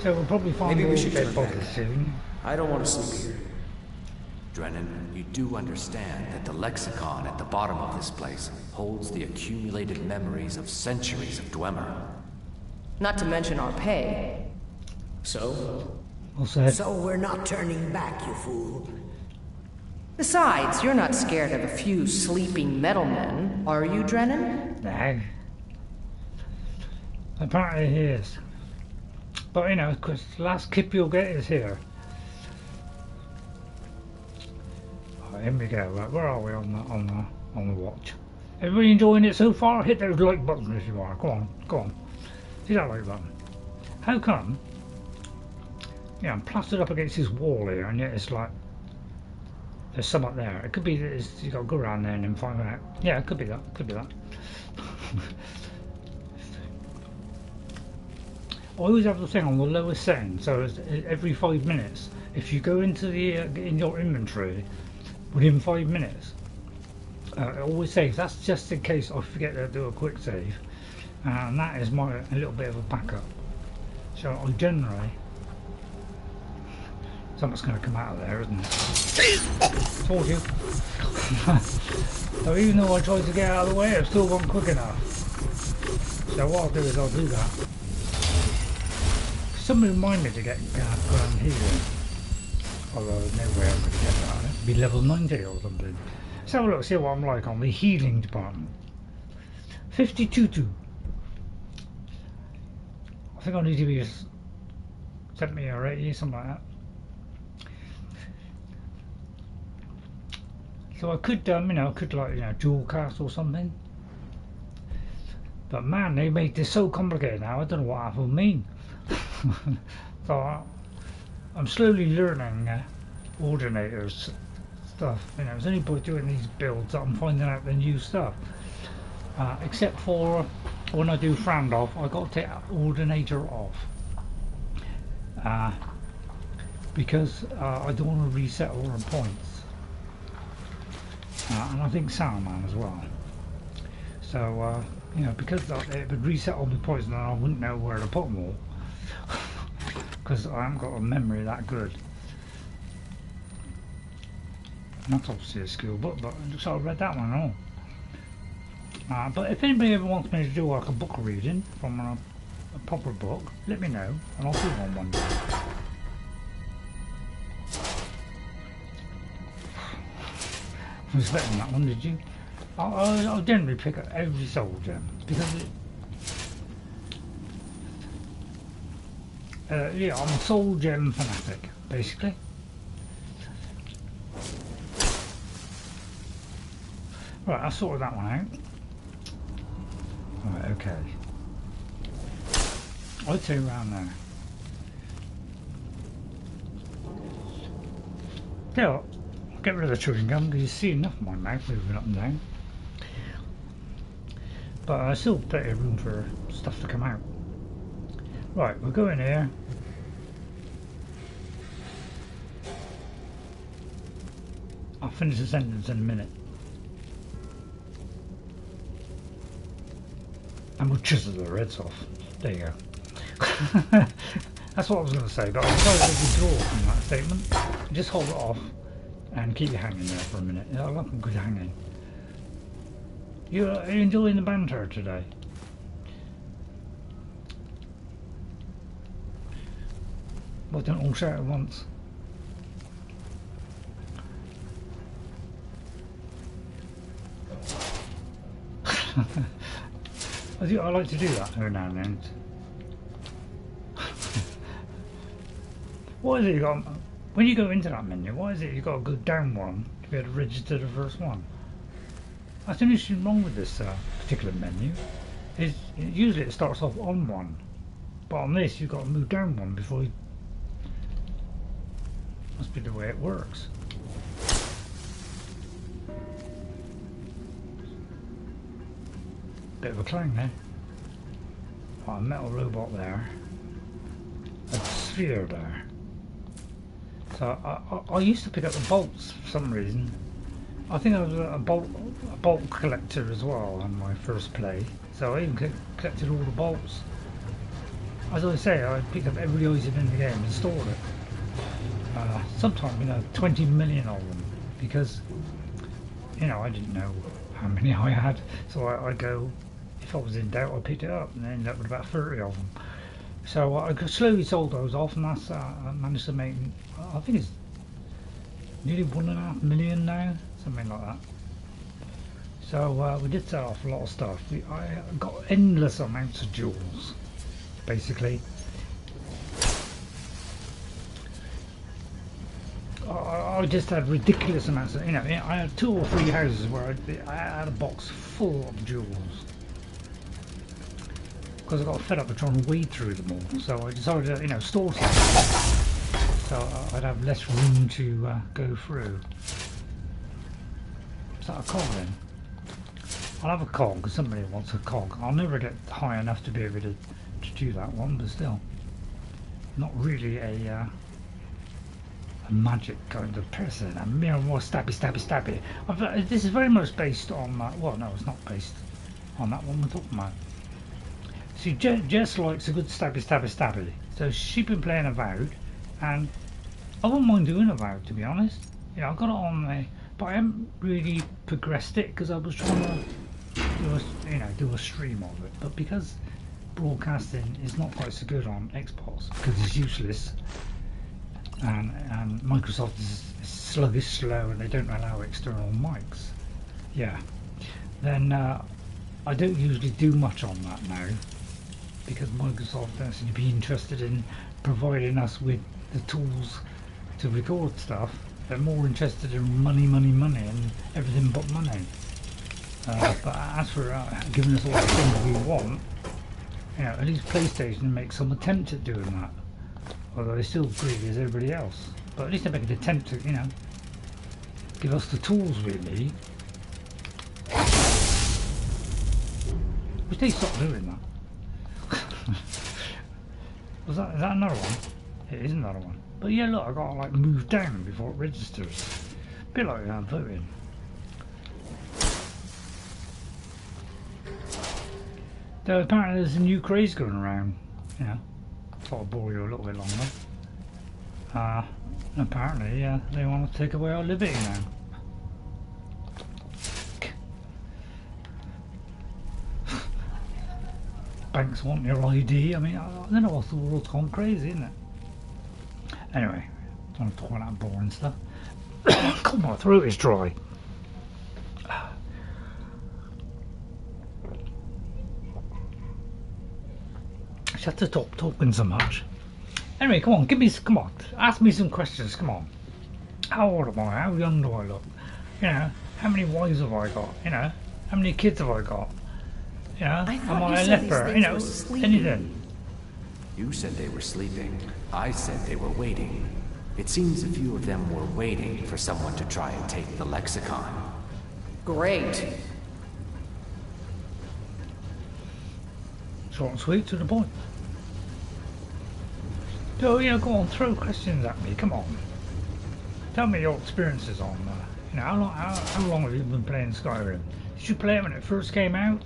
So we'll probably find all the dead bodies soon. I don't want to sleep here. Drennen, you do understand that the Lexicon at the bottom of this place holds the accumulated memories of centuries of Dwemer. Not to mention our pay. So? So we're not turning back, you fool. Besides, you're not scared of a few sleeping metalmen, are you, Drennen? No. Apparently he is. But you know, because the last kip you'll get is here. Right, here we go. Right, where are we on the watch? Everybody enjoying it so far? Hit those like buttons if you are. Go on, go on. See that like button. How come? Yeah, I'm plastered up against this wall here, and yet it's like there's some up there. It could be that you got to go around there and then find out. Yeah, it could be that. Could be that. I always have the thing on the lowest setting, so it's every 5 minutes. If you go into the in your inventory within 5 minutes, it always saves. That's just in case I forget to do a quick save, and that is a little bit of a backup. So I generally, something's going to come out of there, isn't it? Told you. So even though I tried to get out of the way, I've still gone quick enough. So what I'll do is I'll do that. Somebody remind me to get ground healing. Although there's no way I'm going to get that. It'd be level 90 or something. Let's have a look, see what I'm like on the healing department. 52. I think I need to be 70 or 80, something like that. So I could, you know, dual cast or something. But man, they made this so complicated now. I don't know what half will mean. So I'm slowly learning Ordinator's stuff. You know, it's only by doing these builds that I'm finding out the new stuff. Except for when I do Frandolf, I got to take Ordinator off. Because I don't want to reset all the points. And I think Saruman as well. So, you know, because it would reset all the points and then I wouldn't know where to put them all. Because I haven't got a memory that good. And that's obviously a skill book, but so I read that one all. But if anybody ever wants me to do like a book reading from a proper book, let me know and I'll do one day. I was expecting that one, did you? I'll generally pick up every soul gem because yeah, I'm a soul gem fanatic basically. Right, I sorted that one out. Right, okay. I'd say around there. Yeah, I'll get rid of the chewing gum because you see enough of my mouth moving up and down. But I still plenty of room for stuff to come out. Right, we'll go in here. I'll finish the sentence in a minute. And we'll chisel the reds off. There you go. That's what I was going to say, but I'll try to withdraw from that statement. Just hold it off and keep it hanging there for a minute. I like a good hanging. Are you enjoying the banter today? Well, don't all shout at once. I like to do that every now and then. What is it you got? When you go into that menu, what is it you got to go down one to be able to register the first one? That's the only thing wrong with this particular menu. Is usually it starts off on one, but on this you've got to move down one before you. Must be the way it works. Bit of a clang there. Oh, a metal robot there. A sphere there. So I used to pick up the bolts for some reason. I think I was a bolt collector as well on my first play. So I even collected all the bolts. As I say, I picked up every item in the game and stored it. Sometimes, you know, 20 million of them, because, you know, I didn't know how many I had. So I go, if I was in doubt, I picked it up and ended up with about 30 of them. So I slowly sold those off, and that's I managed to make, I think it's nearly 1.5 million now, something like that. So we did sell off a lot of stuff. I got endless amounts of jewels, basically. I just had ridiculous amounts of, you know, I had 2 or 3 houses where I had a box full of jewels. Because I got fed up with trying to wade through them all, so I decided to, you know, store some, so I'd have less room to go through. Is that a cog then? I'll have a cog because somebody wants a cog. I'll never get high enough to be able to do that one, but still, not really a magic kind of person. I'm more stabby. This is very much based on, well, no, it's not based on that one we're talking about. See, Jess likes a good stabby. So she's been playing Avowed, and I wouldn't mind doing Avowed, to be honest. You know, I got it on there, but I haven't really progressed it because I was trying to do a stream of it. But because broadcasting is not quite so good on Xbox because it's useless, and Microsoft is sluggish, slow, and they don't allow external mics. Yeah, then I don't usually do much on that now. because Microsoft don't seem to be interested in providing us with the tools to record stuff. They're more interested in money and everything but money. But as for giving us all the things we want, you know, at least PlayStation makes some attempt at doing that. Although they're still greedy as everybody else. But at least they make an attempt to, you know, give us the tools we need. Which they stopped doing that. Is that another one? It is another one. But yeah, look, I got to like move down before it registers. A bit like voting. Though apparently there's a new craze going around. You know, thought I'd bore you a little bit longer. Apparently, yeah, they want to take away our liberty now. Banks want your ID. I mean, I don't know what the world's gone crazy, isn't it? Anyway, don't want to talk about that boring stuff. God, my throat is dry. I just have to stop talking so much. Anyway, come on, come on, ask me some questions, come on. How old am I? How young do I look? You know, how many wives have I got? You know, how many kids have I got? You know, am I a leper? You know, anything. You said they were sleeping. I said they were waiting. It seems a few of them were waiting for someone to try and take the Lexicon. Great. Short and sweet, to the point. So, you know, go on, throw questions at me, come on. Tell me your experiences on, you know, how long have you been playing Skyrim? Did you play it when it first came out?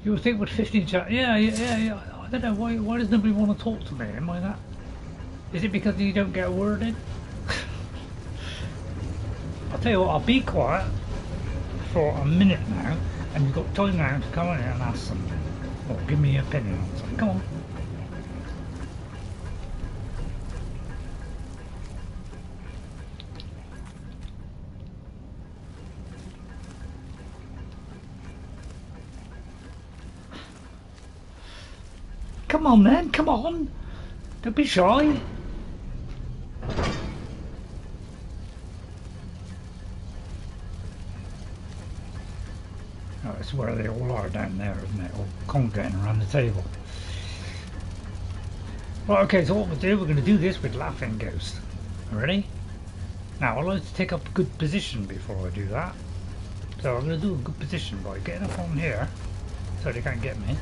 You would think with 15 chat, yeah. I don't know, why does nobody want to talk to me? Am I that? Is it because you don't get a word in? I'll tell you what, I'll be quiet for a minute now, and you've got time now to come in here and ask something. Or give me your opinion on something. Come on. Come on then, come on. Don't be shy. Oh, it's where they all are down there, isn't it? All congregating around the table. Right, okay, so what we'll do, we're going to do this with Laughing Ghost. Ready? Now, I'd like to take up a good position before I do that. So I'm going to do a good position by getting up on here, so they can't get me.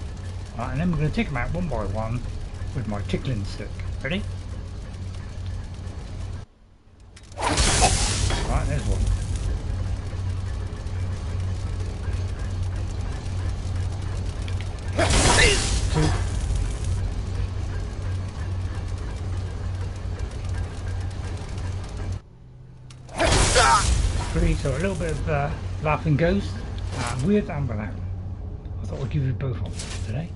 Right, and then we're going to take them out one by one with my tickling stick. Ready? Right, there's one. Two. Three, so a little bit of Laughing Ghost, with and without. I thought I'd give you both options today.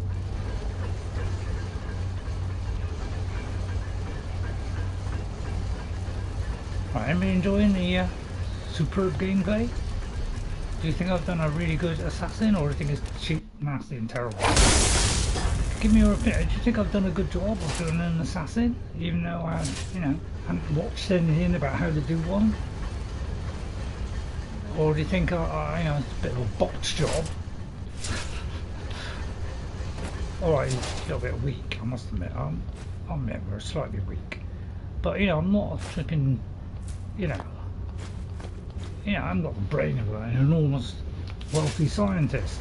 Right, anybody enjoying the superb gameplay? Do you think I've done a really good assassin, or do you think it's cheap, nasty and terrible? Give me your opinion. Do you think I've done a good job of doing an assassin, even though I, you know, haven't watched anything about how to do one? Or do you think you know, it's a bit of a botched job? Alright, it's a little bit weak, I must admit. I'll admit we're slightly weak. But, you know, I'm not a flipping, you know, I'm not the brain of an enormous wealthy scientist.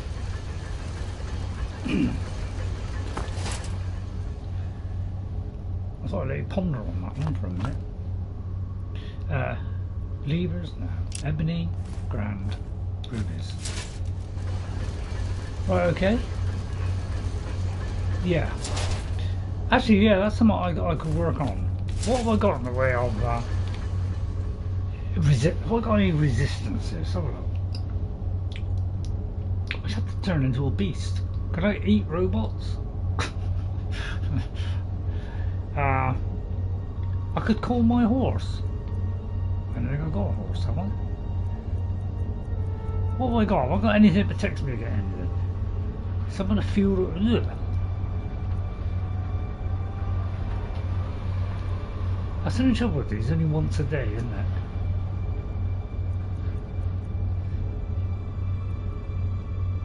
I thought I'd let you ponder on that one for a minute. Levers now. Ebony, grand, rubies. Right, okay. Yeah. Actually, yeah, that's something I could work on. What have I got in the way of have I got any resistances? Have a look. I just have to turn into a beast. Could I eat robots? I could call my horse. I don't think I've got a horse, have I? What have I got? Have I got anything that protects me against anything? Some of the fuel. Ugh. That's the only trouble with these. Only once a day, isn't it?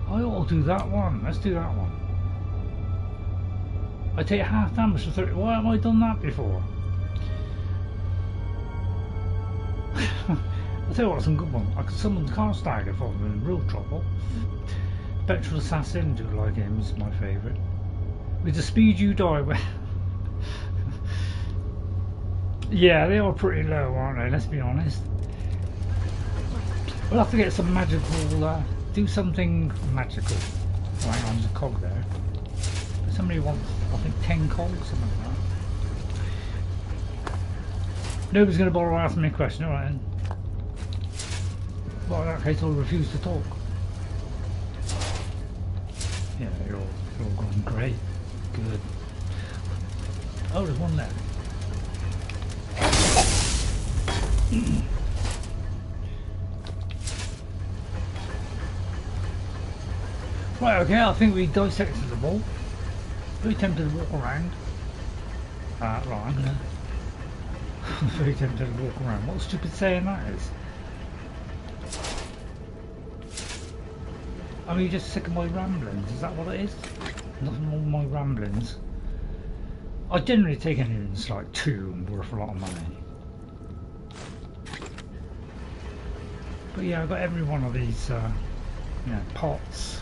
I ought to do that one. Let's do that one. I take half damage for 30. Why haven't I done that before? I'll tell you what, some good one. I could summon the car stagger if I'm in real trouble. Spectral Assassin, do like him, he's my favourite. With the speed you die with. Yeah, they are pretty low, aren't they? Let's be honest. We'll have to get some magical, do something magical. Oh, hang on, there's a cog there. Somebody wants, I think, 10 cogs, something like that. Nobody's going to bother asking me a question, alright then. Well, in that case, I'll refuse to talk. Yeah, you're all going great. Good. Oh, there's one there. Right, okay, I think we dissected them all. Very tempted to walk around. Right, I'm gonna. Very tempted to walk around. What a stupid saying that is. Are you just sick of my ramblings? Is that what it is? Nothing wrong with my ramblings. I generally take anything that's like 2 and worth a lot of money. But yeah, I've got every one of these, you know, pots.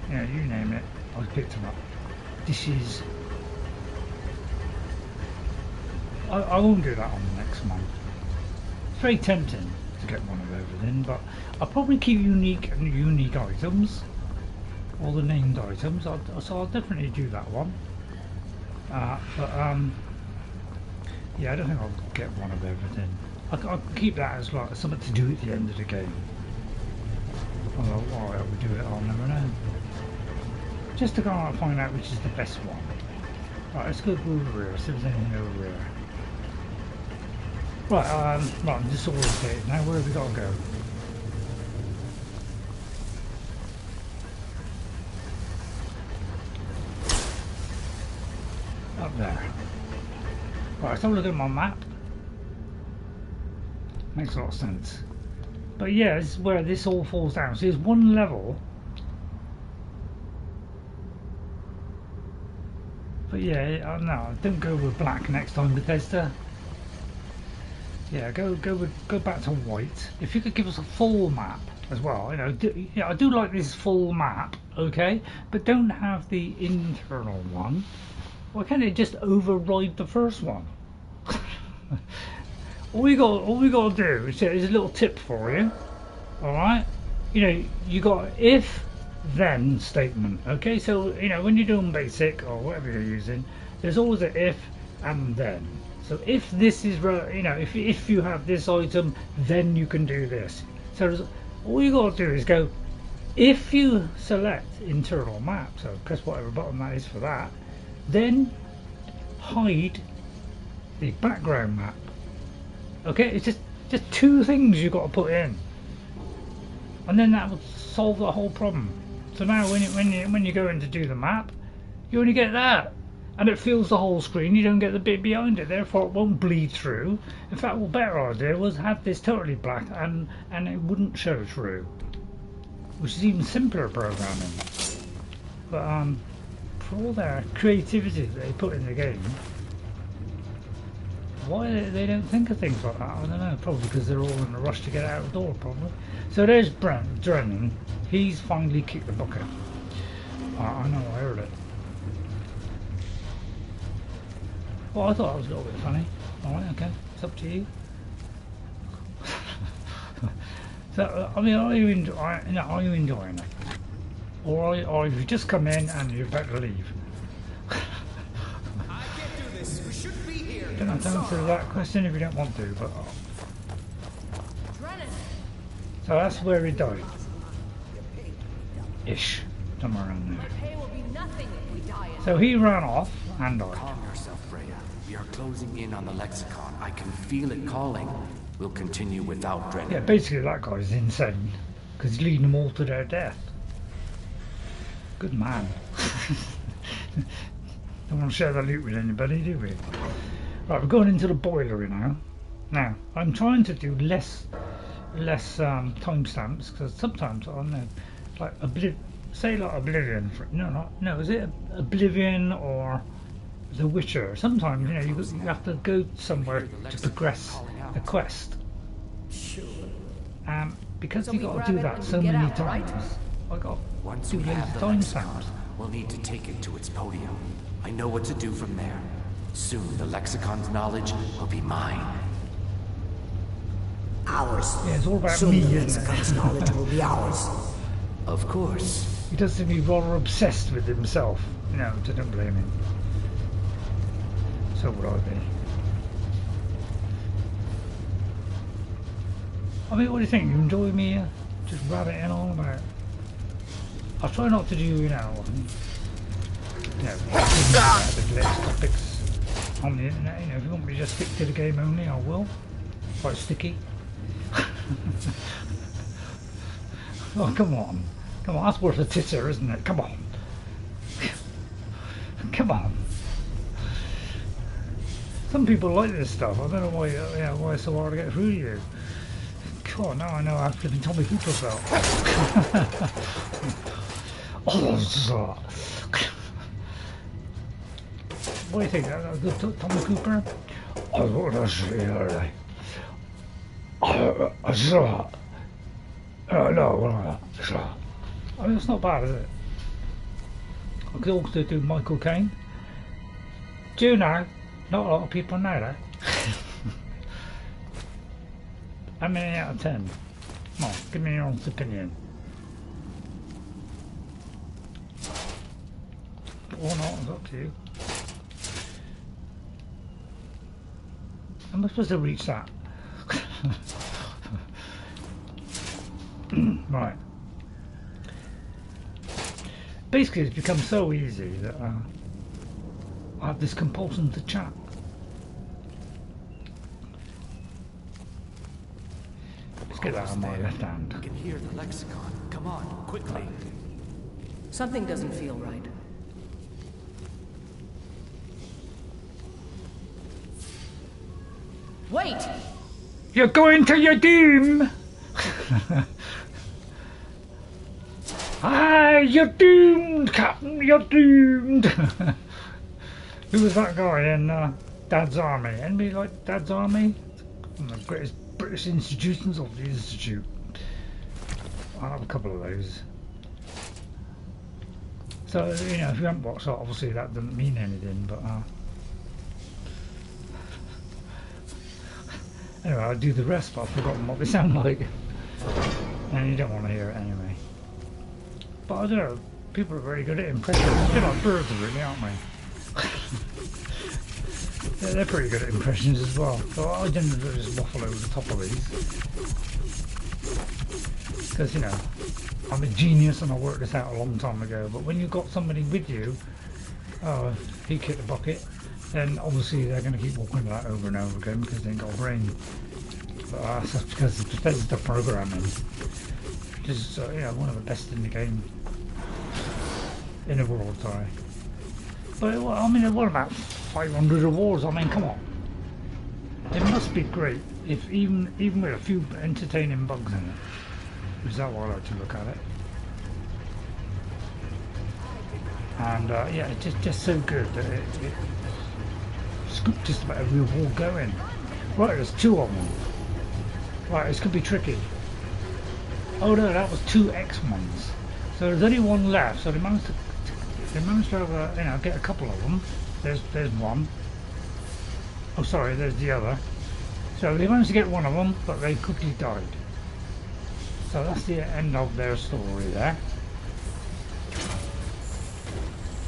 Yeah, you name it. I picked them up. Dishes. I won't do that on the next month. It's very tempting to get one of everything, but I'll probably keep unique items. All the named items. So I'll definitely do that one. Yeah, I don't think I'll get one of everything. I'll keep that as like something to do at the end of the game. Although why I would do it, I'll never know. Just to go out and find out which is the best one. Right, let's go over here, see if there's anything over here. Right, right, I'm disorientated now. Where have we got to go? Up there. Right, let's have a look at my map. Makes a lot of sense. But yeah, this is where this all falls down. So there's one level. But yeah, no, don't go with black next time, Bethesda. Yeah, go back to white. If you could give us a full map as well, you know. Yeah, I do like this full map, okay, but don't have the internal one. Why can't it just override the first one? all we got to do is a little tip for you. All right, you know, you got if then statement. Okay, so you know when you're doing basic or whatever you're using, there's always an if and then. So if this is, you know, if you have this item, then you can do this. So all you got to do is go. If you select internal map, so press whatever button that is for that, then hide the background map. Okay, it's just 2 things you've got to put in, and then that will solve the whole problem. So now when you go in to do the map, you only get that, and it fills the whole screen. You don't get the bit behind it, therefore it won't bleed through. In fact, what better idea was have this totally black and it wouldn't show through, which is even simpler programming. But for all their creativity that they put in the game, why they don't think of things like that, I don't know. Probably because they're all in a rush to get out the door, probably. So there's Drennen. He's finally kicked the bucket. I know, I heard it. Well, I thought it was a little bit funny. Alright, okay, it's up to you. So, I mean, are you enjoying it? Or have you just come in and you're about to leave? I can't do this. We shouldn't be here. Don't have to answer that question if you don't want to, but... So that's where he died. Ish. Somewhere around there. So he ran off and died. Calm yourself, Breya. We are closing in on the Lexicon. I can feel it calling. We'll continue without Drennen. Yeah, basically that guy's insane. Because he's leading them all to their death. Good man. Don't want to share the loot with anybody, do we? Right, we're going into the boilery now. Now, I'm trying to do less timestamps because sometimes I don't know, like say like Oblivion. No, is it Oblivion or The Witcher? Sometimes you have to go somewhere to progress a quest. Sure. Because you got to do that so many times, I got to do loads of timestamps. We'll need to take it to its podium. I know what to do from there. Soon the Lexicon's knowledge will be mine. Ours. Yeah, it's all about Soon me, the isn't Lexicon's it? knowledge will be ours. Of course. He does seem to be rather obsessed with himself. No, I don't blame him. So would I be. I mean, what do you think? You enjoy me just rabbiting on about it? I'll try not to do, the glitch topics on the internet. If you want me to just stick to the game only, I will. Quite sticky. Oh, come on. Come on, that's worth a titter, isn't it? Come on. Come on. Some people like this stuff. I don't know why it's so hard to get through to you. God, now I know how flipping Tommy Cooper felt. Oh, what do you think? That was good, Tommy Cooper? I want to see her. I mean, it's not bad, is it? I could also do Michael Caine. Do you know? Not a lot of people know that. How many out of 10? Come on, give me your honest opinion. Or not, it's up to you. Am I supposed to reach that? Right. Basically, it's become so easy that I have this compulsion to chat. Let's get that on my left hand. I can hear the Lexicon. Come on, quickly. Something doesn't feel right. Wait! You're going to your doom! Ah, you're doomed, Captain, you're doomed! Who was that guy in Dad's Army? Anybody like Dad's Army? One of the greatest British institutions of the Institute. I'll have a couple of those. So, if you haven't watched that, obviously that doesn't mean anything, but anyway, I'll do the rest, but I've forgotten what they sound like. And you don't want to hear it anyway. But I don't know, people are very good at impressions. They're like birds, really, aren't they? Yeah, they're pretty good at impressions as well. So I generally just waffle over the top of these. Because, I'm a genius and I worked this out a long time ago. But when you've got somebody with you, he kicked the bucket, then obviously they're going to keep walking that over and over again because they ain't got a brain. But that's because it's Bethesda programming. Which is, one of the best in the game. In the world, sorry. But, I mean, what about 500 awards? I mean, come on. It must be great if even with a few entertaining bugs in it. Is that what I like to look at it? And yeah, it's just so good that it scooped just about every award going. Right, there's 2 of them. Right, this could be tricky. Oh no, that was 2 X ones. So there's only 1 left. So they managed to have get a couple of them. There's one. Oh, sorry, there's the other. So they managed to get one of them, but they quickly died. So that's the end of their story there.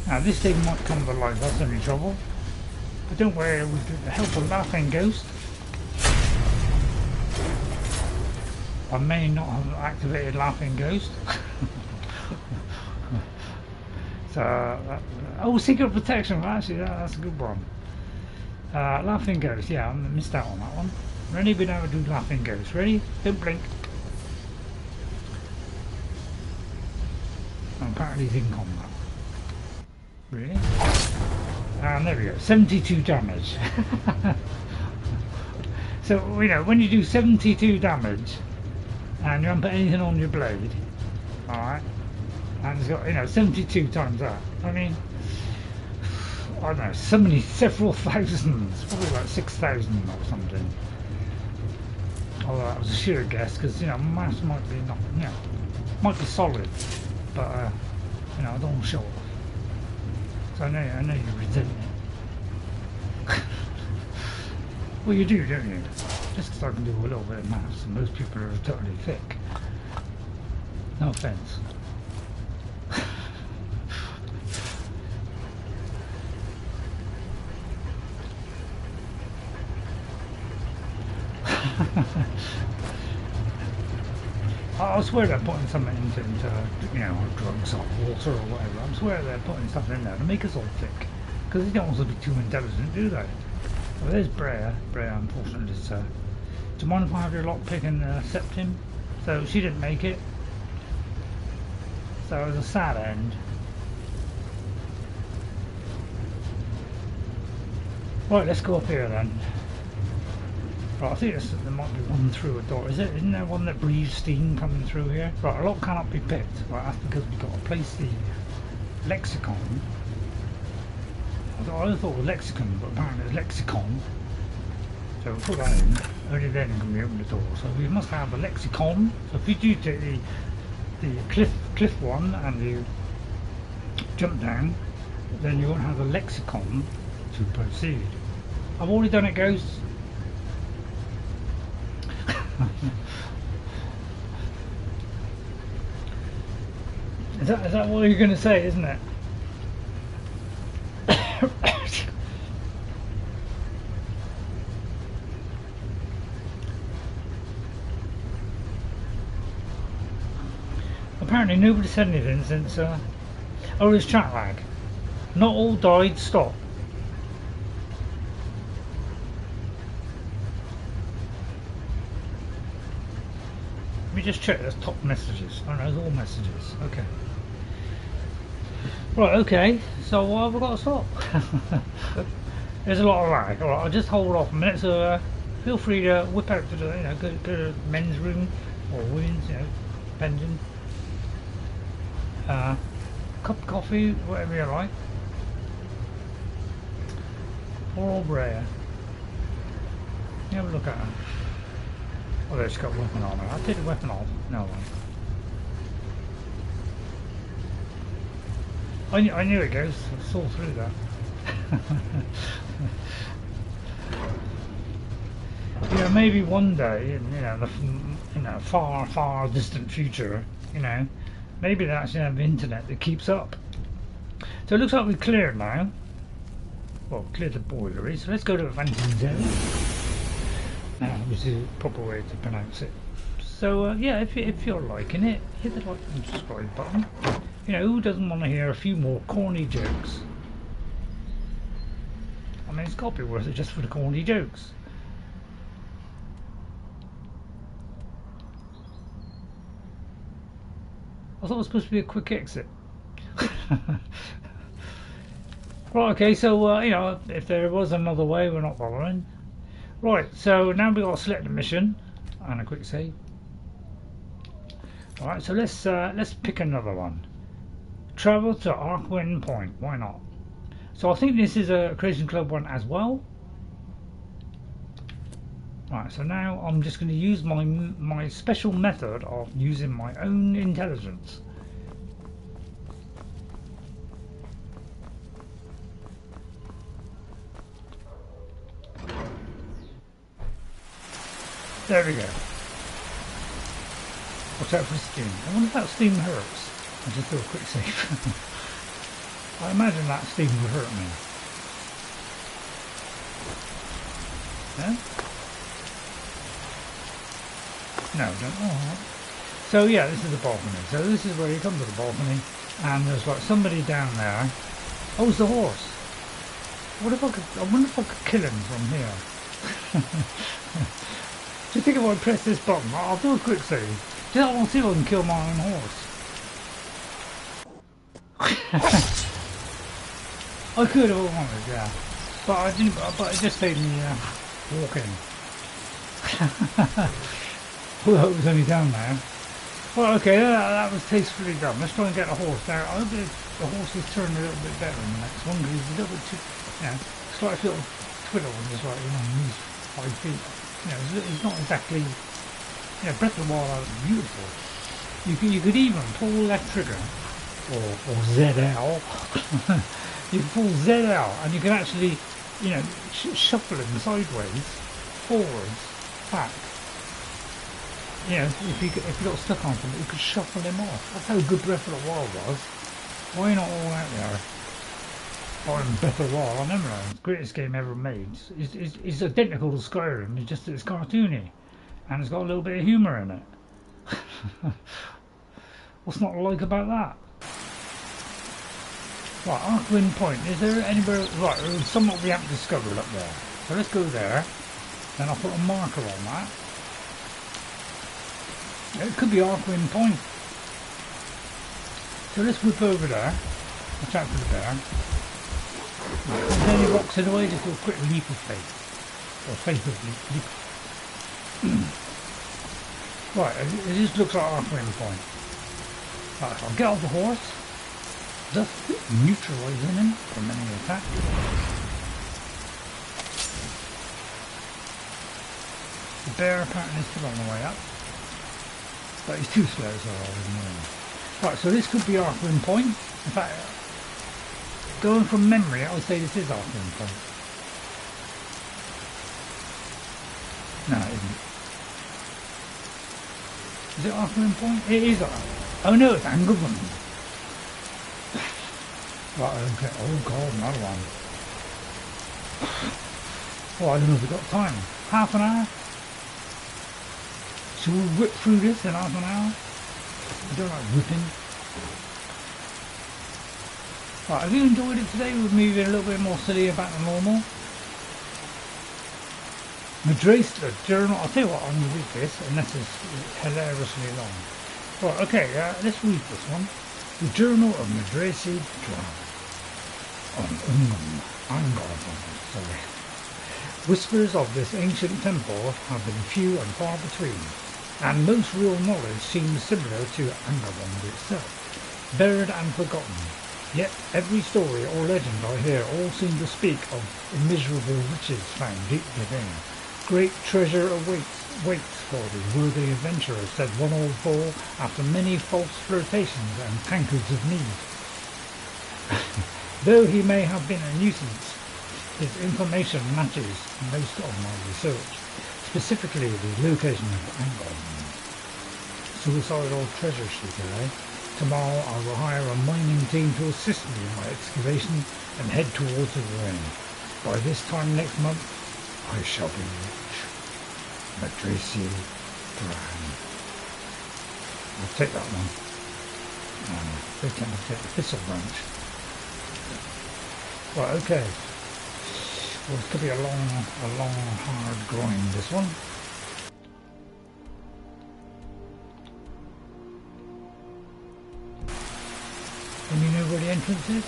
Now this thing might come to life, that's any trouble. But don't worry, with the help of Laughing Ghost, I may not have activated Laughing Ghost. So, Secret Protection, actually that's a good one. Laughing Ghost, yeah, I missed out on that one. Ready, been able to do Laughing Ghost. Ready? Don't blink. apparently he's in combat. Really? And there we go, 72 damage. So, you know, when you do 72 damage and you haven't put anything on your blade, alright, and it's got, you know, 72 times that. I mean, I don't know, several thousands, probably like 6,000 or something. Although that was a sheer guess, because, you know, mass might be not, you know, might be solid, but, you know, I don't show off. So I know you resent it. Well, you do, don't you? Just because I can do a little bit of maths, and most people are totally thick. No offence. I swear they're putting something into you know, drugs or water or whatever. I swear they're putting stuff in there to make us all thick. Because they don't want to be too intelligent, do they? Well, there's Breya. Breya, unfortunately, is, do you mind if I have your lockpick and accept him? So she didn't make it. So it was a sad end. Right, let's go up here then. Right, I think there might be one through a door. Isn't there one that breathes steam coming through here? Right, a lot cannot be picked. Right, that's because we've got to place the Lexicon. I thought it was Lexicon, but apparently it's Lexicon. So we'll put that in. Only then can we open the door. So we must have a Lexicon. So if you do take the cliff one and you jump down, then you won't have a Lexicon to proceed. I've already done it, Ghosts. Is that what you're going to say, isn't it? Apparently nobody said anything since oh, there's chat lag. Not all died, stop. Let me just check there's top messages. Oh no, there's all messages. Okay. Right, okay. So what have I got to stop? There's a lot of lag. Alright, I'll just hold off a minute, so feel free to whip out to the, you know, go to the men's room or women's, you know, depending. Cup of coffee, whatever you like. Or Breya. You have a look at her. Oh, there she's got a weapon on her. I'll take the weapon off. No one. I knew it goes. I saw through that. You know, maybe one day, in, you know, far distant future, you know, maybe they actually have internet that keeps up. So it looks like we've cleared now. Well, cleared the boilery. So let's go to Avanchnzel. Which is the proper way to pronounce it. So yeah, if you're liking it, hit the like and subscribe button. You know, who doesn't want to hear a few more corny jokes? I mean, it's got to be worth it just for the corny jokes. I thought it was supposed to be a quick exit. Right, okay, so you know, if there was another way, we're not bothering. Right, so now we've got to select the mission and a quick save. Alright, so let's pick another one. Travel to Arkwin Point, why not? So I think this is a Creation Club one as well. Right, so now I'm just going to use my special method of using my own intelligence. There we go. Watch out for steam. I wonder if that steam hurts. I'll just do a quick save. I imagine that steam would hurt me. Yeah? No, don't. Alright. So yeah, this is the balcony. So this is where you come to the balcony and there's like somebody down there. Oh, it's the horse. What if I wonder if I could kill him from here. Do you think if I press this button, I'll do a quick save. I want to see if I can kill my own horse. I could have wanted, yeah. But I didn't, but it just made me walk in. Although it was only down there. Well, okay, that was tastefully done. Let's try and get a horse there. I hope the horses turn a little bit better in the next one, because he's a little bit too, you know, it's like a little twiddle and just like, you know, he's 5 feet. You know, it's not exactly, you know, Breath of the Wild is beautiful. You could even pull left trigger, or ZL. You can pull ZL, and you can actually, you know, shuffle him sideways, forwards, back. You know, if you got stuck on something, you could shuffle him off. That's how good Breath of the Wild was. Why not all out there? I'm Breath of the Wild, I remember that. It's the greatest game ever made. It's identical to Skyrim, it's just that it's cartoony. And it's got a little bit of humour in it. What's not to like about that? Right, Arcwind Point. Is there anywhere... Right, there's something we haven't discovered up there. So let's go there. Then I'll put a marker on that. It could be Arcwind Point. So let's whip over there. Watch out for the bear. Right, if there's any rocks in the way, just do a quick leap of faith. Or faith of leap. Right, it just looks like Arcwind Point. Right, I'll get off the horse, thus neutralising him from any attack. The bear apparently is still on the way up, but he's too slow, so I'll ignore him. Right, so this could be Arcwind Point. In fact, going from memory, I would say this is Arcwind Point. No, it isn't. Is it Arcwind Point? It is. Oh no, it's Angarvunde. Right, okay. Oh god, another one. Oh, I don't know if we've got time. Half an hour? Should we whip through this in half an hour? I don't like whipping. Right, have you enjoyed it today with me being a little bit more silly about the normal? Medresi Dran, I'll tell you what, I'm going to read this, unless it's hilariously long. Right, okay, let's read this one. The Journal of Medresi Dran. On Angarvunde, sorry. Whispers of this ancient temple have been few and far between, and most real knowledge seems similar to Angarvunde itself, buried and forgotten. Yet every story or legend I hear all seem to speak of immeasurable riches found deep within. Great treasure waits for the worthy adventurer, said one old fool, after many false flirtations and tankards of mead. Though he may have been a nuisance, his information matches most of my research, specifically the location of Angarvunde. Suicidal treasure seeker, eh? Tomorrow I will hire a mining team to assist me in my excavation and head towards the ruin. By this time next month, I shall be rich. Medresi Dran. I'll take that one. They tend to take the thistle branch. Right, okay. Well, it could be a long, hard grind, this one. And you know where the entrance is?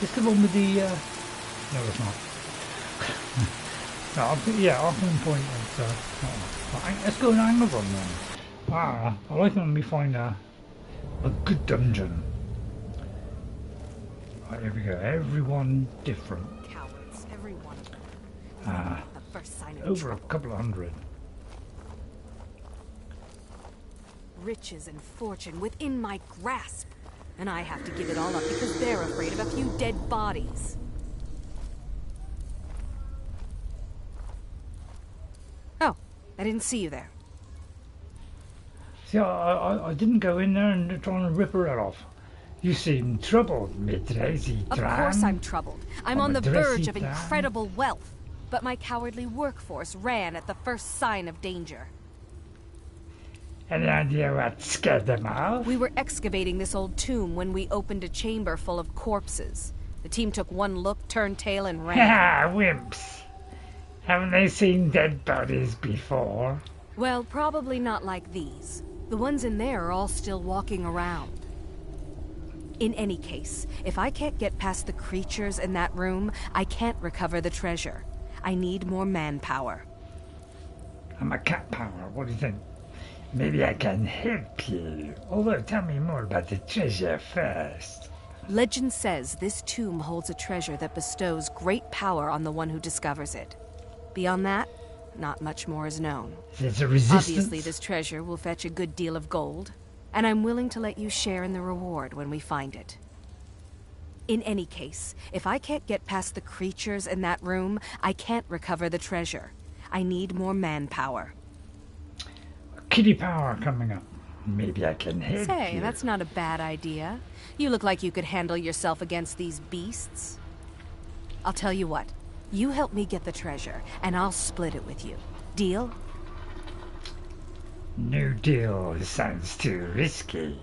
It's the one with the, no it's not. No, yeah, Arcwind Point is, let's go to Angarvunde then. I like it when we find a good dungeon. Right, here we go, everyone different. Cowards, every one of them. The first sign of over trouble. a couple of hundred. Riches and fortune within my grasp. And I have to give it all up because they're afraid of a few dead bodies. Oh, I didn't see you there. See, I didn't go in there and try and rip her head off. You seem troubled, Medresi Dran. Of course I'm troubled. I'm on the Medresi verge of Dran. incredible wealth. But my cowardly workforce ran at the first sign of danger. Any idea what scared them off? We were excavating this old tomb when we opened a chamber full of corpses. The team took one look, turned tail, and ran. Ha! Wimps! Haven't they seen dead bodies before? Well, probably not like these. The ones in there are all still walking around. In any case, if I can't get past the creatures in that room, I can't recover the treasure. I need more manpower. I'm a cat power, what do you think? Maybe I can help you. Although, tell me more about the treasure first. Legend says this tomb holds a treasure that bestows great power on the one who discovers it. Beyond that, not much more is known. There's a resistance? Obviously, this treasure will fetch a good deal of gold, and I'm willing to let you share in the reward when we find it. In any case, if I can't get past the creatures in that room, I can't recover the treasure. I need more manpower. Kitty power coming up. Maybe I can help Say, you. that's not a bad idea. You look like you could handle yourself against these beasts. I'll tell you what. You help me get the treasure, and I'll split it with you. Deal? No deal. It sounds too risky.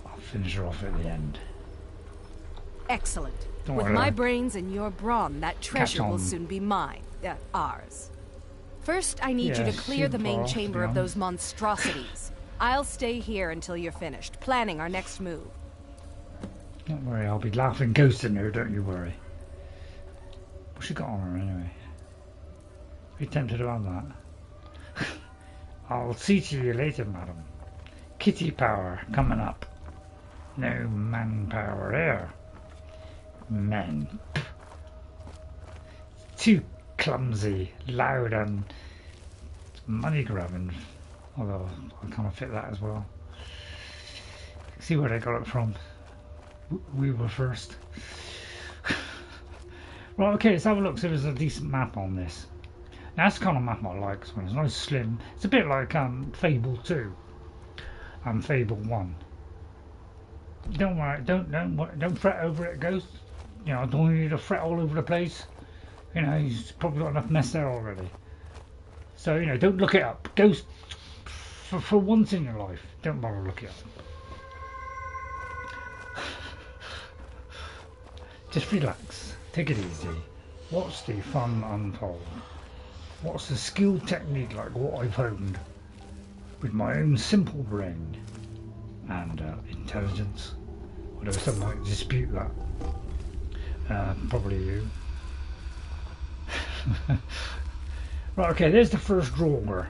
I'll finish her off at the end. Excellent. Don't With worry. my brains and your brawn, that treasure will on. soon be mine. Ours. First, I need you Yeah, to clear the main super, to chamber be of those honest. monstrosities. I'll stay here until you're finished, planning our next move. Don't worry, I'll be laughing ghost in her, don't you worry. What's she got on her anyway? Are you tempted to have that? I'll see to you later, madam. Kitty power coming up. No manpower here. Men. Too clumsy, loud and money grabbing. Although I kind of fit that as well. See where they got it from. We were first. Right, okay, let's have a look. So there's a decent map on this. Now, that's the kind of map I like. So it's nice, slim. It's a bit like Fable 2 and Fable 1. Don't worry, don't fret over it, Ghost. You know, I don't need to fret all over the place. You know, he's probably got enough mess there already. So, you know, don't look it up. Ghost, for once in your life, don't bother looking it up. Just relax, take it easy, watch the fun unfold. What's the skilled technique like what I've honed with my own simple brain and intelligence, although some might dispute that. Probably you. Right, okay, there's the first drawer.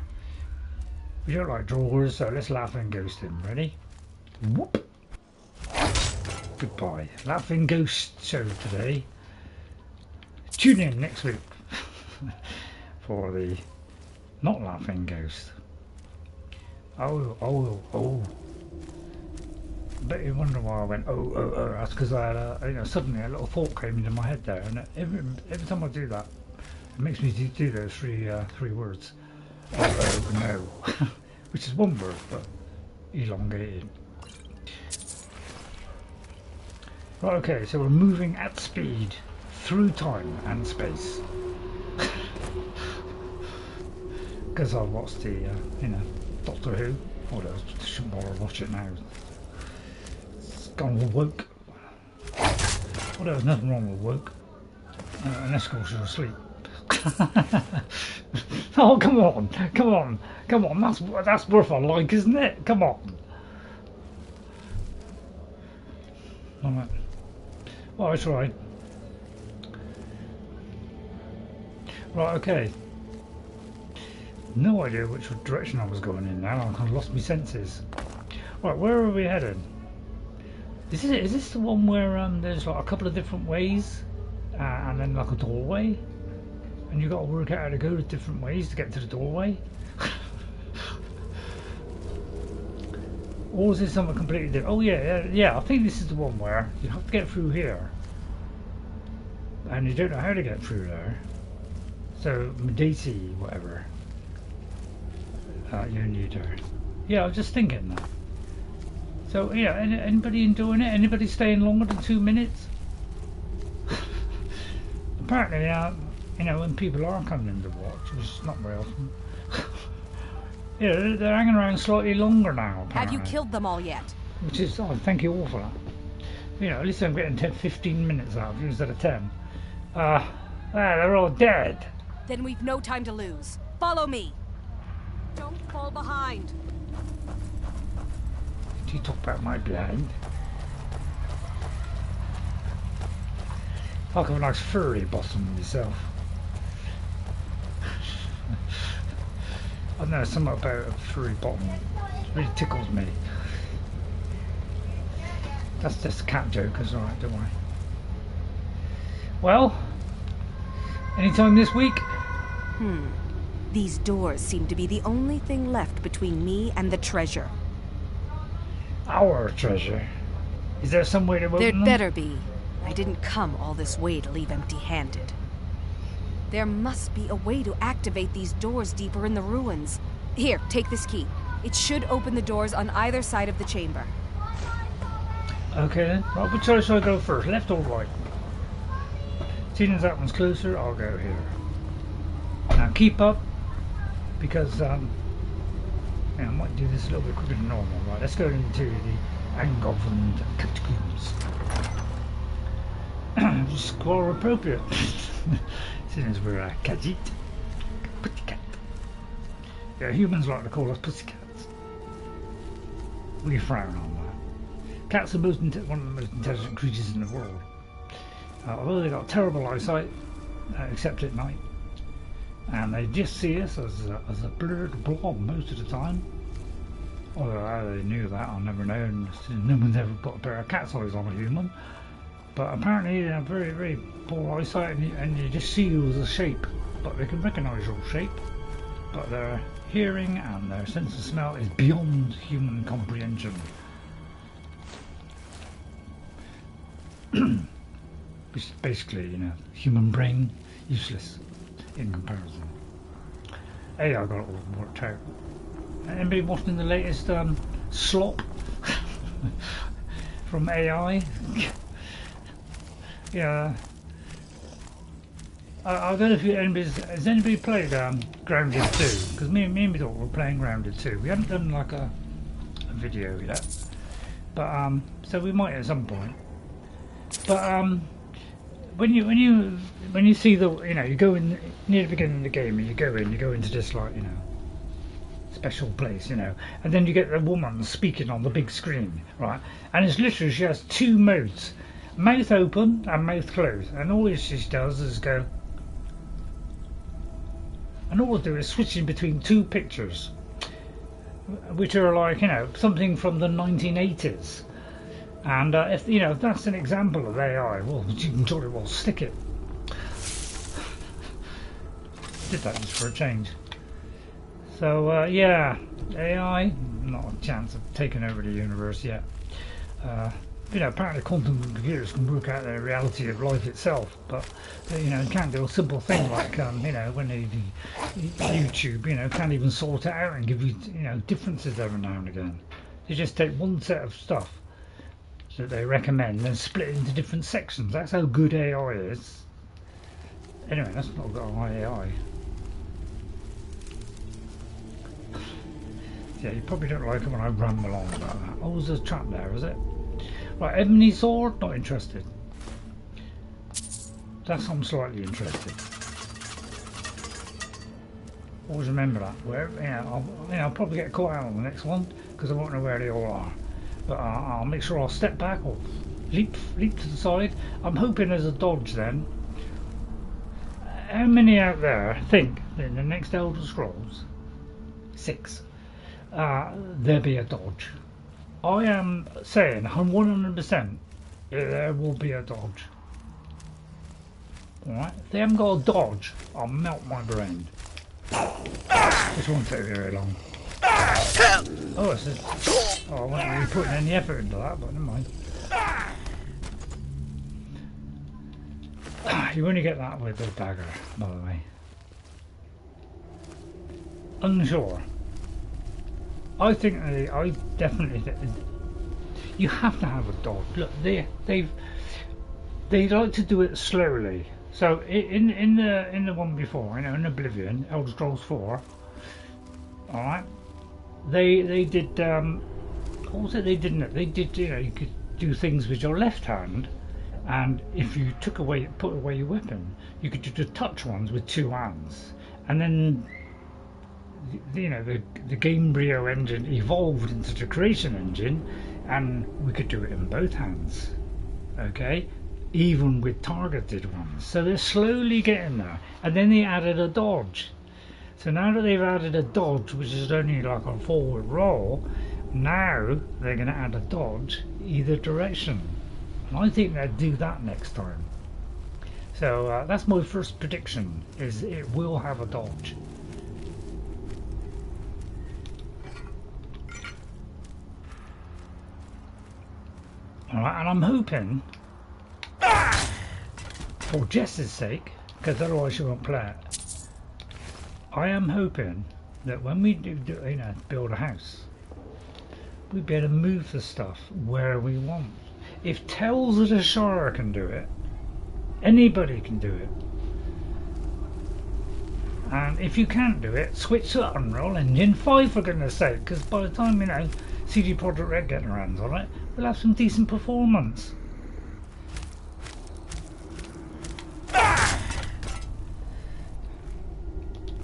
We don't like drawers, so let's laugh and ghost him. Ready? Whoop! Goodbye. Laughing Ghost show today. Tune in next week for the not Laughing Ghost. Oh. Bet you wonder why I went oh. That's because I had suddenly a little thought came into my head there, and every time I do that, it makes me do those three words. Oh no, which is one word but elongated. Right, okay, so we're moving at speed through time and space. Because I've watched the, Doctor Who. Although I shouldn't bother to watch it now. It's gone all woke. Although there's nothing wrong with woke. Unless of course you're asleep. Oh, come on. That's worth a like, isn't it? Come on. Alright. Well, I tried. Right, okay. No idea which direction I was going in now. I kind of lost my senses. Right, where are we heading? Is this the one where there's like a couple of different ways and then like a doorway? And you've got to work out how to go to different ways to get to the doorway? Or is this something completely different? Oh yeah, I think this is the one where you have to get through here. And you don't know how to get through there. So, Medresi, whatever. You need her. Yeah, I was just thinking that. So, yeah, anybody enjoying it? Anybody staying longer than 2 minutes? Apparently, when people are coming in to watch, which is not very often. Yeah, they're hanging around slightly longer now, apparently. Have you killed them all yet? Which is, thank you all for that. At least I'm getting 10-15 minutes out of you instead of 10. They're all dead. Then we've no time to lose. Follow me. Don't fall behind. Did you talk about my behind? I'll have a nice furry bottom myself. I know something about a furry bottom. It really tickles me. That's just a cat joke, it's alright, don't worry. Well, anytime this week? These doors seem to be the only thing left between me and the treasure. Our treasure? Is there some way to open them? There'd better be. I didn't come all this way to leave empty-handed. There must be a way to activate these doors deeper in the ruins. Here, take this key. It should open the doors on either side of the chamber. Okay then. Right, which side should I go first? Left or right? Seeing as that one's closer, I'll go here. Now keep up, because yeah, I might do this a little bit quicker than normal. Right, let's go into the Angarvunde Catacombs. Just squirrel appropriate. Seeing as we're a Khajiit. Pussycat. Yeah, humans like to call us pussycats. We frown on that. Cats are one of the most intelligent creatures in the world. Although they've got terrible eyesight, except at night. And they just see us as a blurred blob most of the time. Although how they knew that, I'll never know. And no one's ever put a pair of cat's eyes on a human. But apparently they have very, very poor eyesight, and you just see you as a shape. But they can recognise your shape. But their hearing and their sense of smell is beyond human comprehension. Which is basically, you know, human brain useless in comparison. Hey, I got it all worked out. Anybody watching the latest slop from AI? Yeah. I don't know if has anybody played Grounded 2? Because me and my daughter were playing Grounded 2. We haven't done like a video yet, but so we might at some point. But when you see the, you know, you go in near the beginning of the game and you go into this, like, you know, special place, you know, and then you get the woman speaking on the big screen, right? And it's literally, she has two modes, mouth open and mouth closed, and all she does is go, and all I do is switching between two pictures, which are like, you know, something from the 1980s. And if, you know, if that's an example of AI, well, you can jolly well stick it. Did that just for a change. So yeah, AI, not a chance of taking over the universe yet. You know, apparently quantum computers can work out the reality of life itself, but you know, can't do a simple thing like you know, when they YouTube, you know, can't even sort it out and give you, you know, differences every now and again. They just take one set of stuff that they recommend and split it into different sections. That's how good AI is. Anyway, that's not got AI. Yeah, you probably don't like it when I ramble on about that. Oh, there's a trap there, is it? Right, ebony sword, not interested. That's, I'm slightly interested. Always remember that. Where, I'll probably get caught out on the next one because I won't know where they all are. But I'll make sure I'll step back or leap to the side. I'm hoping there's a dodge then. How many out there think that in the next Elder Scrolls 6 there'll be a dodge? I am saying 100% there will be a dodge. Alright, if they haven't got a dodge, I'll melt my brain. This won't take very long. Oh, it's just, I wasn't really putting any effort into that, but never mind. You only get that with the dagger, by the way. Unsure. I think I definitely think you have to have a dodge. Look, they like to do it slowly. So in the one before, you know, in Oblivion, Elder Scrolls 4, all right, they did what was it they didn't? They did, you know, you could do things with your left hand, and if you put away your weapon, you could do the touch ones with two hands, and then you know, the Gamebryo engine evolved into the creation engine, and we could do it in both hands. Okay, even with targeted ones. So they're slowly getting there. And then they added a dodge. So now that they've added a dodge, which is only like a forward roll, now they're going to add a dodge either direction. And I think they'll do that next time. So that's my first prediction, is it will have a dodge. Alright, and I'm hoping, for Jess's sake, because otherwise she won't play it, I am hoping that when we do you know, build a house, we better move the stuff where we want. If Tales of the Shire can do it, anybody can do it. And if you can't do it, switch to Unreal Engine 5 for goodness sake, because by the time, you know, CD Projekt Red get their hands on it, we'll have some decent performance.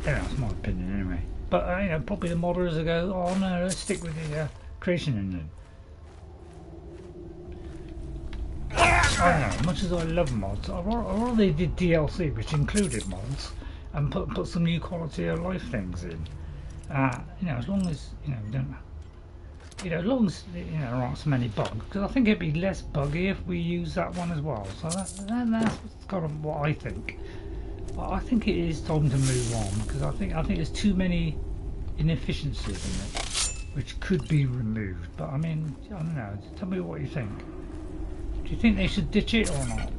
Yeah, that's my opinion anyway. But you know, probably the modders will go, oh no, let's stick with the creation engine. I know, much as I love mods, I rather they did DLC which included mods and put some new quality of life things in. You know, as long as you know, don't. You know, as long as you know, there aren't so many bugs, because I think it'd be less buggy if we use that one as well. So that's kind of what I think. I think it is time to move on, because I think there's too many inefficiencies in it, which could be removed. But I mean, I don't know. Tell me what you think. Do you think they should ditch it or not?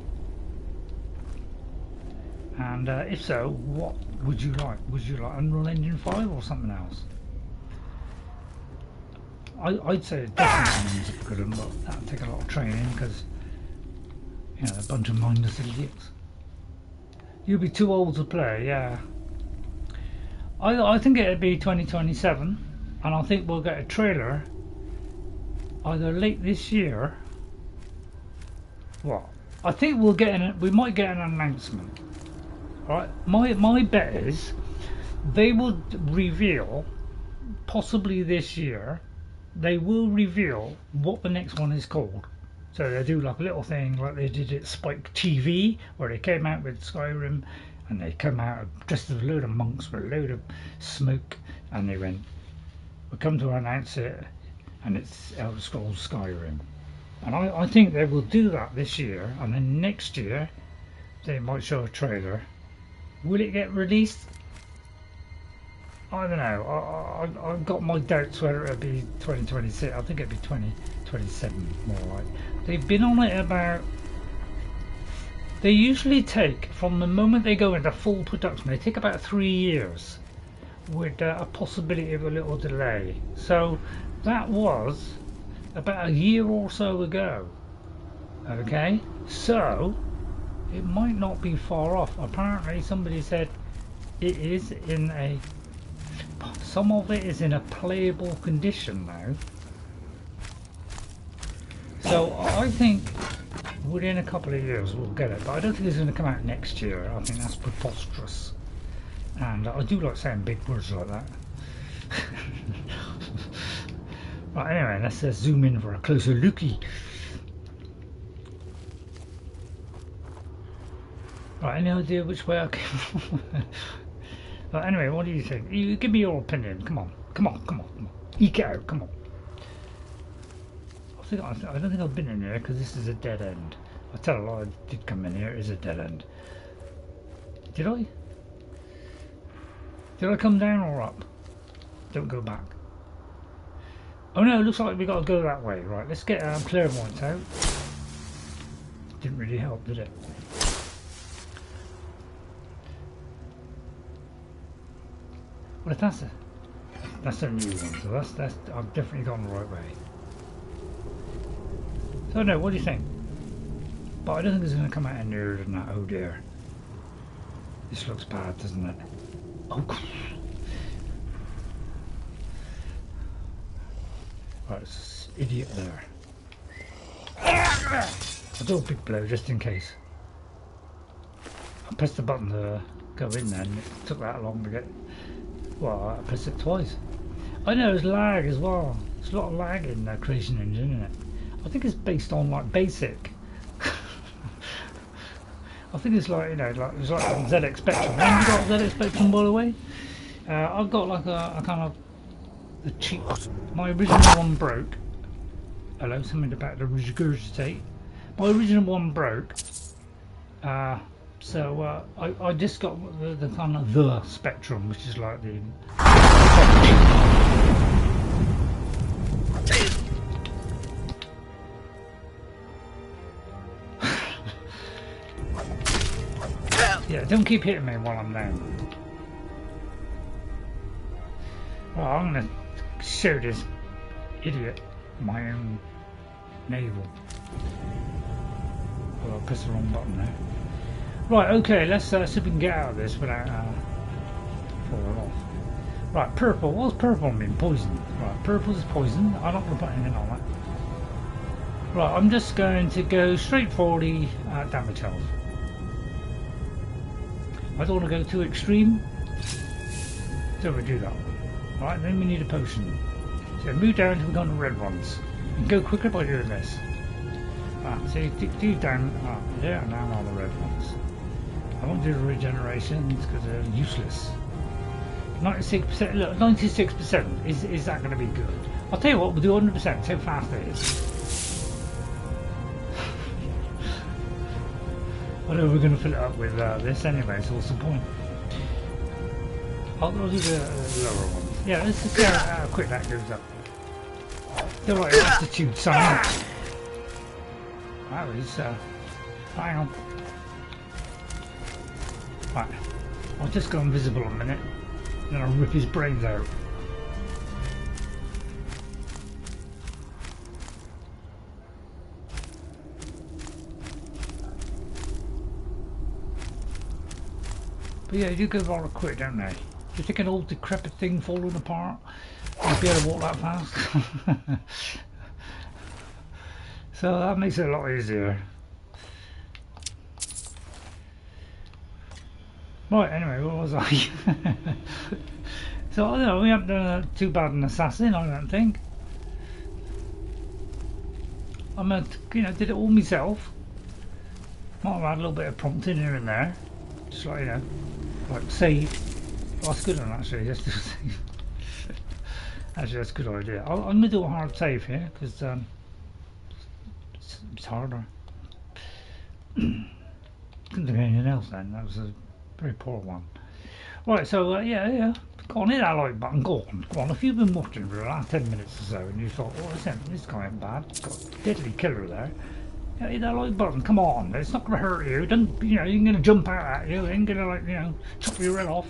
And if so, what would you like? Would you like Unreal Engine 5 or something else? I'd say definitely use it for them, but that would take a lot of training, because you know, a bunch of mindless idiots. You'll be too old to play, yeah. I think it'd be 2027, and I think we'll get a trailer either late this year. What? I think we'll get we might get an announcement. Right? My bet is they will reveal, possibly this year, they will reveal what the next one is called. So they do like a little thing like they did at Spike TV, where they came out with Skyrim, and they come out dressed as a load of monks with a load of smoke, and they went, we come to announce it, and it's Elder Scrolls Skyrim. And I think they will do that this year, and then next year they might show a trailer. Will it get released? I don't know. I've got my doubts whether it'll be 2026. I think it'll be 2027 more like. They've been on it about. They usually take, from the moment they go into full production, they take about 3 years, with a possibility of a little delay. So that was about a year or so ago. Okay, so it might not be far off. Apparently somebody said it is in a, some of it is in a playable condition now. So I think within a couple of years we'll get it, but I don't think it's going to come out next year. I think that's preposterous, and I do like saying big words like that. Right, anyway, let's zoom in for a closer looky. Right, any idea which way I came from? Right, anyway, what do you think? You give me your opinion. Come on, come on, come on, come on. Eke it out, come on. I don't think I've been in here because this is a dead end. I tell a lie, I did come in here. It is a dead end. Did I? Did I come down or up? Don't go back. Oh no, it looks like we got to go that way. Right, let's get clairvoyance out. Didn't really help, did it? Well, if that's a new one, so that's I've definitely gone the right way. So no, what do you think? But I don't think it's going to come out any nearer than that. Oh dear, this looks bad, doesn't it? Oh. Right, it's an idiot there. I'll do a big blow just in case. I pressed the button to go in there and it took that long to get. Well, I pressed it twice. I know there's lag as well. There's a lot of lag in the creation engine, isn't it? I think it's based on like basic. I think it's like, you know, like it's like ZX Spectrum. Have you got ZX Spectrum, by the way? I've got like a kind of the cheap. My original one broke. Hello, something about the regurgitate. My original one broke. So I just got the kind of the Spectrum, which is like the. Yeah, don't keep hitting me while I'm down. Well, I'm gonna show this idiot my own navel. Oh, I pressed the wrong button there. Right, okay, let's see if we can get out of this without falling off. Right, purple. What's purple mean? Poison. Right, purple is poison. I'm not going to put anything on that. Right, I'm just going to go straight for the damage health. I don't want to go too extreme, so we do that. Right, then we need a potion. So move down until we got the red ones. And go quicker by doing this. So you do down there and down all the red ones. I won't do the regenerations because they're useless. 96%, look, 96%, is that going to be good? I'll tell you what, we'll do 100%, see how fast it is. I know we're going to fill it up with this anyway, so what's the point? I'll do the lower ones. Yeah, let's just see how quick that goes up. Feel like altitude sign. That was, hang on. Right, I'll just go invisible a minute, then I'll rip his brains out. But yeah, you do go rather quick, don't they? You think an old decrepit thing falling apart, you'd be able to walk that fast? So that makes it a lot easier. Right, anyway, where was I? So I don't know, we haven't done too bad an assassin, I don't think. I mean, you know, did it all myself. Might have had a little bit of prompting here and there. Just like, you know, like save. Oh, that's a good one actually, let's do save. Actually, that's a good idea. I'm going to do a hard save here, because it's harder. Couldn't do anything else then, that was a very poor one. Right, so yeah, go on, hit that like button, go on. If you've been watching for the last 10 minutes or so and you thought, oh, this guy ain't bad, got a deadly killer there, yeah, hit that like button, come on, it's not going to hurt you, don't, you know, you're going to jump out at you, it ain't going to, like, you know, chop your head off,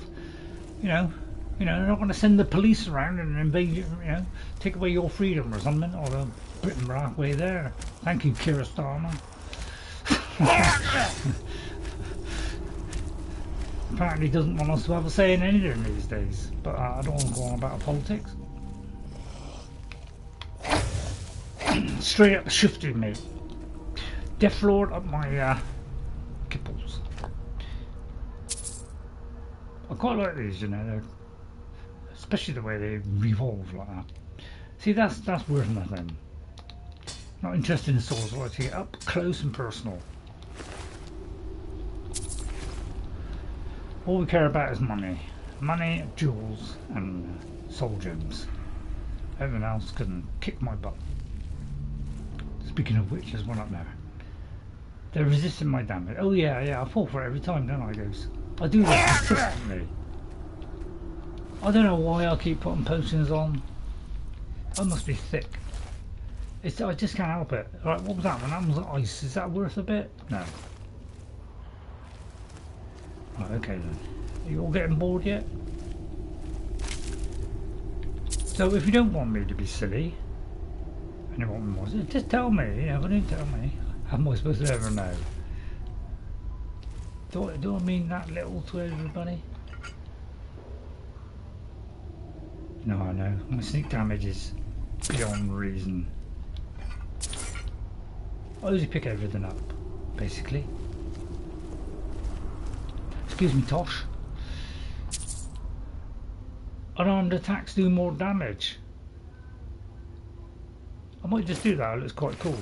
you know, they're not going to send the police around and invade you, you know, take away your freedom or something, although Britain we're halfway there. Thank you, Keir Starmer. Apparently doesn't want us to have a say in anything these days, but I don't want to go on about politics. Straight up shifting me. Death Lord up my kipples. I quite like these, you know, they're, especially the way they revolve like that. See, that's worth nothing. Not interested in swords, I like to get up close and personal. All we care about is money. Money, jewels, and soul gems. Everything else can kick my butt. Speaking of which, there's one up there. They're resisting my damage. Oh yeah, I fall for it every time, don't I, Goose? I do that consistently. I don't know why I keep putting potions on. I must be thick. I just can't help it. Right, what was that one? That was ice. Is that worth a bit? No. Right, okay then. Are you all getting bored yet? So if you don't want me to be silly, and you want me more, just tell me, you know, if you don't tell me, how am I supposed to ever know? Do I mean that little to everybody? No, I know. My sneak damage is beyond reason. I usually pick everything up, basically. Excuse me, Tosh. unarmed attacks do more damage. I might just do that, it looks quite cool.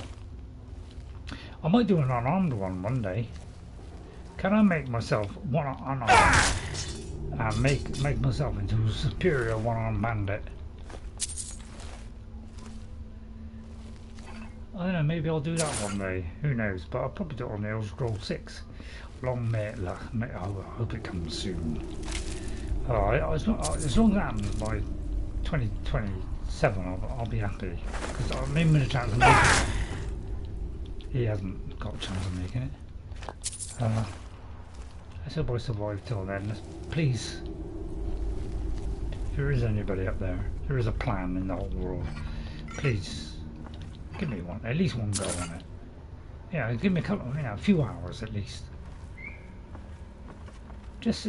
I might do an unarmed one day. Can I make myself one unarmed and make myself into a superior one-armed bandit? I don't know, maybe I'll do that one day. Who knows? But I'll probably do it on the Elder Scrolls 6. Long may it last. I hope it comes soon. As long as it happens by 2027, I'll be happy. Because I'm in with a chance of making it. He hasn't got a chance of making it. Let's hope I survive till then. Please. If there is anybody up there, there is a plan in the whole world. Please. Give me one, at least one go on it. Yeah, give me a couple, a few hours at least. Just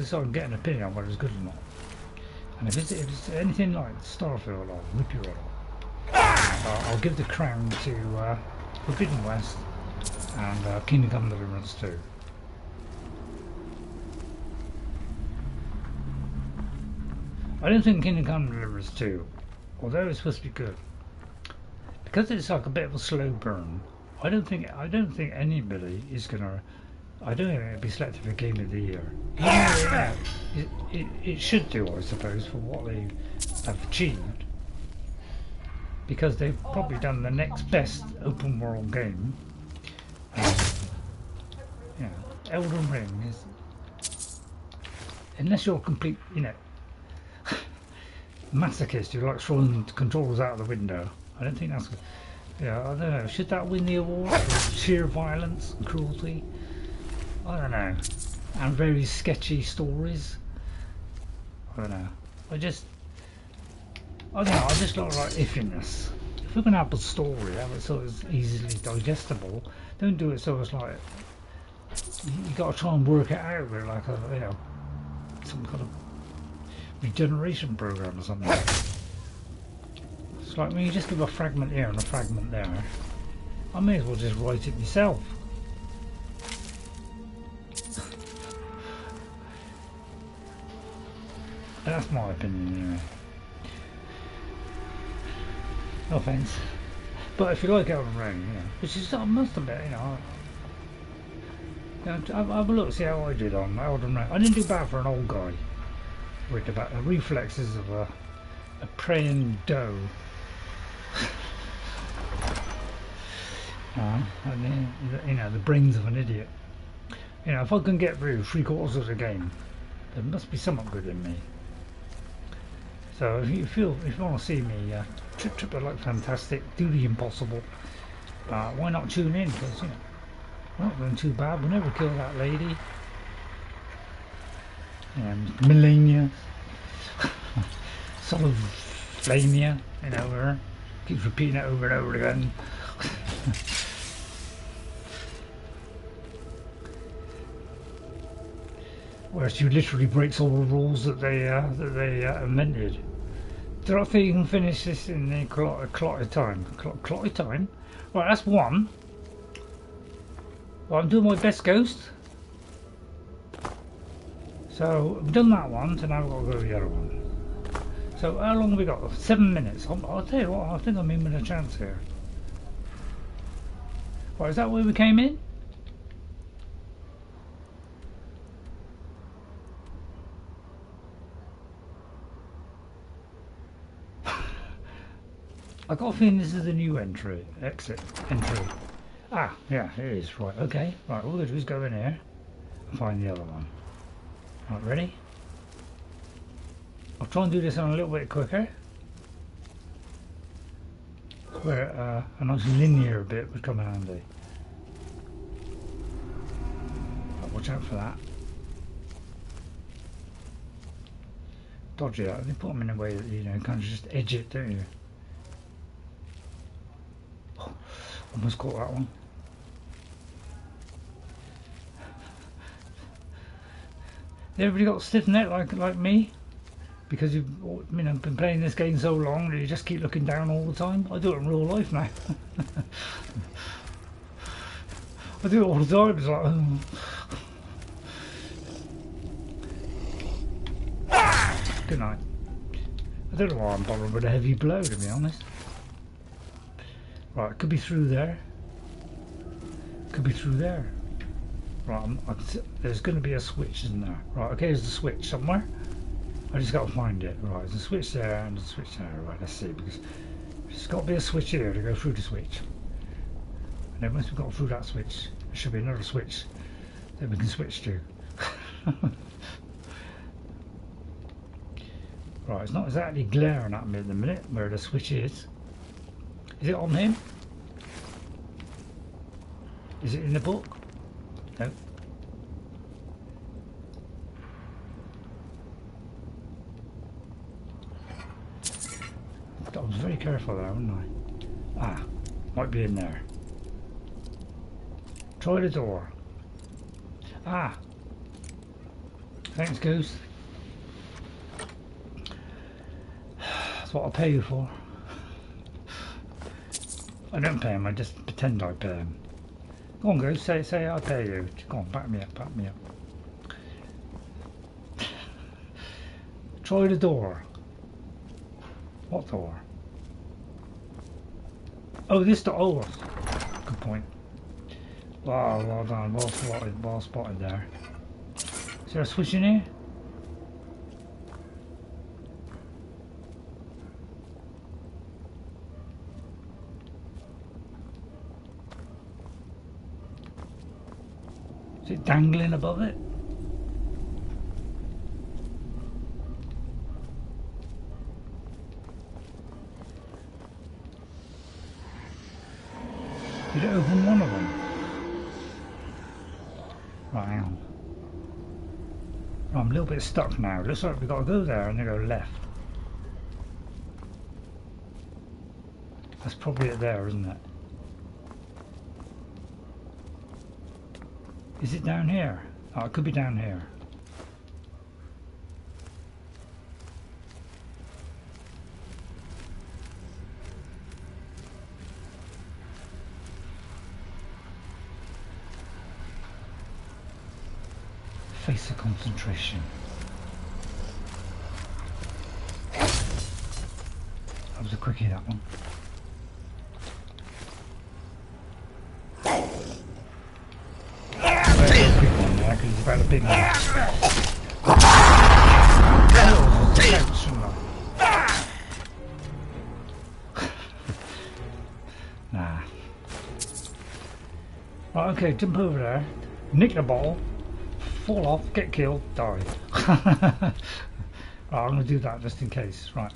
so I can get an opinion on whether it's good or not. And if it's anything like Starfield, I'll rip your head off. I'll give the crown to Forbidden West and Kingdom Come Deliverance 2. I don't think Kingdom Come Deliverance 2, although it's supposed to be good, because it's like a bit of a slow burn. I don't think anybody is gonna. I don't think it'd be selected for Game of the Year. It should do, I suppose, for what they have achieved, because they've probably done the next best open world game. Elden Ring is, unless you're a complete, masochist, you like throwing controllers out of the window. I don't think that's. Yeah, I don't know. Should that win the award for sheer violence and cruelty? I don't know. And very sketchy stories. I don't know. I just like iffiness. If we're gonna have a story, have it so it's easily digestible. Don't do it so it's like you got to try and work it out with like a some kind of regeneration program or something. It's like when you just give a fragment here and a fragment there, I may as well just write it myself. And that's my opinion anyway. No offence. But if you like Elden Ring, which is, I must admit, have a look, see how I did on Elden Ring. I didn't do bad for an old guy with the reflexes of a praying doe. The brains of an idiot. If I can get through 3/4 of the game, there must be something good in me. So if you want to see me trip like fantastic, do the impossible, why not tune in? Because we're not doing too bad. We'll never kill that lady. Melania, sort of Flamia, her keeps repeating it over and over again. Where she literally breaks all the rules that they invented. Do I think you can finish this in the clotted time? Clotted time? Right, that's one. Well, I'm doing my best ghost. So I've done that one, so now I've got to go to the other one. So how long have we got? 7 minutes. I'll tell you what, I think I'm in with a chance here. Right, is that where we came in? I got a feeling this is the new entry. Ah, yeah, it is. Right, okay. Right, all we'll do is go in here and find the other one. Right, ready? I'll try and do this on a little bit quicker. Where a nice linear bit would come in handy. Right, watch out for that. Dodgy that. They put them in a way that you kind of just edge it, don't you? Oh, almost caught that one. Everybody got a stiff neck like me? Because you've been playing this game so long that you just keep looking down all the time? I do it in real life now. I do it all the time. It's like, Good night. I don't know why I'm bothered with a heavy blow, to be honest. Right, it could be through there. Could be through there. Right, there's going to be a switch, isn't there? Right, okay, there's the switch somewhere. I just got to find it. Right, there's a switch there and a switch there. Right, let's see, because there's got to be a switch here to go through the switch. And then once we've got through that switch, there should be another switch that we can switch to. Right, it's not exactly glaring at me at the minute where the switch is. Is it on him? Is it in the book? No. I was very careful there, wasn't I? Ah, might be in there. Try the door. Ah. Thanks, Goose. That's what I'll pay you for. I don't pay him, I just pretend I pay him. Go on, Goose, say I pay you. Go on, back me up, back me up. Try the door. What door? Oh, this door. Oh, good point. Wow, well done, well spotted there. Is there a switch in here? Is it dangling above it? Did it open one of them? Right, hang on. I'm a little bit stuck now. Looks like we've got to go there and then go left. That's probably it there, isn't it? Is it down here? Oh, it could be down here. Face of concentration. That was a quickie, that one. Because it's about a big one. Nah. Right, okay, jump over there, nick the ball, fall off, get killed, die. Right, I'm going to do that just in case. Right.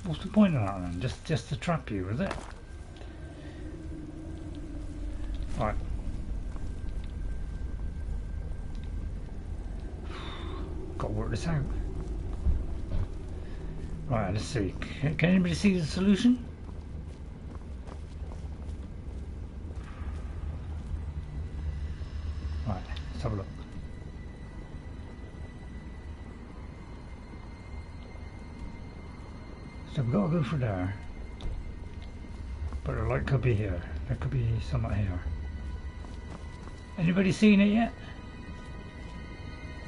What's the point of that then? Just to trap you, is it? Right. Got to work this out. Right, let's see. Can anybody see the solution? Right, let's have a look. So we've got to go for there. But the light could be here. There could be something here. Anybody seen it yet?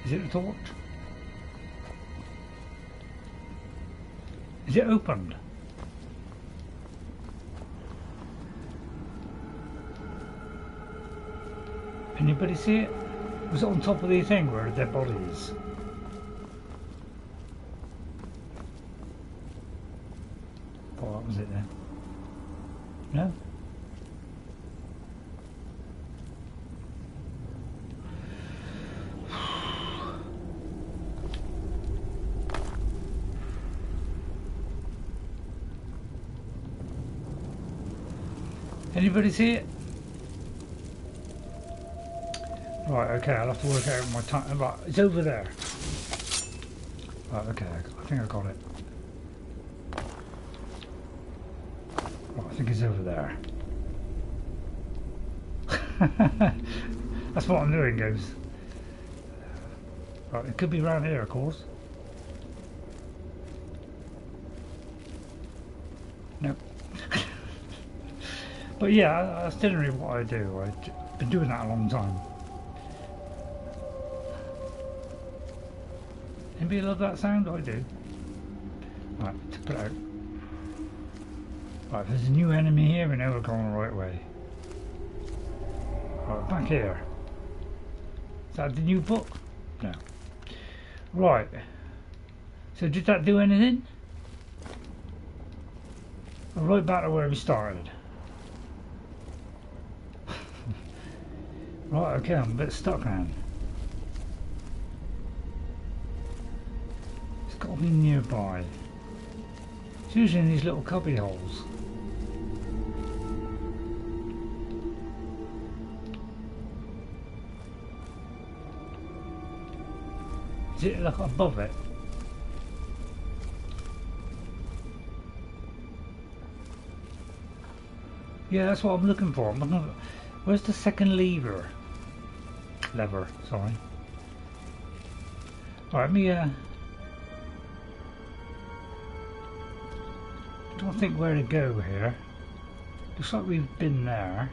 Is it a torch? Is it opened? Anybody see it? Was it on top of the thing where the dead body is? Oh, what was it then? No? Anybody see it? Right, okay, I'll have to work out my time. Right, it's over there. Right, okay, I think I got it. Right, I think it's over there. That's what I'm doing, guys. Right, it could be around here, of course. Nope. But yeah, that's generally what I do. Been doing that a long time. Anybody love that sound? I do. Right, to put out. Right, if there's a new enemy here, we know we're going the right way. Right, back here. Is that the new book? No. Right. So did that do anything? Right back to where we started. Right, okay, I'm a bit stuck now. It's got to be nearby. It's usually in these little cubby holes. Is it like above it? Yeah, that's what I'm looking for. I'm looking for. Where's the second lever? Lever, sorry. Alright, let me don't think where to go here. Looks like we've been there.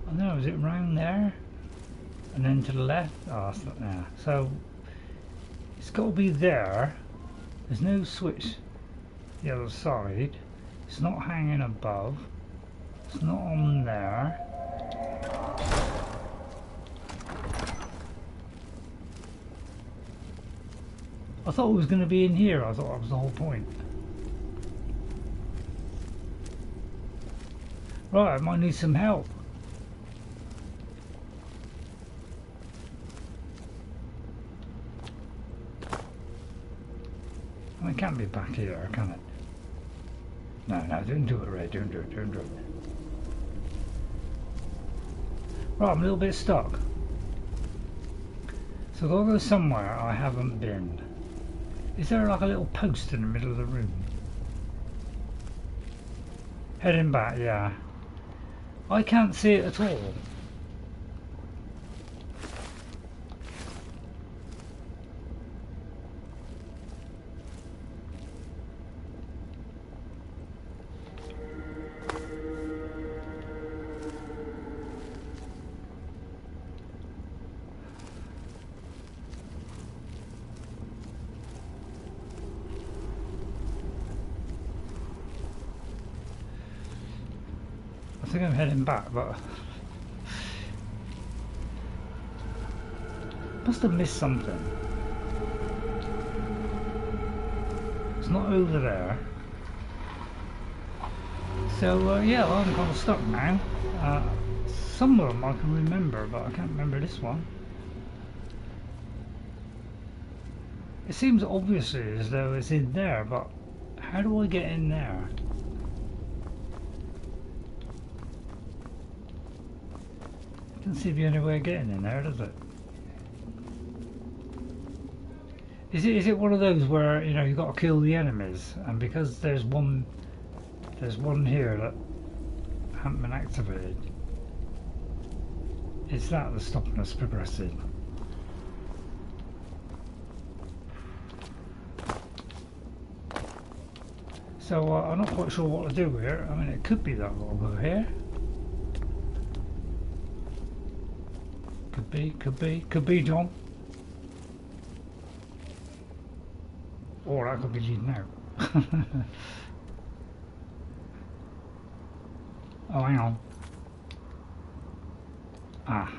I know, is it round there? And then to the left? Oh, that's not there. So it's got to be there. There's no switch the other side. It's not hanging above. It's not on there. I thought it was going to be in here. I thought that was the whole point. Right, I might need some help. It can't be back here, can it? No, don't do it, Ray. Don't do it. Right, I'm a little bit stuck. So I've got to go somewhere I haven't been. Is there like a little post in the middle of the room? Heading back, yeah. I can't see it at all. I think I'm heading back, but must have missed something. It's not over there. So yeah, well, I'm kind of stuck now. Some of them I can remember, but I can't remember this one. It seems obviously as though it's in there, but how do I get in there? Doesn't seem to be any way of getting in there, does it? Is it one of those where, you know, you've got to kill the enemies, and because there's one here that hasn't been activated, it's that that's stopping us progressing. So I'm not quite sure what to do here. I mean, it could be that I'll go here. Could be, John. Or that could be leading out. Oh, hang on. Ah.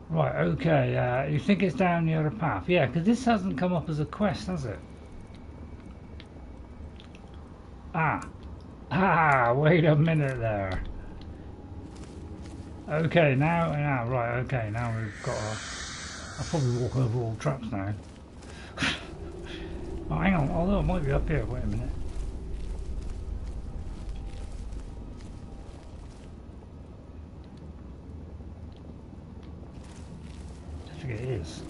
Right, okay, you think it's down the other path? Yeah, because this hasn't come up as a quest, has it? Wait a minute there. Okay, now, right, okay, now we've got I'll probably walk over all traps now. Oh, hang on, although it might be up here, wait a minute. I think it is.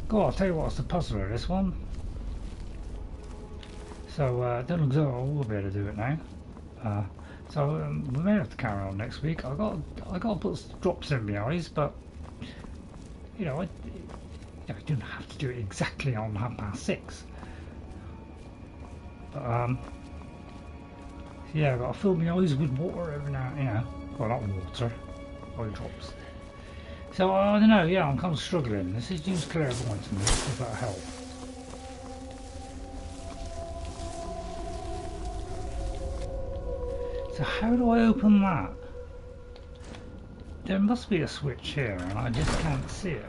God, I'll tell you what, it's the puzzler, this one. So, don't look as though I will be able to do it now. So we may have to carry on next week. I got to put drops in my eyes, but you know, I don't have to do it exactly on 6:30. But yeah, I've got to fill my eyes with water every now, you know. Well, not water, eye drops. So I don't know. Yeah, I'm kind of struggling. This is use clairvoyance and this, if that'll help. So how do I open that? There must be a switch here, and I just can't see it.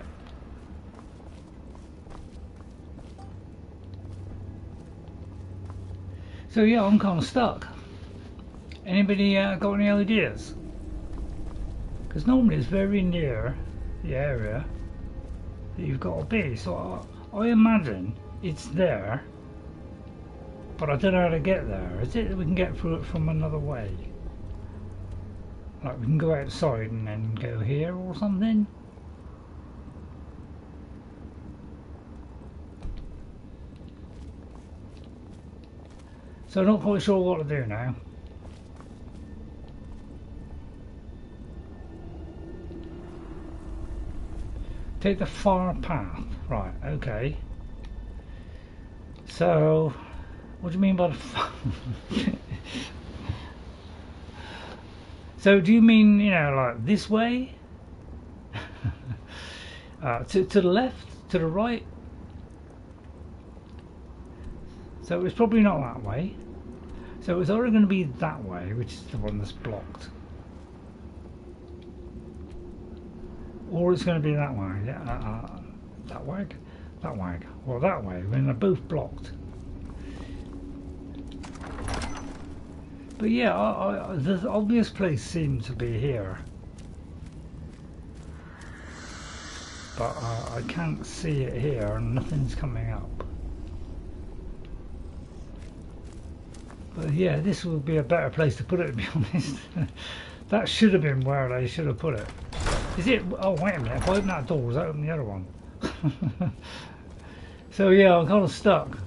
So yeah, I'm kind of stuck. Anybody got any ideas? Because normally it's very near the area that you've got to be. So I imagine it's there, but I don't know how to get there. Is it that we can get through it from another way? Like we can go outside and then go here or something? So I'm not quite sure what to do now. Take the far path. Right, okay. So, what do you mean by the far? So do you mean, you know, like this way? To the left? To the right? So it's probably not that way. So it's either going to be that way, which is the one that's blocked, or it's going to be that way. Yeah, that way, that way, or that way. When they're both blocked. But yeah, the obvious place seems to be here, but I can't see it here, and nothing's coming up. But yeah, this would be a better place to put it, to be honest. That should have been where they should have put it. Is it? Oh, wait a minute. If I open that door, does that open the other one? So yeah, I'm kind of stuck.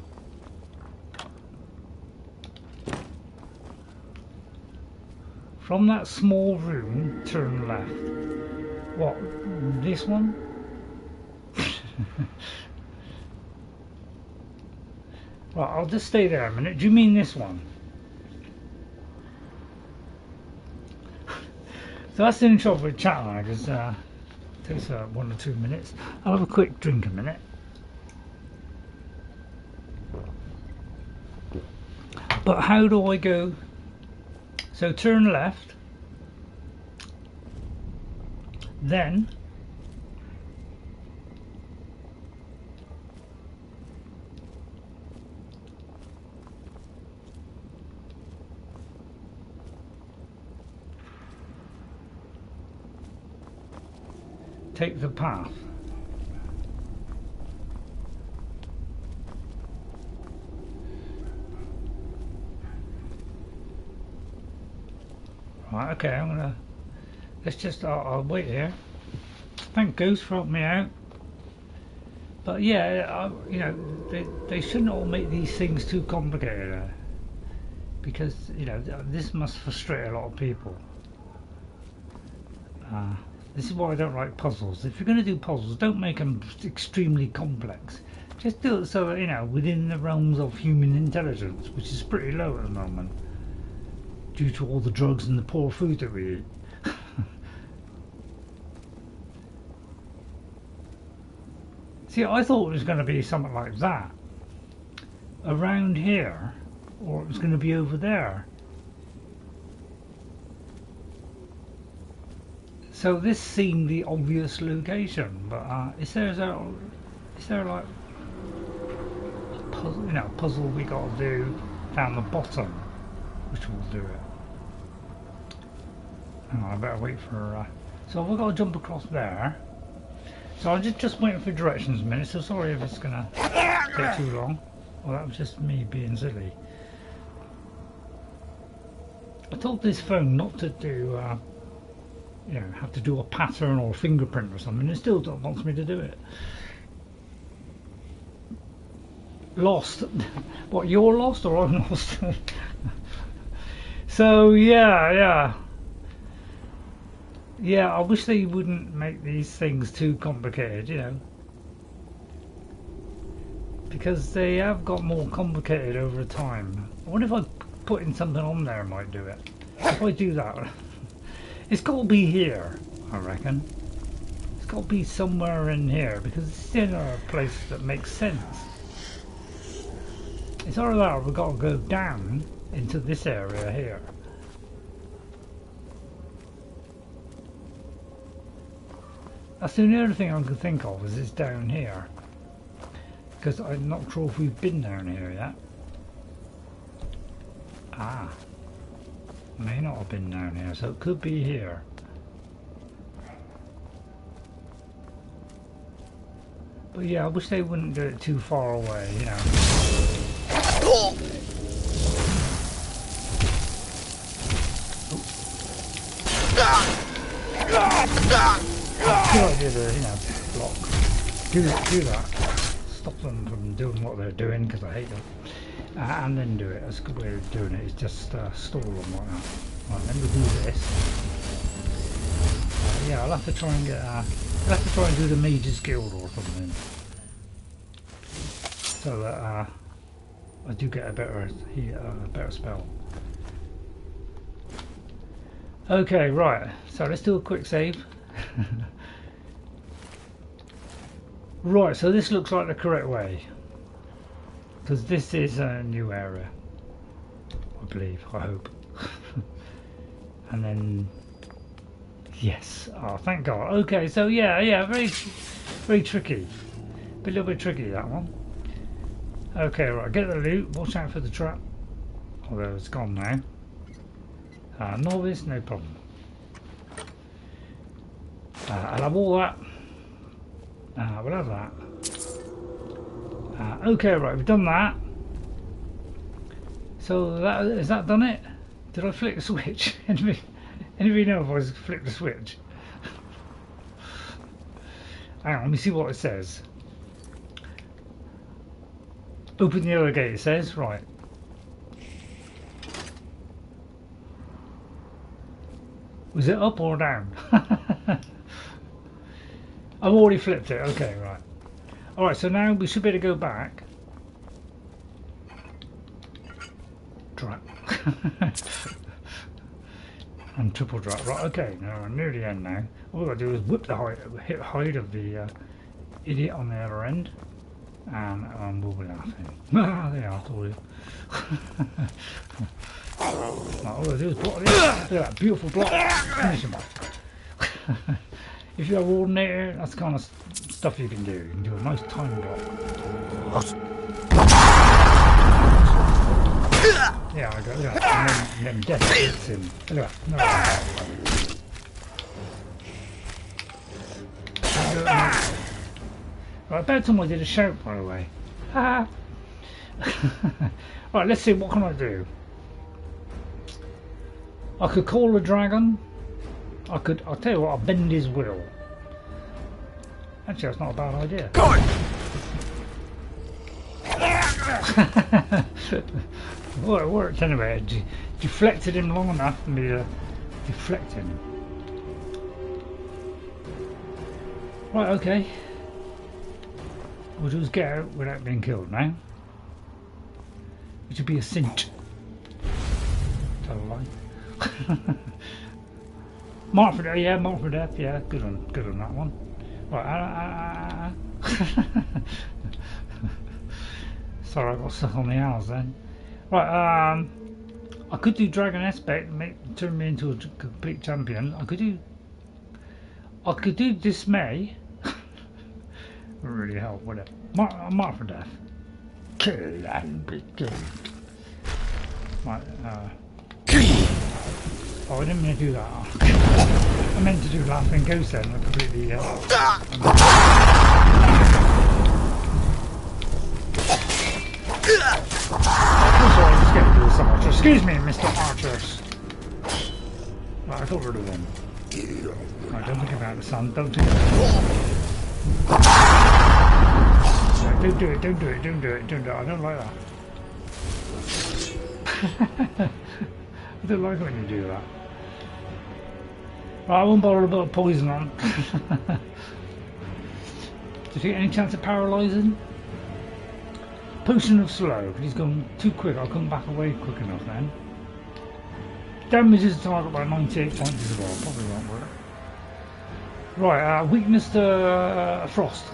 From that small room, turn left. What? This one? Right, I'll just stay there a minute. Do you mean this one? So that's the only trouble with chat lag, because it takes 1 or 2 minutes. I'll have a quick drink a minute. But how do I go? So turn left, then take the path. Right, okay, I'm gonna, let's just, I'll wait here. Thank Goose for helping me out. But yeah, you know, they shouldn't all make these things too complicated, because, you know, this must frustrate a lot of people. This is why I don't like puzzles. If you're going to do puzzles, don't make them extremely complex. Just do it so that, you know, within the realms of human intelligence, which is pretty low at the moment, due to all the drugs and the poor food that we eat. See, I thought it was going to be something like that around here, or it was going to be over there. So this seemed the obvious location, but is there like a puzzle, you know, puzzle we got to do down the bottom, which will do it? Hang on, I better wait for. So we've got to jump across there. So I'm just waiting for directions a minute. So sorry if it's gonna take too long. Well, that was just me being silly. I told this phone not to do. You know, have to do a pattern or a fingerprint or something. It still wants me to do it. Lost. What, you're lost or I'm lost? So yeah, I wish they wouldn't make these things too complicated, you know. because they have got more complicated over time. I wonder if I putting something on there might do it. If I do that, it's got to be here, I reckon. It's got to be somewhere in here because it's in a place that makes sense. It's either that or we've got to go down into this area here. That's the only other thing I can think of is it's down here. Because I'm not sure if we've been down here yet. Ah. May not have been down here, so it could be here. But yeah, I wish they wouldn't do it too far away, you know. Oh. Good idea to, you know, block. Do that. Stop them from doing what they're doing, because I hate them. And then do it. That's a good way of doing it. It's just stall them like that. Right, let me do this. Yeah, I'll have to try and get. I'll have to try and do the Mage's Guild or something, so that I do get a better spell. Okay, right. So let's do a quick save. Right, so this looks like the correct way, because this is a new area, I believe, I hope. And then, yes, oh thank God. Okay, so yeah, very tricky, but a little bit tricky that one. Okay, right, get the loot, watch out for the trap, although it's gone now. Novice, no problem. I'll have all that. We'll have that. Okay, right, we've done that. So that is that done it? Did I flick the switch? Anybody know if I flicked the switch? Hang on, let me see what it says. Open the other gate, it says, right. Was it up or down? I've already flipped it, okay, right. Alright, so now we should be able to go back. Drop. And triple drop. Right, okay, now we're near the end now. All we've got to do is whip the height of the idiot on the other end. And we'll be laughing. Ah, there I told you. Right, all we've got to do is block this. Look at that beautiful block. Finish him off. If you have Ordinator, that's the kind of stuff you can do. You can do a nice time block. Yeah, I got that. And then death hits him. Look at that. No. Right, about time I did a shout, by the way. Right, let's see, what can I do? I could call a dragon. I'll tell you what, I'll bend his will. Actually, that's not a bad idea. Well, it worked anyway. It deflected him long enough for me to deflect him. Right, okay. We'll just get out without being killed now. Which would be a cinch. Tell a lie. Mark for death, yeah, mark for death, yeah, good on that one. Right, sorry, I got stuck on the R's then. Right, I could do Dragon Aspect, turn me into a complete champion. I could do Dismay. Wouldn't really help, would it? Mark for death. Kill and be killed. Right, oh, I didn't mean to do that. I meant to do Laughing Ghost then. I completely. Excuse me, Mr. Archers. Right, I got rid of them. Right, don't think about the sun. Don't do it. Right, don't do it. Don't do it. Don't do it. Don't do it. I don't like that. I don't like when you do that. Right, I won't bother about poison on. Do you think any chance of paralysing? Potion of slow. If he's going too quick, I'll come back away quick enough then. Damages the target by 98 points as well. Probably won't work. Right, weakness to frost.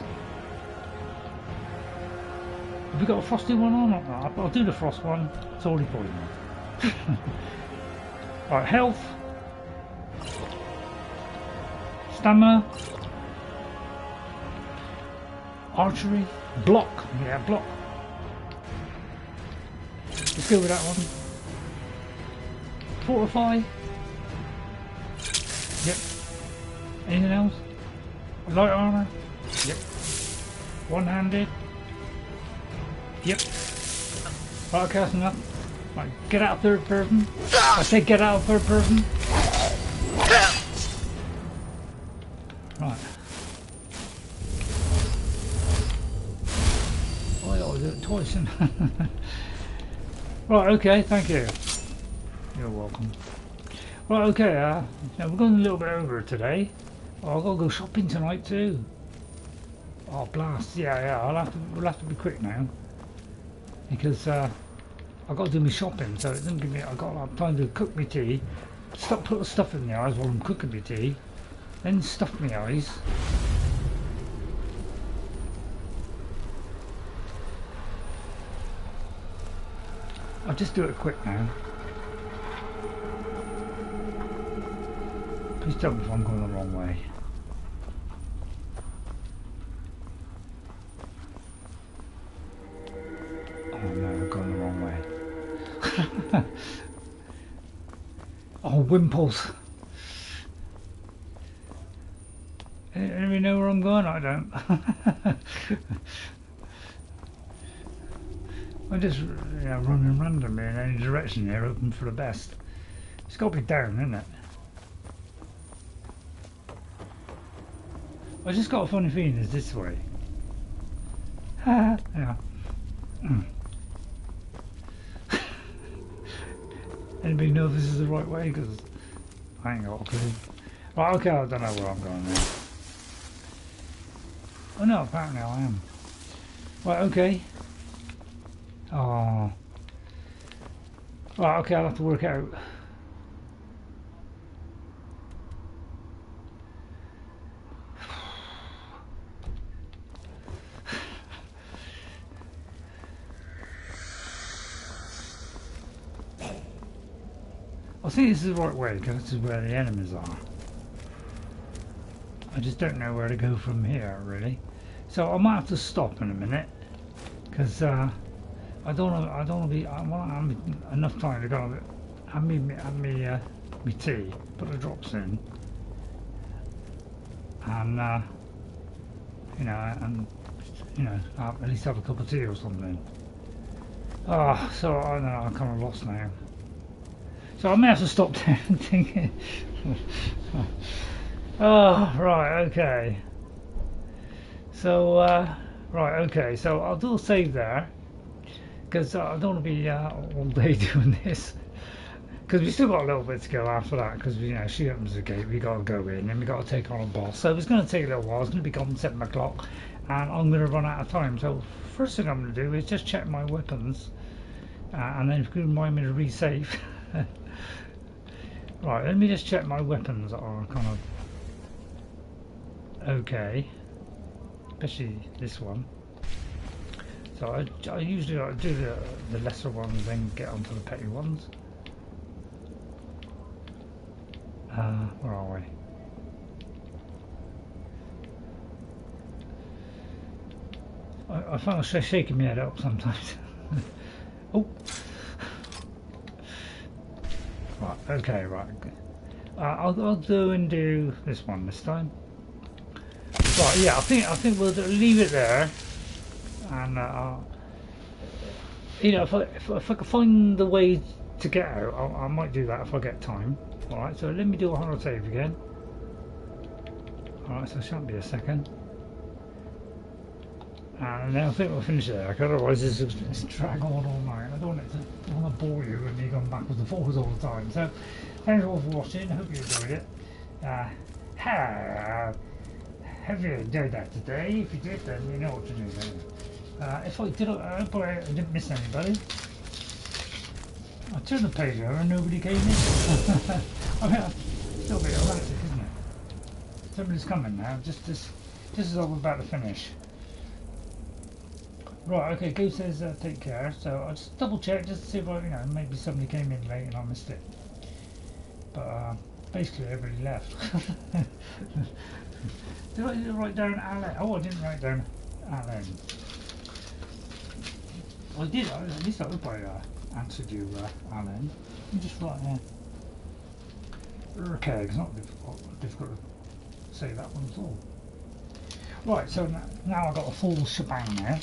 Have we got a frosty one on? I'll do the frost one. It's already poisoned. Right, health. Stamina. Archery. Block. Yeah, block. Let's go with that one. Fortify. Yep. Anything else? Light armor. Yep. One-handed. Yep. Right, okay, that's enough. Right, get out of third person. I say get out of third person. Right. Oh, I'll do it twice. Right, okay, thank you. You're welcome. Right, okay, now we're going a little bit over today. Oh, I've got to go shopping tonight too. Oh, blast. Yeah, we'll have to be quick now. Because I've got to do my shopping, so it doesn't give me, I've got to have time to cook my tea, stop putting stuff in the eyes while I'm cooking my tea, then stuff my eyes. I'll just do it quick now. Please tell me if I'm going the wrong way. Oh no, I'm going the wrong way. Oh, Wimples. Anybody know where I'm going? I don't. I'm just running randomly in any direction here, hoping for the best. It's got to be down, isn't it? I just got a funny feeling it's this way. Yeah. Anybody know if this is the right way? Because I ain't got a clue. Right, okay, I don't know where I'm going now. Oh no, apparently I am. Right, okay. Oh. Right, okay, I'll have to work out. I think this is the right way because this is where the enemies are. I just don't know where to go from here really. So I might have to stop in a minute because I don't want to be. I want to have enough time to go have me tea, put the drops in, and at least have a cup of tea or something. Oh, so I don't know. I'm kind of lost now. So I may have to stop there and thinking. Oh, right, okay. So, right, okay. So I'll do a save there. Because I don't want to be all day doing this. Because we still got a little bit to go after that. Because, she opens the gate. We got to go in and we got to take on a boss. So it's going to take a little while. It's going to be gone 7 o'clock. And I'm going to run out of time. So first thing I'm going to do is just check my weapons. And then if you can remind me to resave. Right, let me just check my weapons are kind of okay, especially this one. So I usually like to do the lesser ones, then get onto the petty ones. Where are we? I find myself shaking my head up sometimes. Oh. Right, okay, right. I'll do this one this time. Right, yeah, I think we'll leave it there, and if I can find the way to get out, I might do that if I get time. All right, so let me do a hard save again. All right, so it shan't be a second. And then I think we'll finish it there, because otherwise this will drag on all night. I don't want to bore you with me going backwards and forwards all the time. So, thanks all for watching. I hope you enjoyed it. Have you enjoyed that today? If you did, then you know what to do then. If I did, I hope I didn't miss anybody. I turned the page over and nobody came in. I mean, it's still a bit erratic, isn't it? Somebody's coming now, just as I was about to finish. Right, okay, Go says take care, so I'll just double check just to see if I, you know, maybe somebody came in late and I missed it. But basically everybody left. Did I write down Alan? Oh, I didn't write down Alan. I did, at least I hope I answered you, Alan. You just write Rkund, it's not difficult to say that one at all. Right, so now I've got a full shebang now.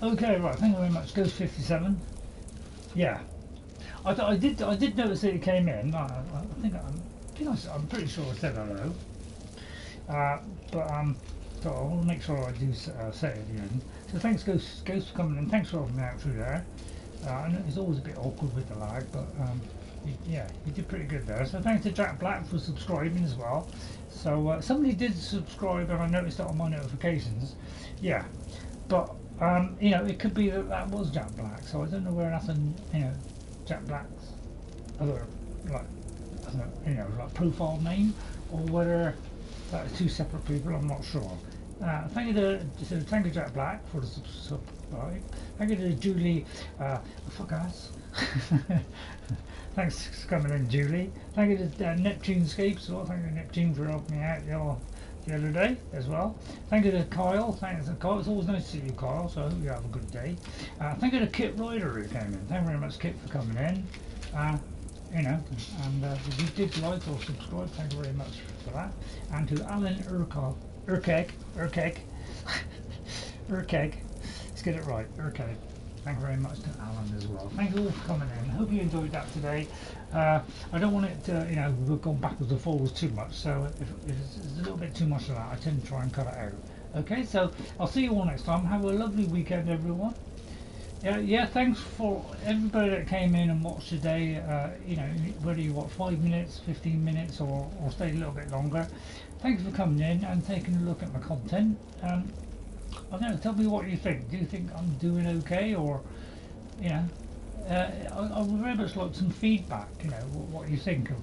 Okay, right, thank you very much. Ghost 57. Yeah. I did notice that it came in. I'm pretty sure I said hello. So I want to make sure I do say it at the end. So thanks Ghost for coming in. Thanks for helping me out through there. I know it's always a bit awkward with the lag, but yeah, you did pretty good there. So thanks to Jack Black for subscribing as well. So somebody did subscribe and I noticed that on my notifications. Yeah, but you know, it could be that was Jack Black. So I don't know where that's Jack Black's other like profile name, or whether that is two separate people. I'm not sure. Thank you Jack Black for the subscribe. Thank you to Julie fuck ass. Thanks for coming in, Julie. Thank you to Neptunescape as well. Thank you to Neptune for helping me out the other day as well. Thank you to Kyle. Thanks to Kyle. It's always nice to see you, Kyle, so I hope you have a good day. Thank you to Kit Ryder who came in. Thank you very much, Kit, for coming in. You know, and if you did like or subscribe, thank you very much for that. And to Alan Urkeg, let's get it right, Urkeg. Thank you very much to Alan as well. Thank you all for coming in. Hope you enjoyed that today. I don't want it to, you know, we've gone backwards and forwards too much, so if it's a little bit too much of that, I tend to try and cut it out. Okay, so I'll see you all next time. Have a lovely weekend, everyone. Yeah, thanks for everybody that came in and watched today. You know, whether you watch 5 minutes, 15 minutes, or stay a little bit longer. Thanks for coming in and taking a look at my content. I don't know, tell me what you think. Do you think I'm doing okay, or, you know, I would very much like some feedback, you know, what you think of,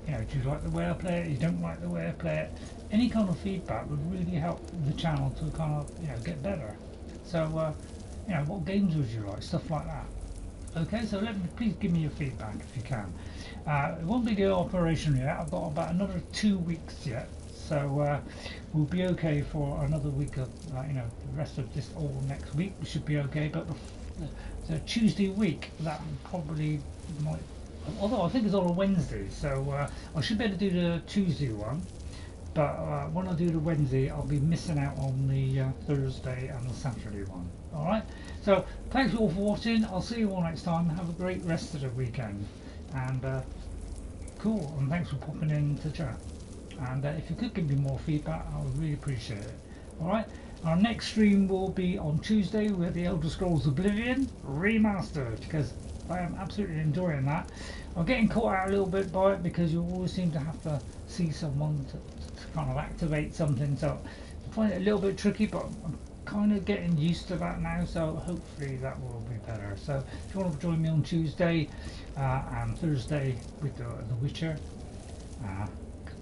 you know, do you like the way I play it, you don't like the way I play it. Any kind of feedback would really help the channel to kind of, you know, get better. So, you know, what games would you like, stuff like that. Okay, so please give me your feedback if you can. It won't be the operation yet. I've got about another 2 weeks yet. So we'll be okay for another week of, you know, the rest of this all next week we should be okay. But the Tuesday week, that probably might, although I think it's on a Wednesday, so I should be able to do the Tuesday one. But when I do the Wednesday, I'll be missing out on the Thursday and the Saturday one. Alright, so thanks all for watching. I'll see you all next time. Have a great rest of the weekend. And cool, and thanks for popping in to chat. And if you could give me more feedback, I would really appreciate it. Alright, our next stream will be on Tuesday with the Elder Scrolls Oblivion Remastered, because I am absolutely enjoying that. I'm getting caught out a little bit by it because you always seem to have to see someone to kind of activate something, so I find it a little bit tricky, but I'm kind of getting used to that now, so hopefully that will be better. So if you want to join me on Tuesday and Thursday with the Witcher,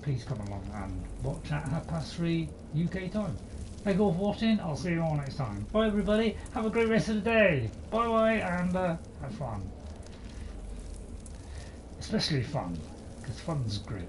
please come along and watch at 3:30 UK time. Thank you all for watching. I'll see you all next time. Bye everybody. Have a great rest of the day. Bye bye, and have fun. Especially fun, because fun's great.